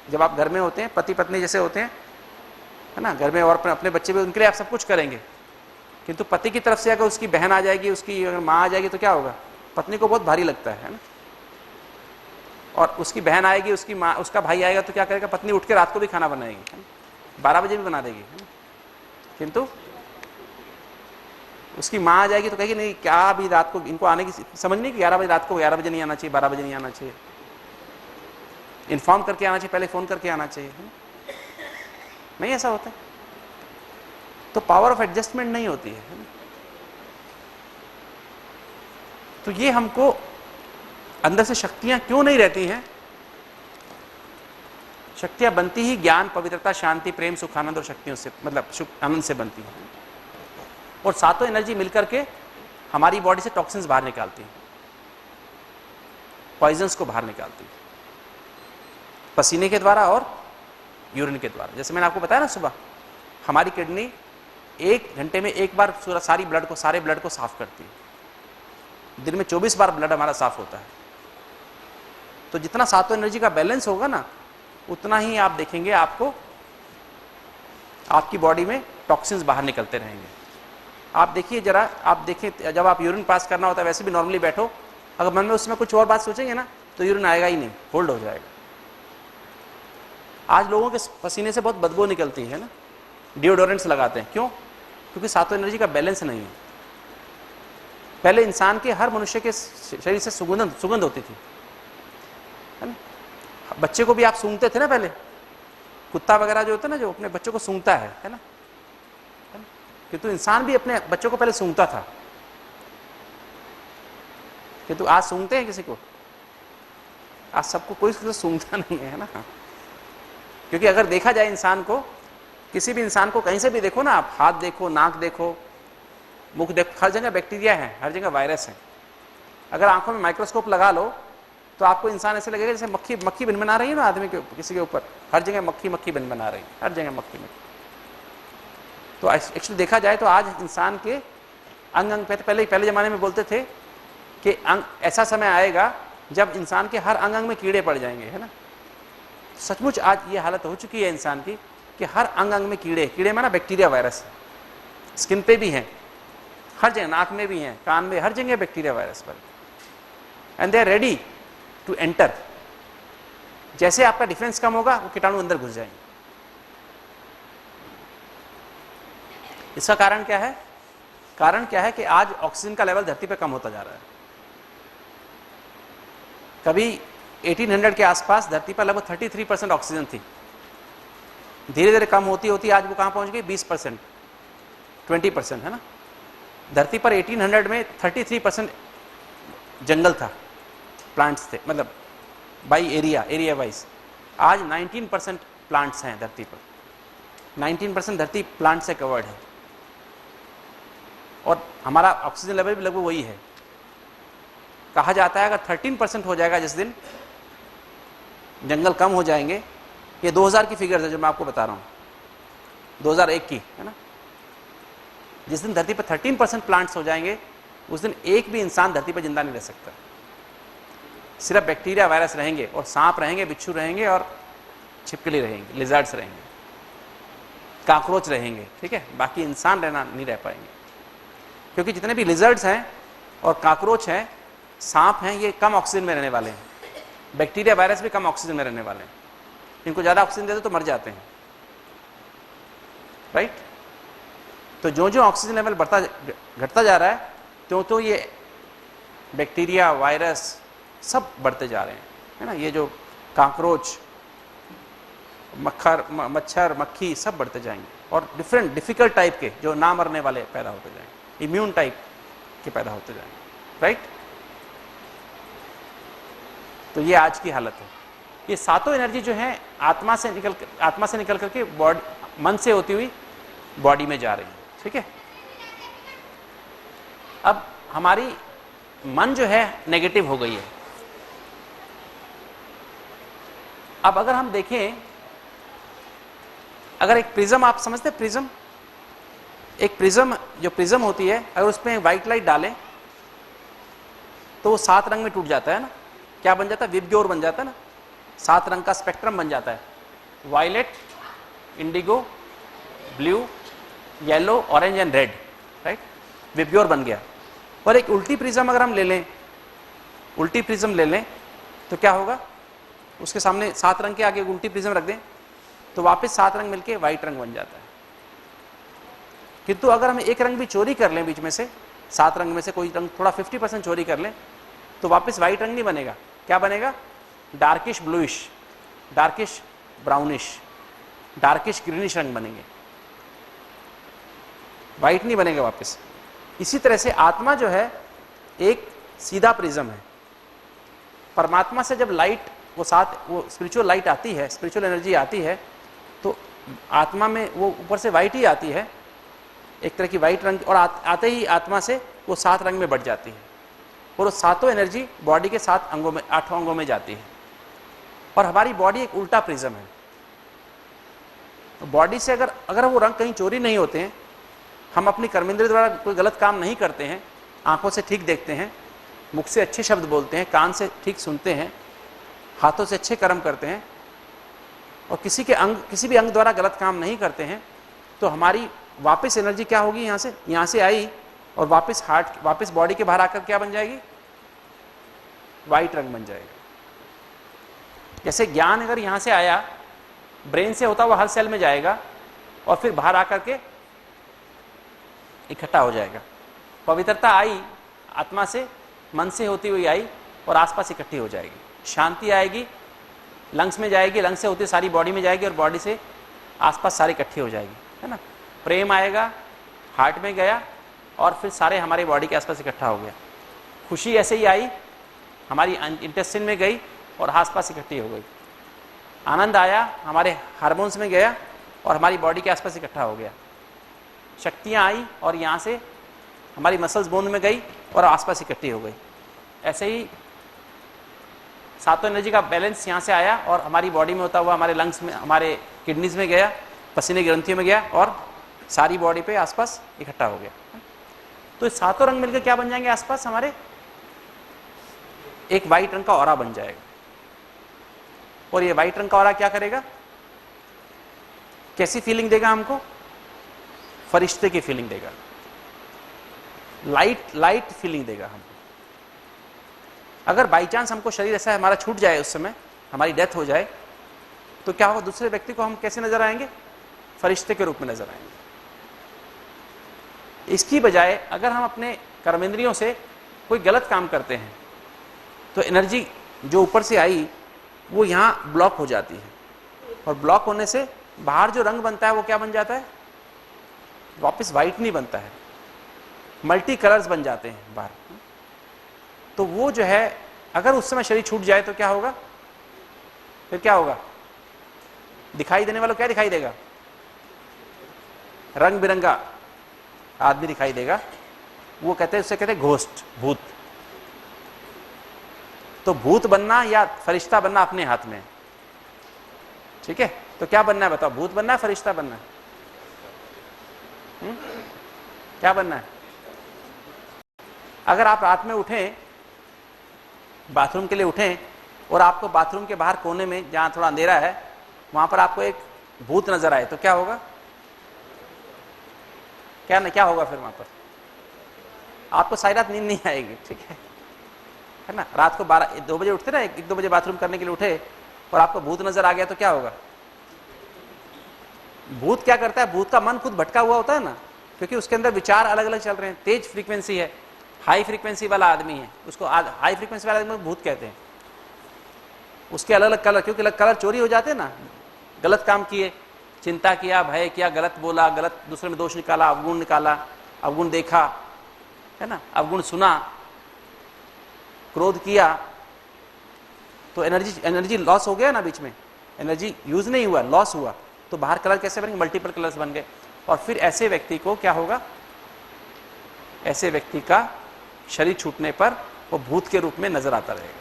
जब आप घर में होते हैं, पति पत्नी जैसे होते हैं, है ना, घर में, और अपने बच्चे भी, उनके लिए आप सब कुछ करेंगे। किंतु पति की तरफ से अगर उसकी बहन आ जाएगी, उसकी अगर माँ आ जाएगी तो क्या होगा? पत्नी को बहुत भारी लगता है ना। और उसकी बहन आएगी, उसकी माँ, उसका भाई आएगा तो क्या करेगा? पत्नी उठ के रात को भी खाना बनाएगी, 12 बजे भी बना देगी, है ना। किंतु उसकी माँ आ जाएगी तो कहेगी नहीं, क्या अभी रात को इनको आने की समझ नहीं कि 11 बजे रात को, 11 बजे नहीं आना चाहिए, 12 बजे नहीं आना चाहिए, इन्फॉर्म करके आना चाहिए, पहले फोन करके आना चाहिए, है ना? नहीं ऐसा होता है। तो पावर ऑफ एडजस्टमेंट नहीं होती है ना? तो ये हमको अंदर से शक्तियां क्यों नहीं रहती हैं? शक्तियां बनती ही ज्ञान, पवित्रता, शांति, प्रेम, सुख, आनंद और शक्तियों से, मतलब सुख आनंद से बनती है। और सातों एनर्जी मिलकर के हमारी बॉडी से टॉक्सिन्स बाहर निकालती है, पॉइजन्स को बाहर निकालती है, पसीने के द्वारा और यूरिन के द्वारा। जैसे मैंने आपको बताया ना, सुबह हमारी किडनी 1 घंटे में 1 बार सारे ब्लड को साफ करती है। दिन में 24 बार ब्लड हमारा साफ होता है। तो जितना सातों एनर्जी का बैलेंस होगा ना, उतना ही आप देखेंगे आपको आपकी बॉडी में टॉक्सिन्स बाहर निकलते रहेंगे। आप देखिए जरा, आप देखिए जब आप यूरिन पास करना होता है, वैसे भी नॉर्मली बैठो, अगर मन में उसमें कुछ और बात सोचेंगे ना तो यूरिन आएगा ही नहीं, होल्ड हो जाएगा। आज लोगों के पसीने से बहुत बदबू निकलती है ना, डिओडोरेंट्स लगाते हैं, क्यों? क्योंकि सातों एनर्जी का बैलेंस नहीं है। पहले इंसान के, हर मनुष्य के शरीर से सुगंध होती थी, है ना। बच्चे को भी आप सूंघते थे ना पहले, कुत्ता वगैरह जो होता है ना, जो अपने बच्चों को सूंघता है ना, किंतु इंसान भी अपने बच्चों को पहले सूंघता था। किंतु आज सूंघते हैं किसी को? आज सबको कोई सूंघता नहीं है ना। क्योंकि अगर देखा जाए इंसान को, किसी भी इंसान को कहीं से भी देखो ना, आप हाथ देखो, नाक देखो, मुख देखो, हर जगह बैक्टीरिया है, हर जगह वायरस है। अगर आंखों में माइक्रोस्कोप लगा लो तो आपको इंसान ऐसे लगेगा जैसे मक्खी बिन बना रही है ना आदमी के, किसी के ऊपर, हर जगह मक्खी बिन बना रही है, हर जगह मक्खी। तो एक्चुअली देखा जाए तो आज इंसान के अंग पे, पहले जमाने में बोलते थे कि ऐसा समय आएगा जब इंसान के हर अंग में कीड़े पड़ जाएंगे, है ना। सचमुच आज ये हालत हो चुकी है इंसान की कि हर अंग में कीड़े माना बैक्टीरिया, वायरस। स्किन पे भी हैं, हर जगह, नाक में भी हैं, कान में, हर जगह बैक्टीरिया, वायरस पर। And they are ready to enter. जैसे आपका डिफेंस कम होगा, वो कीटाणु अंदर घुस जाएंगे। इसका कारण क्या है? कारण क्या है कि आज ऑक्सीजन का लेवल धरती पर कम होता जा रहा है। कभी 1800 के आसपास धरती पर लगभग 33% ऑक्सीजन थी, धीरे धीरे कम होती होती आज वो कहां पहुंच गई? 20%, 20%, है ना। धरती पर 1800 में 33% जंगल था, प्लांट्स थे, मतलब बाई एरिया वाइज। आज 19% प्लांट्स हैं धरती पर, 19% धरती प्लांट से कवर्ड है। और हमारा ऑक्सीजन लेवल भी लगभग वही है। कहा जाता है अगर 13% हो जाएगा जिस दिन, जंगल कम हो जाएंगे। ये 2000 की फिगर्स है जो मैं आपको बता रहा हूँ, 2001 की है ना। जिस दिन धरती पर 13% प्लांट्स हो जाएंगे उस दिन एक भी इंसान धरती पर जिंदा नहीं रह सकता। सिर्फ बैक्टीरिया वायरस रहेंगे और सांप रहेंगे, बिच्छू रहेंगे और छिपकली रहेंगे, लिजर्ड्स रहेंगे, कॉकरोच रहेंगे, ठीक है। बाकी इंसान रहना नहीं रह पाएंगे, क्योंकि जितने भी लिजर्ड्स हैं और कॉकरोच हैं, सांप हैं, ये कम ऑक्सीजन में रहने वाले हैं। बैक्टीरिया वायरस भी कम ऑक्सीजन में रहने वाले हैं। इनको ज़्यादा ऑक्सीजन दे दो तो मर जाते हैं, राइट। तो जो जो ऑक्सीजन लेवल घटता जा रहा है तो ये बैक्टीरिया वायरस सब बढ़ते जा रहे हैं, है ना। ये जो कॉकरोच, मच्छर, मक्खी सब बढ़ते जाएंगे और डिफरेंट डिफिकल्ट टाइप के जो ना मरने वाले पैदा होते जाएंगे, इम्यून टाइप के पैदा होते जाएंगे, राइट। तो ये आज की हालत है। ये सातों एनर्जी जो है आत्मा से निकल करके बॉडी, मन से होती हुई बॉडी में जा रही है, ठीक है। अब हमारी मन जो है नेगेटिव हो गई है। अब अगर हम देखें, अगर एक प्रिज्म, आप समझते हैं प्रिज्म, एक प्रिज्म जो प्रिज्म होती है, अगर उसमें व्हाइट लाइट डालें तो वो 7 रंग में टूट जाता है ना। क्या बन जाता है? विबग्योर बन जाता है ना। 7 रंग का स्पेक्ट्रम बन जाता है, violet, indigo, blue, yellow, orange and red, right. VIBGYOR बन गया। और एक उल्टी प्रिज्म अगर हम ले लें, उल्टी प्रिज्म ले लें तो क्या होगा? उसके सामने 7 रंग के आगे उल्टी प्रिज्म रख दें तो वापस 7 रंग मिलके व्हाइट रंग बन जाता है। किंतु अगर हम एक रंग भी चोरी कर लें बीच में से, 7 रंग में से कोई रंग थोड़ा 50% चोरी कर लें तो वापस व्हाइट रंग नहीं बनेगा। क्या बनेगा? Darkish bluish, darkish brownish, darkish greenish रंग बनेंगे, व्हाइट नहीं बनेगा वापस। इसी तरह से आत्मा जो है एक सीधा प्रिज्म है। परमात्मा से जब लाइट वो स्पिरिचुअल लाइट आती है, स्पिरिचुअल एनर्जी आती है, तो आत्मा में वो ऊपर से व्हाइट ही आती है, एक तरह की व्हाइट रंग, और आते ही आत्मा से वो 7 रंग में बढ़ जाती है और वो सातों एनर्जी बॉडी के 7 अंगों में, 8 अंगों में जाती है। और हमारी बॉडी एक उल्टा प्रिज्म है। तो बॉडी से अगर वो रंग कहीं चोरी नहीं होते हैं, हम अपनी कर्मेंद्रिय द्वारा कोई गलत काम नहीं करते हैं, आंखों से ठीक देखते हैं, मुख से अच्छे शब्द बोलते हैं, कान से ठीक सुनते हैं, हाथों से अच्छे कर्म करते हैं और किसी भी अंग द्वारा गलत काम नहीं करते हैं, तो हमारी वापस एनर्जी क्या होगी? यहाँ से आई और वापस बॉडी के बाहर आकर क्या बन जाएगी? व्हाइट रंग बन जाएगा। जैसे ज्ञान अगर यहाँ से आया, ब्रेन से होता हुआ हर सेल में जाएगा और फिर बाहर आकर के इकट्ठा हो जाएगा। पवित्रता आई आत्मा से, मन से होती हुई आई और आसपास इकट्ठी हो जाएगी। शांति आएगी, लंग्स में जाएगी, लंग्स से होती सारी बॉडी में जाएगी और बॉडी से आसपास सारी इकट्ठी हो जाएगी, है ना। प्रेम आएगा, हार्ट में गया और फिर सारे हमारी बॉडी के आसपास इकट्ठा हो गया। खुशी ऐसे ही आई, हमारी इंटेस्टाइन में गई और आसपास इकट्ठी हो गई। आनंद आया, हमारे हार्मोन्स में गया और हमारी बॉडी के आसपास इकट्ठा हो गया। शक्तियाँ आई और यहाँ से हमारी मसल्स बोन में गई और आसपास इकट्ठी हो गई। ऐसे ही सातों एनर्जी का बैलेंस यहाँ से आया और हमारी बॉडी में होता हुआ हमारे लंग्स में, हमारे किडनीज में गया, पसीने की ग्रंथियों में गया और सारी बॉडी पे आसपास इकट्ठा हो गया। तो ये सातों रंग मिलकर क्या बन जाएंगे? आसपास हमारे एक व्हाइट रंग का ऑरा बन जाएगा। और ये व्हाइट रंग का ऑरा क्या करेगा? कैसी फीलिंग देगा हमको? फरिश्ते की फीलिंग देगा, लाइट फीलिंग देगा हमको। अगर बाई चांस हमको शरीर ऐसा हमारा छूट जाए, उस समय हमारी डेथ हो जाए, तो क्या होगा? दूसरे व्यक्ति को हम कैसे नजर आएंगे? फरिश्ते के रूप में नजर आएंगे। इसकी बजाय अगर हम अपने कर्मेंद्रियों से कोई गलत काम करते हैं तो एनर्जी जो ऊपर से आई वो यहाँ ब्लॉक हो जाती है और ब्लॉक होने से बाहर जो रंग बनता है वो क्या बन जाता है? वापस व्हाइट नहीं बनता है, मल्टी कलर्स बन जाते हैं बाहर। तो वो जो है, अगर उस समय शरीर छूट जाए तो क्या होगा? फिर क्या होगा? दिखाई देने वालों क्या दिखाई देगा? रंग बिरंगा आदमी दिखाई देगा। वो कहते हैं, उससे कहते हैं घोस्ट, भूत। तो भूत बनना या फरिश्ता बनना अपने हाथ में है। ठीक है, तो क्या बनना है बताओ, भूत बनना है फरिश्ता बनना है? क्या बनना है? अगर आप रात में उठें, बाथरूम के लिए उठें और आपको बाथरूम के बाहर कोने में जहां थोड़ा अंधेरा है वहां पर आपको एक भूत नजर आए तो क्या होगा? क्या होगा फिर वहां पर? आपको सारी रात नींद नहीं आएगी, ठीक है ना? रात को 12-2 बजे उठते ना, 1-2 बजे बाथरूम करने के लिए उठे और आपको भूत नजर आ गया तो क्या होगा? भूत क्या करता है? भूत का मन खुद भटका हुआ होता है ना, क्योंकि उसके अंदर विचार अलग अलग चल रहे हैं, तेज फ्रीक्वेंसी है, हाई फ्रीक्वेंसी वाला आदमी है, उसको हाई फ्रीक्वेंसी वाला आदमी भूत कहते हैं। उसके अलग अलग कलर, क्योंकि कलर चोरी हो जाते हैं ना, गलत काम किए, चिंता किया, भय किया, गलत बोला, गलत दूसरे में दोष निकाला, अवगुण निकाला, अवगुण देखा, है ना, अवगुण सुना, क्रोध किया, तो एनर्जी लॉस हो गया ना, बीच में एनर्जी यूज नहीं हुआ, लॉस हुआ, तो बाहर कलर कैसे बनेंगे? मल्टीपल कलर्स बन गए। और फिर ऐसे व्यक्ति को क्या होगा? ऐसे व्यक्ति का शरीर छूटने पर वो भूत के रूप में नजर आता रहेगा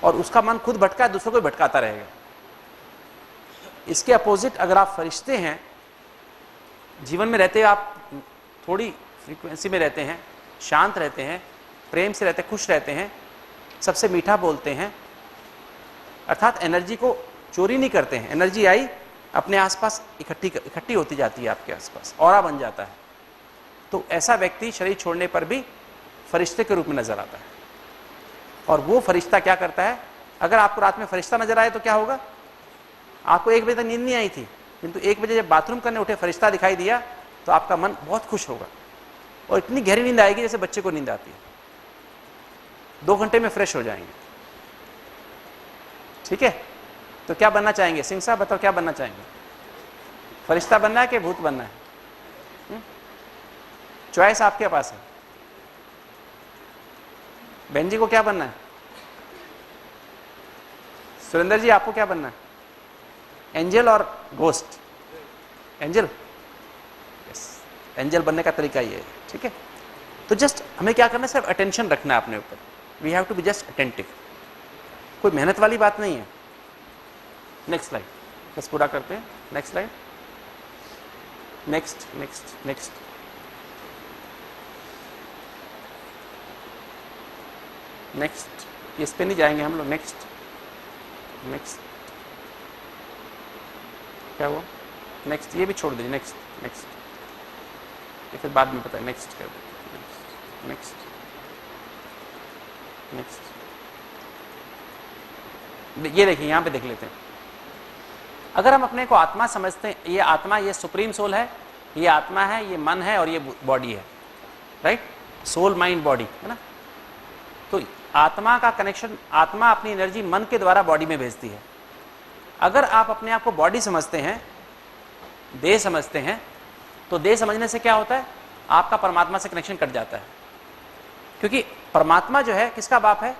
और उसका मन खुद भटका दूसरों को भटकाता रहेगा। इसके अपोजिट अगर आप फरिश्ते हैं, जीवन में रहते हैं, आप थोड़ी फ्रीक्वेंसी में रहते हैं, शांत रहते हैं, प्रेम से रहते हैं, खुश रहते हैं, सबसे मीठा बोलते हैं, अर्थात एनर्जी को चोरी नहीं करते हैं, एनर्जी आई अपने आसपास इकट्ठी होती जाती है, आपके आसपास ऑरा बन जाता है, तो ऐसा व्यक्ति शरीर छोड़ने पर भी फरिश्ते के रूप में नजर आता है। और वो फरिश्ता क्या करता है? अगर आपको रात में फरिश्ता नजर आए तो क्या होगा? आपको 1 बजे तक नींद नहीं आई थी, किंतु 1 बजे जब बाथरूम करने उठे, फरिश्ता दिखाई दिया, तो आपका मन बहुत खुश होगा और इतनी गहरी नींद आएगी जैसे बच्चे को नींद आती है, 2 घंटे में फ्रेश हो जाएंगे। ठीक है, तो क्या बनना चाहेंगे? सिंह साहब बताओ, क्या बनना चाहेंगे? फरिश्ता बनना है कि भूत बनना है? चॉइस आपके पास है। बहन जी को क्या बनना है? सुरेंद्र जी आपको क्या बनना है? एंजल और गोस्ट? एंजल, यस, एंजल बनने का तरीका ये है। ठीक है, तो जस्ट हमें क्या करना है? सिर्फ अटेंशन रखना है अपने ऊपर। We have to be just attentive, कोई मेहनत वाली बात नहीं है। नेक्स्ट स्लाइड, बस पूरा करते हैं। Next slide, next next next. Next, इस पे नहीं जाएंगे हम लोग। नेक्स्ट नेक्स्ट, क्या हुआ? नेक्स्ट, ये भी छोड़ दीजिए। नेक्स्ट नेक्स्ट, ये फिर बाद में पता है। नेक्स्ट कर दीजिए। नेक्स्ट नेक्स्ट, ये देखिए, यहां पे देख लेते हैं। अगर हम अपने को आत्मा समझते हैं, ये आत्मा, ये सुप्रीम सोल है, ये आत्मा है, ये मन है और ये बॉडी है, राइट? सोल, माइंड, बॉडी, है ना? तो आत्मा का कनेक्शन, आत्मा अपनी एनर्जी मन के द्वारा बॉडी में भेजती है। अगर आप अपने आप को बॉडी समझते हैं, देह समझते हैं, तो देह समझने से क्या होता है? आपका परमात्मा से कनेक्शन कट जाता है, क्योंकि परमात्मा जो है किसका बाप है?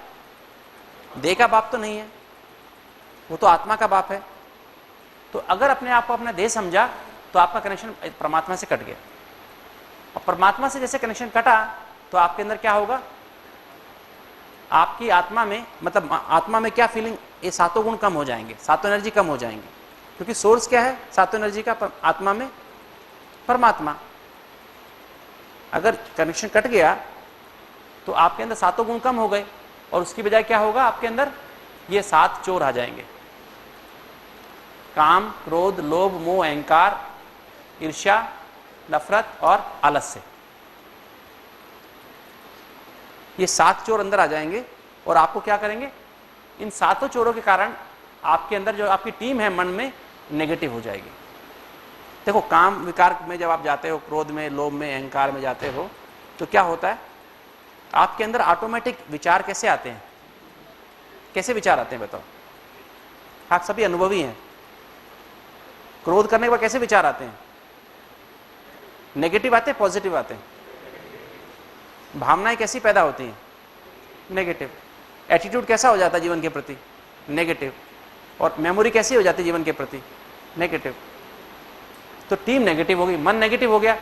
देह का बाप तो नहीं है, वो तो आत्मा का बाप है। तो अगर अपने आप को अपना देह समझा तो आपका कनेक्शन परमात्मा से कट गया, और परमात्मा से जैसे कनेक्शन कटा तो आपके अंदर क्या होगा? आपकी आत्मा में, मतलब आत्मा में क्या फीलिंग? ये सातों गुण कम हो जाएंगे, सातों एनर्जी कम हो जाएंगे, क्योंकि सोर्स क्या है सातों एनर्जी का? आत्मा में परमात्मा। अगर कनेक्शन कट गया तो आपके अंदर सातों गुण कम हो गए, और उसकी बजाय क्या होगा? आपके अंदर ये 7 चोर आ जाएंगे। काम, क्रोध, लोभ, मोह, अहंकार, ईर्ष्या, नफरत और आलस्य, ये 7 चोर अंदर आ जाएंगे। और आपको क्या करेंगे? इन 7 चोरों के कारण आपके अंदर जो आपकी टीम है मन में, नेगेटिव हो जाएगी। देखो, काम विकार में जब आप जाते हो, क्रोध में, लोभ में, अहंकार में जाते हो, तो क्या होता है? आपके अंदर ऑटोमेटिक विचार कैसे आते हैं? कैसे विचार आते हैं बताओ? आप सभी अनुभवी हैं। क्रोध करने के बाद कैसे विचार आते हैं? नेगेटिव आते हैं, पॉजिटिव आते हैं? भावनाएं कैसी पैदा होती हैं? नेगेटिव। एटीट्यूड कैसा हो जाता है जीवन के प्रति? नेगेटिव। और मेमोरी कैसी हो जाती है जीवन के प्रति? नेगेटिव। तो टीम नेगेटिव हो गई, मन नेगेटिव हो गया,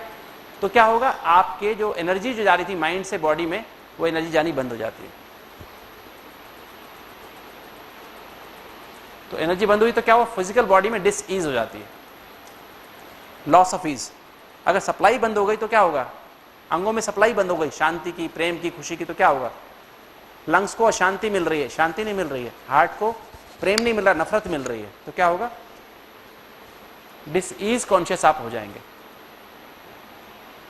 तो क्या होगा? आपके जो एनर्जी जो जा रही थी माइंड से बॉडी में, वो एनर्जी जानी बंद हो जाती है। तो एनर्जी बंद हुई तो क्या हुआ, फिजिकल बॉडी में डिसईज हो जाती है, लॉस ऑफ ईज। अगर सप्लाई बंद हो गई तो क्या होगा, अंगों में सप्लाई बंद हो गई शांति की, प्रेम की, खुशी की, तो क्या होगा, लंग्स को अशांति मिल रही है, शांति नहीं मिल रही है, हार्ट को प्रेम नहीं मिल रहा, नफरत मिल रही है, तो क्या होगा, डिसईज कॉन्शियस आप हो जाएंगे।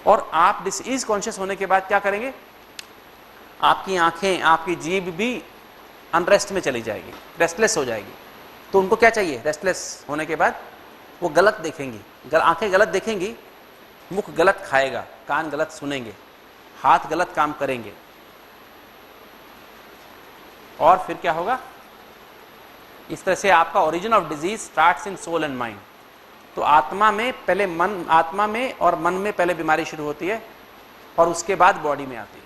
और आप डिसईज कॉन्शियस होने के बाद क्या करेंगे, आपकी आंखें, आपकी जीभ भी अनरेस्ट में चली जाएगी, रेस्टलेस हो जाएगी। तो उनको क्या चाहिए, रेस्टलेस होने के बाद वो गलत देखेंगी, आंखें गलत देखेंगी, मुख गलत खाएगा, कान गलत सुनेंगे, हाथ गलत काम करेंगे, और फिर क्या होगा, इस तरह से आपका origin of disease starts in soul and mind. तो आत्मा में पहले मन, आत्मा में और मन में पहले बीमारी शुरू होती है और उसके बाद बॉडी में आती है।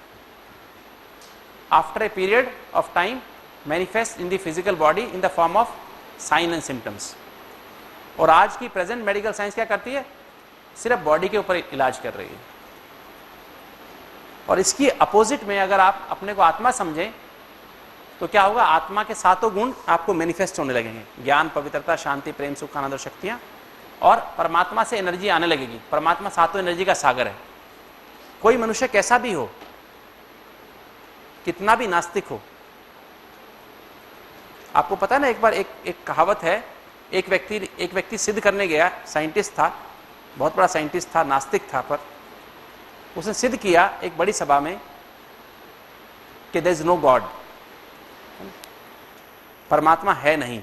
After a period of time manifest in the physical body in the form of sine and symptoms. और आज की प्रेजेंट मेडिकल साइंस क्या करती है, सिर्फ बॉडी के ऊपर इलाज कर रही है। और इसकी अपोजिट में अगर आप अपने को आत्मा समझें तो क्या होगा, आत्मा के सातों गुण आपको मैनिफेस्ट होने लगेंगे, ज्ञान, पवित्रता, शांति, प्रेम, सुख, आनंद और शक्तियां, और परमात्मा से एनर्जी आने लगेगी। परमात्मा सातों एनर्जी का सागर है। कोई मनुष्य कैसा भी हो, कितना भी नास्तिक हो, आपको पता है ना, एक बार एक कहावत है, एक व्यक्ति सिद्ध करने गया, साइंटिस्ट था, बहुत बड़ा साइंटिस्ट था, नास्तिक था, पर उसने सिद्ध किया एक बड़ी सभा में कि देयर इज नो गॉड, परमात्मा है नहीं,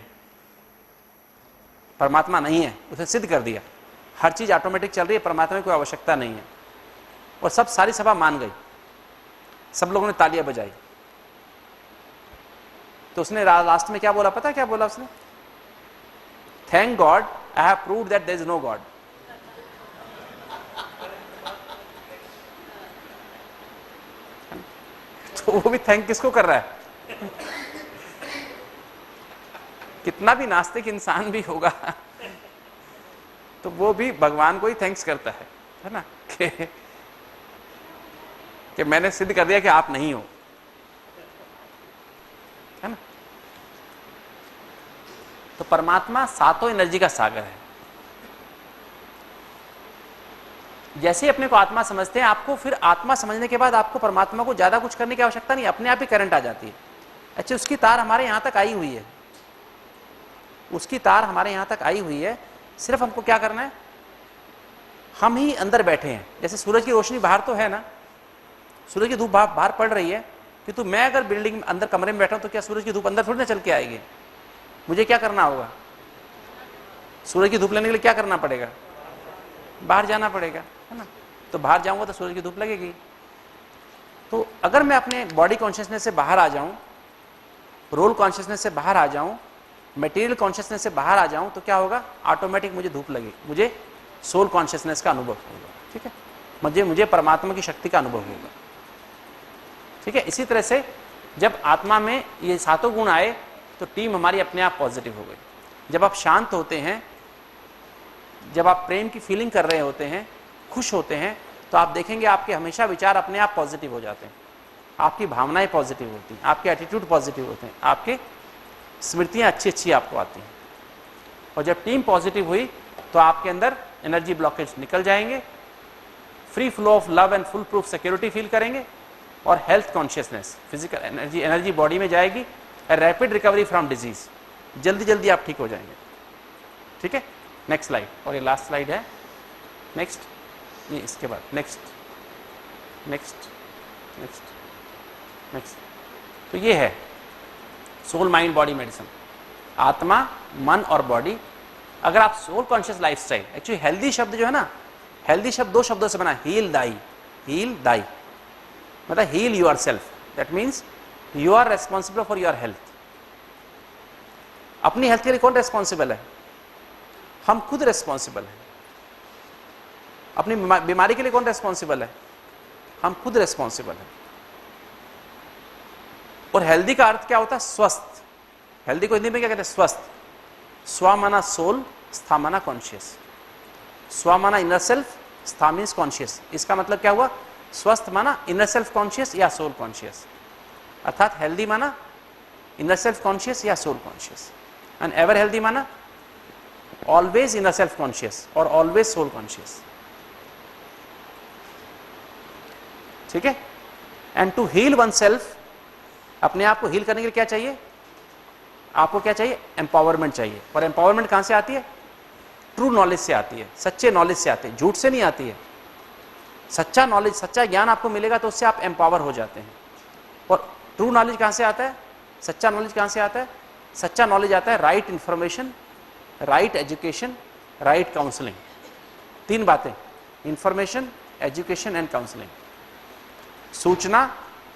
परमात्मा नहीं है, उसने सिद्ध कर दिया, हर चीज ऑटोमेटिक चल रही है, परमात्मा की कोई आवश्यकता नहीं है। और सारी सभा मान गई, सब लोगों ने तालियां बजाई। तो उसने लास्ट में क्या बोला, पता है क्या बोला उसने, thank God I have proved that there is no God. तो वो भी थैंक किसको कर रहा है, कितना भी नास्तिक इंसान भी होगा तो वो भी भगवान को ही थैंक्स करता है ना, कि मैंने सिद्ध कर दिया कि आप नहीं हो, है ना। तो परमात्मा सातों एनर्जी का सागर है। जैसे ही अपने को आत्मा समझते हैं, आपको फिर आत्मा समझने के बाद आपको परमात्मा को ज्यादा कुछ करने की आवश्यकता नहीं, अपने आप ही करंट आ जाती है। अच्छा, उसकी तार हमारे यहां तक आई हुई है, उसकी तार हमारे यहां तक आई हुई है, सिर्फ हमको क्या करना है, हम ही अंदर बैठे हैं। जैसे सूरज की रोशनी बाहर तो है ना, सूरज की धूप बाहर पड़ रही है, कि तो मैं अगर बिल्डिंग में अंदर कमरे में बैठा हूं तो क्या सूरज की धूप अंदर थोड़ी ना चल के आएगी, मुझे क्या करना होगा, सूरज की धूप लेने के लिए क्या करना पड़ेगा, बाहर जाना पड़ेगा, है ना। तो बाहर जाऊंगा तो सूरज की धूप लगेगी। तो अगर मैं अपने बॉडी कॉन्शियसनेस से बाहर आ जाऊं, रोल कॉन्शियसनेस से बाहर आ जाऊं, मटेरियल कॉन्शियसनेस से बाहर आ जाऊं, तो क्या होगा, ऑटोमेटिक मुझे धूप लगेगी, मुझे सोल कॉन्शियसनेस का अनुभव होगा, ठीक है, मुझे परमात्मा की शक्ति का अनुभव होगा, ठीक है। इसी तरह से जब आत्मा में ये सातों गुण आए तो टीम हमारी अपने आप पॉजिटिव हो गई। जब आप शांत होते हैं, जब आप प्रेम की फीलिंग कर रहे होते हैं, खुश होते हैं, तो आप देखेंगे आपके हमेशा विचार अपने आप पॉजिटिव हो जाते हैं, आपकी भावनाएं पॉजिटिव होती हैं, आपके एटीट्यूड पॉजिटिव होते हैं, आपके स्मृतियां अच्छी अच्छी आपको आती हैं। और जब टीम पॉजिटिव हुई तो आपके अंदर एनर्जी ब्लॉकेज निकल जाएंगे, free flow of love and full proof security feel करेंगे, और health consciousness, physical energy body में जाएगी, रैपिड रिकवरी फ्रॉम डिजीज, जल्दी जल्दी आप ठीक हो जाएंगे, ठीक है। नेक्स्ट स्लाइड, और ये लास्ट स्लाइड है, नेक्स्ट, ये इसके बाद नेक्स्ट नेक्स्ट नेक्स्ट नेक्स्ट। तो ये है सोल माइंड बॉडी मेडिसिन, आत्मा, मन और बॉडी। अगर आप soul conscious lifestyle, actually healthy शब्द जो है ना, हेल्दी शब्द दो शब्दों से बना, हील दाई, हील दाई मतलब heal yourself, that means you are responsible for your health. अपनी हेल्थ के लिए कौन रेस्पॉन्सिबल है, हम खुद रेस्पॉन्सिबल हैं। अपनी बीमारी के लिए कौन रेस्पॉन्सिबल है, हम खुद रेस्पॉन्सिबल हैं। और हेल्दी का अर्थ क्या होता है, स्वस्थ। हेल्दी को हिंदी में क्या कहते हैं, स्वस्थ। स्व माना सोल, स्था माना कॉन्शियस। स्व माना इनर सेल्फ, स्था मीन्स कॉन्शियस। इसका मतलब क्या हुआ, स्वस्थ माना इनर सेल्फ कॉन्शियस या सोल कॉन्शियस, अर्थात हेल्दी माना इनर सेल्फ कॉन्शियस या soul conscious. And ever healthy माना ऑलवेज इनर सेल्फ कॉन्शियस और ऑलवेज सोल कॉन्शियस, ठीक है। And to heal oneself, अपने आप को हील करने के लिए क्या चाहिए, आपको क्या चाहिए, एम्पावरमेंट चाहिए। और एम्पावरमेंट कहां से आती है, ट्रू नॉलेज से आती है, सच्चे नॉलेज से आती है, झूठ से नहीं आती है। सच्चा नॉलेज, सच्चा ज्ञान आपको मिलेगा तो उससे आप एम्पावर हो जाते हैं। और ट्रू नॉलेज कहां से आता है, सच्चा नॉलेज कहां से आता है, सच्चा नॉलेज आता है right information, right education, right counselling. तीन बातें, इंफॉर्मेशन, एजुकेशन एंड काउंसलिंग। सूचना,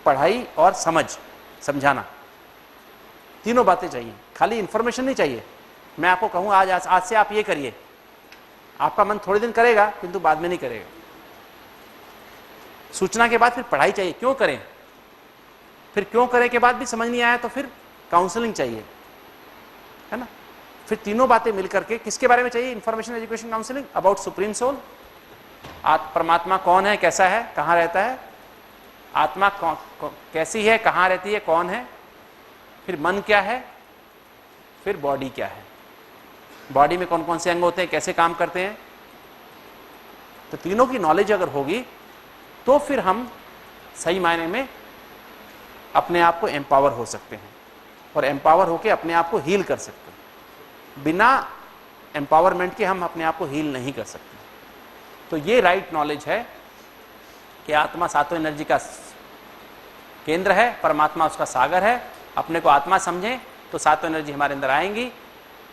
पढ़ाई और समझाना, तीनों बातें चाहिए। खाली इंफॉर्मेशन नहीं चाहिए। मैं आपको कहूँ आज से आप ये करिए, आपका मन थोड़े दिन करेगा किंतु बाद में नहीं करेगा। सूचना के बाद फिर पढ़ाई चाहिए, क्यों करें, फिर क्यों करें के बाद भी समझ नहीं आया तो फिर काउंसलिंग चाहिए, है ना। फिर तीनों बातें मिलकर के किसके बारे में चाहिए, information, education, counselling, about supreme soul. परमात्मा कौन है, कैसा है, कहाँ रहता है, आत्मा कैसी है, कहाँ रहती है, कौन है, फिर मन क्या है, फिर बॉडी क्या है, बॉडी में कौन कौन से अंग होते हैं, कैसे काम करते हैं। तो तीनों की नॉलेज अगर होगी तो फिर हम सही मायने में अपने आप को एम्पावर हो सकते हैं और एम्पावर होकर अपने आप को हील कर सकते हैं। बिना एम्पावरमेंट के हम अपने आप को हील नहीं कर सकते। तो ये राइट नॉलेज है कि आत्मा सातों एनर्जी का केंद्र है, परमात्मा उसका सागर है। अपने को आत्मा समझें तो सातों एनर्जी हमारे अंदर आएंगी।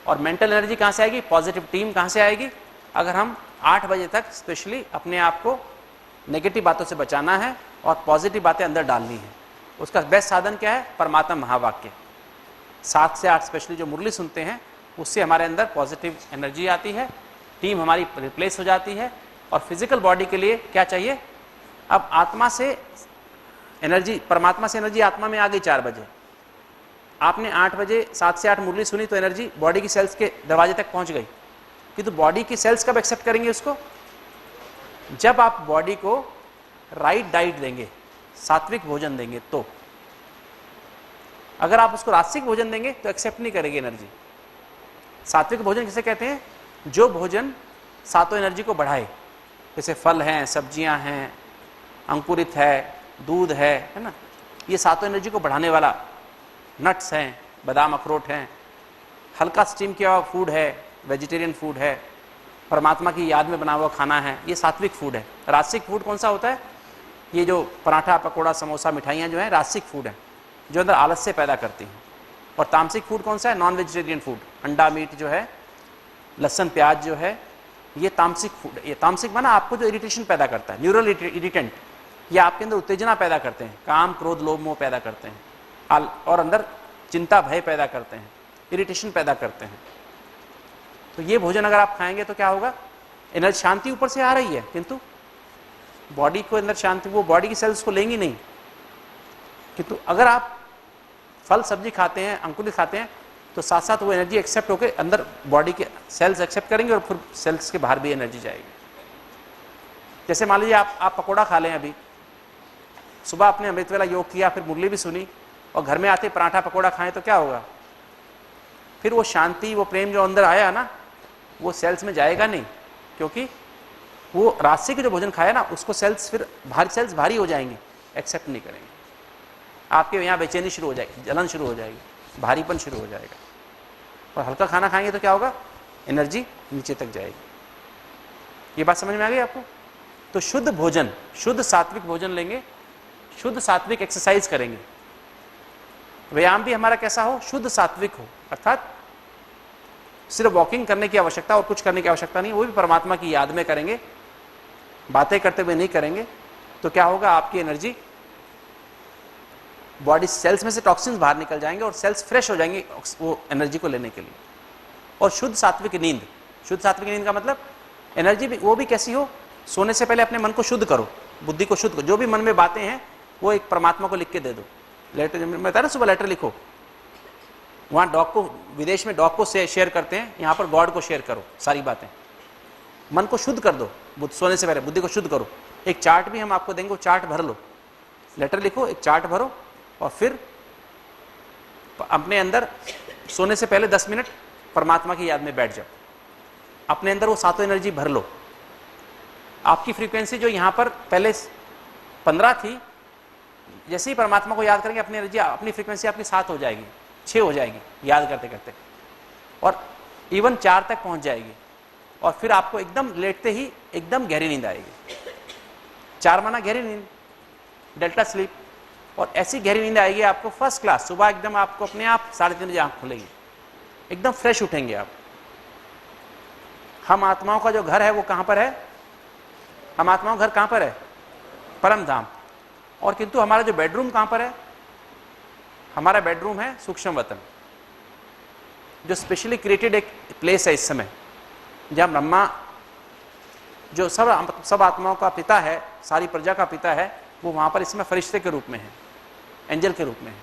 और मेंटल एनर्जी कहाँ से आएगी, पॉजिटिव टीम कहाँ से आएगी, अगर हम 8 बजे तक स्पेशली अपने आप को नेगेटिव बातों से बचाना है और पॉजिटिव बातें अंदर डालनी है। उसका बेस्ट साधन क्या है, परमात्मा महावाक्य। 7 से 8 स्पेशली जो मुरली सुनते हैं उससे हमारे अंदर पॉजिटिव एनर्जी आती है, टीम हमारी रिप्लेस हो जाती है। और फिजिकल बॉडी के लिए क्या चाहिए, अब आत्मा से एनर्जी, परमात्मा से एनर्जी आत्मा में आ गई 4 बजे, आपने 8 बजे 7 से 8 मुरली सुनी तो एनर्जी बॉडी की सेल्स के दरवाजे तक पहुंच गई। कि तो बॉडी की सेल्स कब एक्सेप्ट करेंगे उसको, जब आप बॉडी को राइट डाइट देंगे, सात्विक भोजन देंगे। तो अगर आप उसको रासिक भोजन देंगे तो एक्सेप्ट नहीं करेगी एनर्जी। सात्विक भोजन किसे कहते हैं, जो भोजन सातों एनर्जी को बढ़ाए, जैसे फल हैं, सब्जियां हैं, अंकुरित है, दूध है ना, ये सातों एनर्जी को बढ़ाने वाला, नट्स हैं, बादाम अखरोट हैं, हल्का स्टीम किया हुआ फूड है, वेजिटेरियन फूड है, परमात्मा की याद में बना हुआ खाना है, ये सात्विक फूड है। रासिक फूड कौन सा होता है, ये जो पराठा, पकोड़ा, समोसा, मिठाइयाँ जो है रासिक फूड है, जो अंदर आलस्य पैदा करती हैं। और तामसिक फूड कौन सा है, नॉन वेजिटेरियन फूड, अंडा, मीट जो है, लहसुन, प्याज जो है, ये तामसिक फूड। ये तामसिक माना आपको जो इरिटेशन पैदा करता है, न्यूरल इरिटेंट, ये आपके अंदर उत्तेजना पैदा करते हैं, काम, क्रोध, लोभ, मोह पैदा करते हैं, और अंदर चिंता, भय पैदा करते हैं, इरिटेशन पैदा करते हैं। तो ये भोजन अगर आप खाएंगे तो क्या होगा, एनर्जी, शांति ऊपर से आ रही है किंतु बॉडी को अंदर शांति, वो बॉडी की सेल्स को लेंगी नहीं। किंतु अगर आप फल सब्जी खाते हैं, अंकुरित खाते हैं, तो साथ साथ वो एनर्जी एक्सेप्ट होकर अंदर बॉडी के सेल्स एक्सेप्ट करेंगे और फिर सेल्स के बाहर भी एनर्जी जाएगी। जैसे मान लीजिए आप पकोड़ा खा लें, अभी सुबह आपने अमृत वेला योग किया, फिर मुरली भी सुनी और घर में आते पराठा पकोड़ा खाएं तो क्या होगा, फिर वो शांति, वो प्रेम जो अंदर आया ना, वो सेल्स में जाएगा नहीं, क्योंकि वो रास्ते के जो भोजन खाया ना, उसको सेल्स फिर सेल्स भारी हो जाएंगे, एक्सेप्ट नहीं करेंगे। आपके यहाँ बेचैनी शुरू हो जाएगी, जलन शुरू हो जाएगी, भारीपन शुरू हो जाएगा। और हल्का खाना खाएंगे तो क्या होगा, एनर्जी नीचे तक जाएगी। ये बात समझ में आ गई आपको। तो शुद्ध भोजन, शुद्ध सात्विक भोजन लेंगे, शुद्ध सात्विक एक्सरसाइज करेंगे। व्यायाम भी हमारा कैसा हो, शुद्ध सात्विक हो, अर्थात सिर्फ वॉकिंग करने की आवश्यकता और कुछ करने की आवश्यकता नहीं, वो भी परमात्मा की याद में करेंगे, बातें करते हुए नहीं करेंगे। तो क्या होगा, आपकी एनर्जी, बॉडी सेल्स में से टॉक्सिन्स बाहर निकल जाएंगे और सेल्स फ्रेश हो जाएंगे वो एनर्जी को लेने के लिए। और शुद्ध सात्विक नींद, शुद्ध सात्विक नींद का मतलब एनर्जी भी, वो भी कैसी हो, सोने से पहले अपने मन को शुद्ध करो, बुद्धि को शुद्ध करो, जो भी मन में बातें हैं वो एक परमात्मा को लिख के दे दो। लेटर में बताया ना, सुबह लेटर लिखो, वहाँ डॉग को, विदेश में डॉग को शेयर करते हैं, यहाँ पर गॉड को शेयर करो सारी बातें। मन को शुद्ध कर दो, सोने से पहले बुद्धि को शुद्ध करो। एक चार्ट भी हम आपको देंगे, वो चार्ट भर लो, लेटर लिखो, एक चार्ट भरो और फिर अपने अंदर सोने से पहले 10 मिनट परमात्मा की याद में बैठ जाओ, अपने अंदर वो सातों एनर्जी भर लो। आपकी फ्रीक्वेंसी जो यहाँ पर पहले 15 थी, जैसे ही परमात्मा को याद करेंगे अपनी एनर्जी, अपनी फ्रीक्वेंसी आपकी 7 हो जाएगी, 6 हो जाएगी याद करते करते, और इवन 4 तक पहुंच जाएगी, और फिर आपको एकदम लेटते ही एकदम गहरी नींद आएगी। 4 माना गहरी नींद, डेल्टा स्लीप, और ऐसी गहरी नींद आएगी आपको फर्स्ट क्लास। सुबह एकदम आपको अपने आप 3:30 बजे आंख खुलेगी, एकदम फ्रेश उठेंगे आप। हम आत्माओं का जो घर है वो कहां पर है? हम आत्माओं का घर कहां पर है? परम धाम। और किंतु हमारा जो बेडरूम कहां पर है? हमारा बेडरूम है सूक्ष्म वतन, जो स्पेशली क्रिएटेड एक प्लेस है इस समय, जहां ब्रह्मा जो सब आत्माओं का पिता है, सारी प्रजा का पिता है, वो वहां पर इसमें फरिश्ते के रूप में है, एंजल के रूप में है।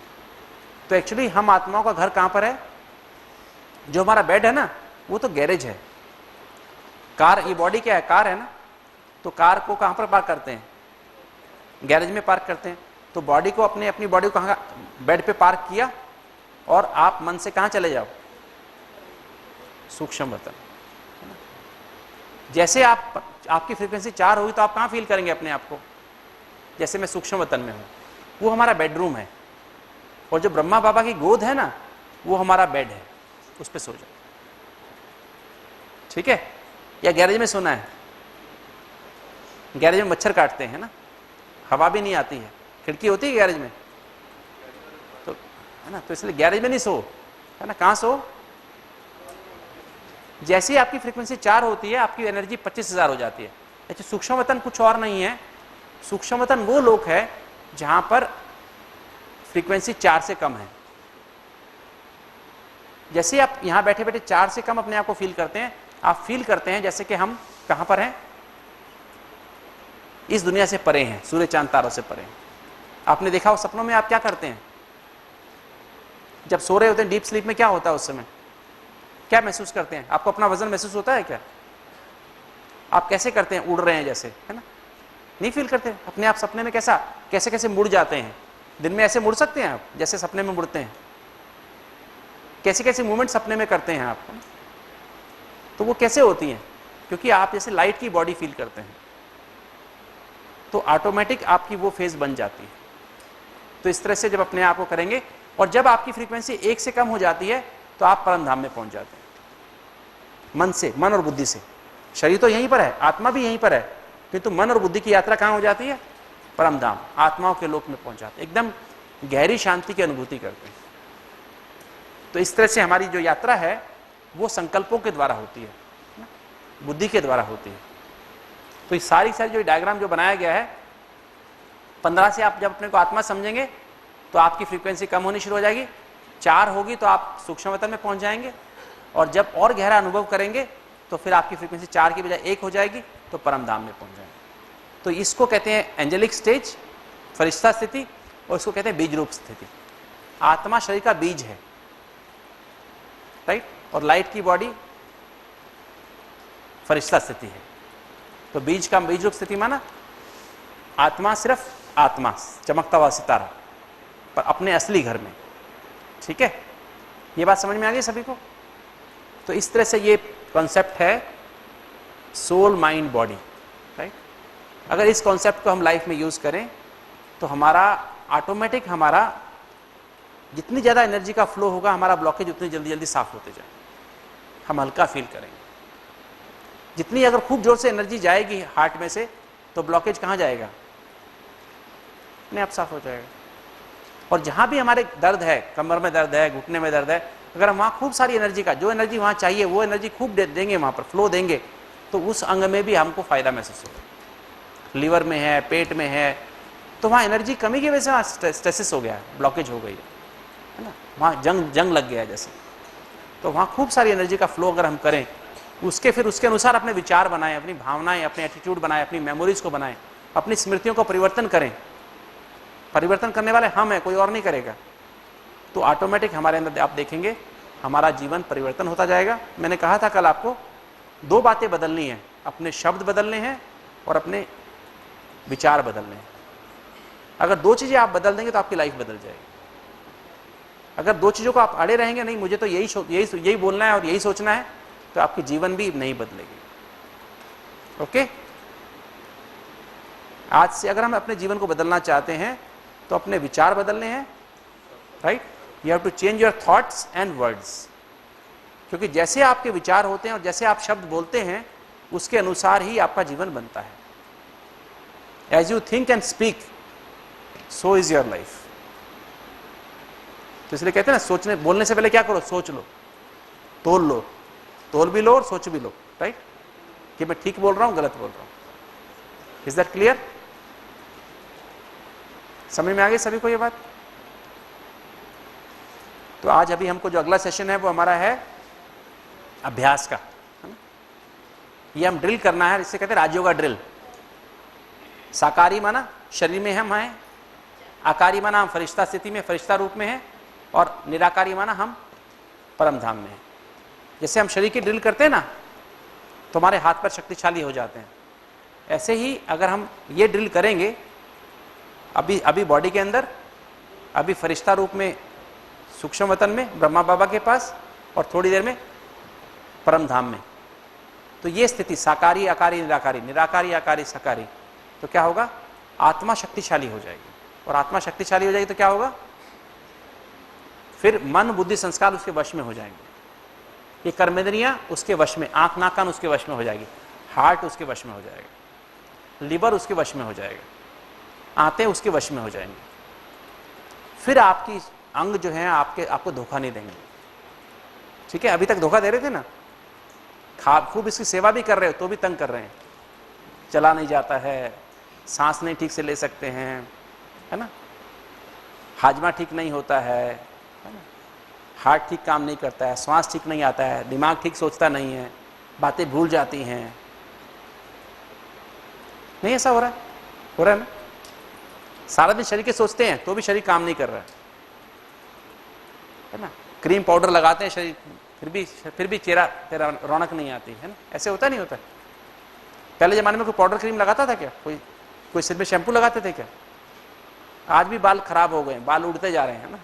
तो एक्चुअली हम आत्माओं का घर कहां पर है? जो हमारा बेड है ना, वो तो गैरेज है। कार, ये बॉडी क्या है? कार है ना, तो कार को कहां पर पार्क करते हैं? गैरेज में पार्क करते हैं। तो बॉडी को अपनी बॉडी को कहां? बेड पे पार्क किया, और आप मन से कहां चले जाओ? सूक्ष्म वतन। जैसे आपकी फ्रीक्वेंसी 4 होगी तो आप कहां फील करेंगे अपने आप को? जैसे मैं सूक्ष्म वतन में हूं, वो हमारा बेडरूम है, और जो ब्रह्मा बाबा की गोद है ना, वो हमारा बेड है, उस पर सो जाओ। ठीक है? या गैरेज में सोना है? गैरेज में मच्छर काटते हैं ना, हवा भी नहीं आती है, खिड़की होती है गैरेज में, तो है ना, तो इसलिए गैरेज में नहीं सो, है ना, कहां सो? जैसे ही आपकी फ्रीक्वेंसी 4 होती है, आपकी एनर्जी 25,000 हो जाती है। अच्छा, सूक्ष्म वतन कुछ और नहीं है। सूक्ष्म वतन वो लोक है जहां पर फ्रीक्वेंसी 4 से कम है। जैसे ही आप यहां बैठे बैठे 4 से कम अपने आप को फील करते हैं, आप फील करते हैं जैसे कि हम कहां पर हैं? इस दुनिया से परे हैं, सूर्य चांद तारों से परे हैं। आपने देखा हो सपनों में आप क्या करते हैं? जब सो रहे होते हैं डीप स्लीप में, क्या होता है उस समय? क्या महसूस करते हैं? आपको अपना वजन महसूस होता है क्या? आप कैसे करते हैं? उड़ रहे हैं जैसे, है ना? नहीं फील करते अपने आप? सपने में कैसे कैसे मुड़ जाते हैं? दिन में ऐसे मुड़ सकते हैं आप जैसे सपने में मुड़ते हैं? कैसे कैसे मूवमेंट सपने में करते हैं आप? तो वो कैसे होती हैं? क्योंकि आप जैसे लाइट की बॉडी फील करते हैं, तो ऑटोमेटिक आपकी वो फेज बन जाती है। तो इस तरह से जब अपने आप को करेंगे, और जब आपकी फ्रीक्वेंसी 1 से कम हो जाती है, तो आप परम धाम में पहुंच जाते हैं। मन से, मन और बुद्धि से। शरीर तो यहीं पर है, आत्मा भी यहीं पर है, किंतु मन और बुद्धि की यात्रा कहां हो जाती है? परम धाम, आत्माओं के लोक में पहुंच जाते हैं, एकदम गहरी शांति की अनुभूति करते हैं। तो इस तरह से हमारी जो यात्रा है वो संकल्पों के द्वारा होती है, बुद्धि के द्वारा होती है। तो ये सारी जो डायग्राम जो बनाया गया है, 15 से आप जब अपने को आत्मा समझेंगे तो आपकी फ्रीक्वेंसी कम होनी शुरू हो जाएगी, 4 होगी तो आप सूक्ष्म वतन में पहुंच जाएंगे, और जब और गहरा अनुभव करेंगे तो फिर आपकी फ्रीक्वेंसी 4 की बजाय 1 हो जाएगी, तो परम धाम में पहुंच जाएंगे। तो इसको कहते हैं एंजेलिक स्टेज, फरिश्ता स्थिति, और इसको कहते हैं बीज रूप स्थिति। आत्मा शरीर का बीज है, राइट, और लाइट की बॉडी फरिश्ता स्थिति है। तो बीज का बीज रूप स्थिति माना आत्मा सिर्फ आत्मा, चमकता हुआ सितारा, पर अपने असली घर में। ठीक है, ये बात समझ में आ गई सभी को? तो इस तरह से ये कॉन्सेप्ट है सोल माइंड बॉडी, राइट। अगर इस कॉन्सेप्ट को हम लाइफ में यूज करें तो हमारा ऑटोमेटिक, हमारा जितनी ज़्यादा एनर्जी का फ्लो होगा, हमारा ब्लॉकेज उतनी जल्दी जल्दी साफ होते जाए, हम हल्का फील करेंगे। जितनी अगर खूब जोर से एनर्जी जाएगी हार्ट में से, तो ब्लॉकेज कहाँ जाएगा? अपने आप साफ हो जाएगा। और जहाँ भी हमारे दर्द है, कमर में दर्द है, घुटने में दर्द है, अगर हम वहाँ खूब सारी एनर्जी का, जो एनर्जी वहाँ चाहिए वो एनर्जी खूब देंगे, वहाँ पर फ्लो देंगे, तो उस अंग में भी हमको फायदा महसूस होगा। लीवर में है, पेट में है, तो वहाँ एनर्जी कमी की वजह से स्ट्रेसिस हो गया है, ब्लॉकेज हो गई है ना, वहाँ जंग लग गया है जैसे। तो वहाँ खूब सारी एनर्जी का फ्लो अगर हम करें, फिर उसके अनुसार अपने विचार बनाएं, अपनी भावनाएं, अपने एटीट्यूड बनाएं, अपनी मेमोरीज को बनाएं, अपनी स्मृतियों को परिवर्तन करें। परिवर्तन करने वाले हम हैं, कोई और नहीं करेगा। तो ऑटोमेटिक हमारे अंदर आप देखेंगे हमारा जीवन परिवर्तन होता जाएगा। मैंने कहा था कल आपको 2 बातें बदलनी है, अपने शब्द बदलने हैं और अपने विचार बदलने हैं। अगर 2 चीजें आप बदल देंगे तो आपकी लाइफ बदल जाएगी। अगर दो चीज़ों को आप अड़े रहेंगे, नहीं मुझे तो यही बोलना है और यही सोचना है, तो आपकी जीवन भी नहीं बदलेगी। ओके, आज से अगर हम अपने जीवन को बदलना चाहते हैं तो अपने विचार बदलने हैं, right. You have to change your thoughts and words, क्योंकि जैसे आपके विचार होते हैं और जैसे आप शब्द बोलते हैं उसके अनुसार ही आपका जीवन बनता है। As you think and speak so is your life. तो इसलिए कहते हैं ना, सोचने बोलने से पहले क्या करो, सोच लो, तोल भी लो और सोच भी लो, राइट, कि मैं ठीक बोल रहा हूं गलत बोल रहा हूं। Is that clear? समझ में आ गई सभी को ये बात? तो आज अभी हमको जो अगला सेशन है वो हमारा है अभ्यास का, है ना? ये हम ड्रिल करना है, इससे कहते हैं राजयोगा ड्रिल। साकारी माना शरीर में हम हैं, आकारी माना हम फरिश्ता स्थिति में, फरिश्ता रूप में हैं, और निराकारी माना हम परम धाम में हैं। जैसे हम शरीर की ड्रिल करते हैं ना तो हमारे हाथ पर शक्तिशाली हो जाते हैं, ऐसे ही अगर हम ये ड्रिल करेंगे अभी बॉडी के अंदर, अभी फरिश्ता रूप में सूक्ष्म वतन में ब्रह्मा बाबा के पास, और थोड़ी देर में परम धाम में, तो ये स्थिति साकारी आकारी निराकारी, निराकारी आकारी सकारी, तो क्या होगा, आत्मा शक्तिशाली हो जाएगी। और आत्मा शक्तिशाली हो जाएगी तो क्या होगा, फिर मन बुद्धि संस्कार उसके वश में हो जाएंगे। ये कर्मेंद्रियां उसके वश में, आंख नाक कान उसके वश में हो जाएगी, हार्ट उसके वश में हो जाएगा, लिवर उसके वश में हो जाएगा, आंतें उसके वश में हो जाएंगे। फिर आपकी अंग जो है आपको धोखा नहीं देंगे। ठीक है, अभी तक धोखा दे रहे थे ना, खूब इसकी सेवा भी कर रहे हो तो भी तंग कर रहे हैं, चला नहीं जाता है, सांस नहीं ठीक से ले सकते हैं, है ना, हाजमा ठीक नहीं होता है ना, हार्ट ठीक काम नहीं करता है, श्वास ठीक नहीं आता है, दिमाग ठीक सोचता नहीं है, बातें भूल जाती हैं। नहीं ऐसा हो रहा है ना? सारा दिन शरीर के सोचते हैं तो भी शरीर काम नहीं कर रहा है ना, क्रीम पाउडर लगाते हैं शरीर, फिर भी चेहरा रौनक नहीं आती है ना, ऐसे होता नहीं होता? पहले जमाने में कोई पाउडर क्रीम लगाता था क्या? कोई सिर में शैम्पू लगाते थे क्या? आज भी बाल खराब हो गए, बाल उड़ते जा रहे हैं ना,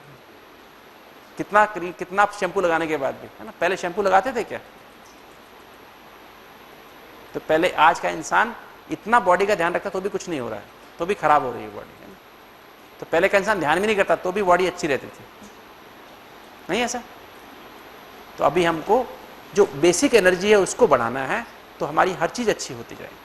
कितना शैम्पू लगाने के बाद भी, है ना। पहले शैम्पू लगाते थे क्या? तो पहले, आज का इंसान इतना बॉडी का ध्यान रखता तो भी कुछ नहीं हो रहा है, तो भी खराब हो रही है बॉडी, है ना। तो पहले का इंसान ध्यान भी नहीं करता तो भी बॉडी अच्छी रहती थी, नहीं ऐसा? तो अभी हमको जो बेसिक एनर्जी है उसको बढ़ाना है, तो हमारी हर चीज अच्छी होती जाएगी।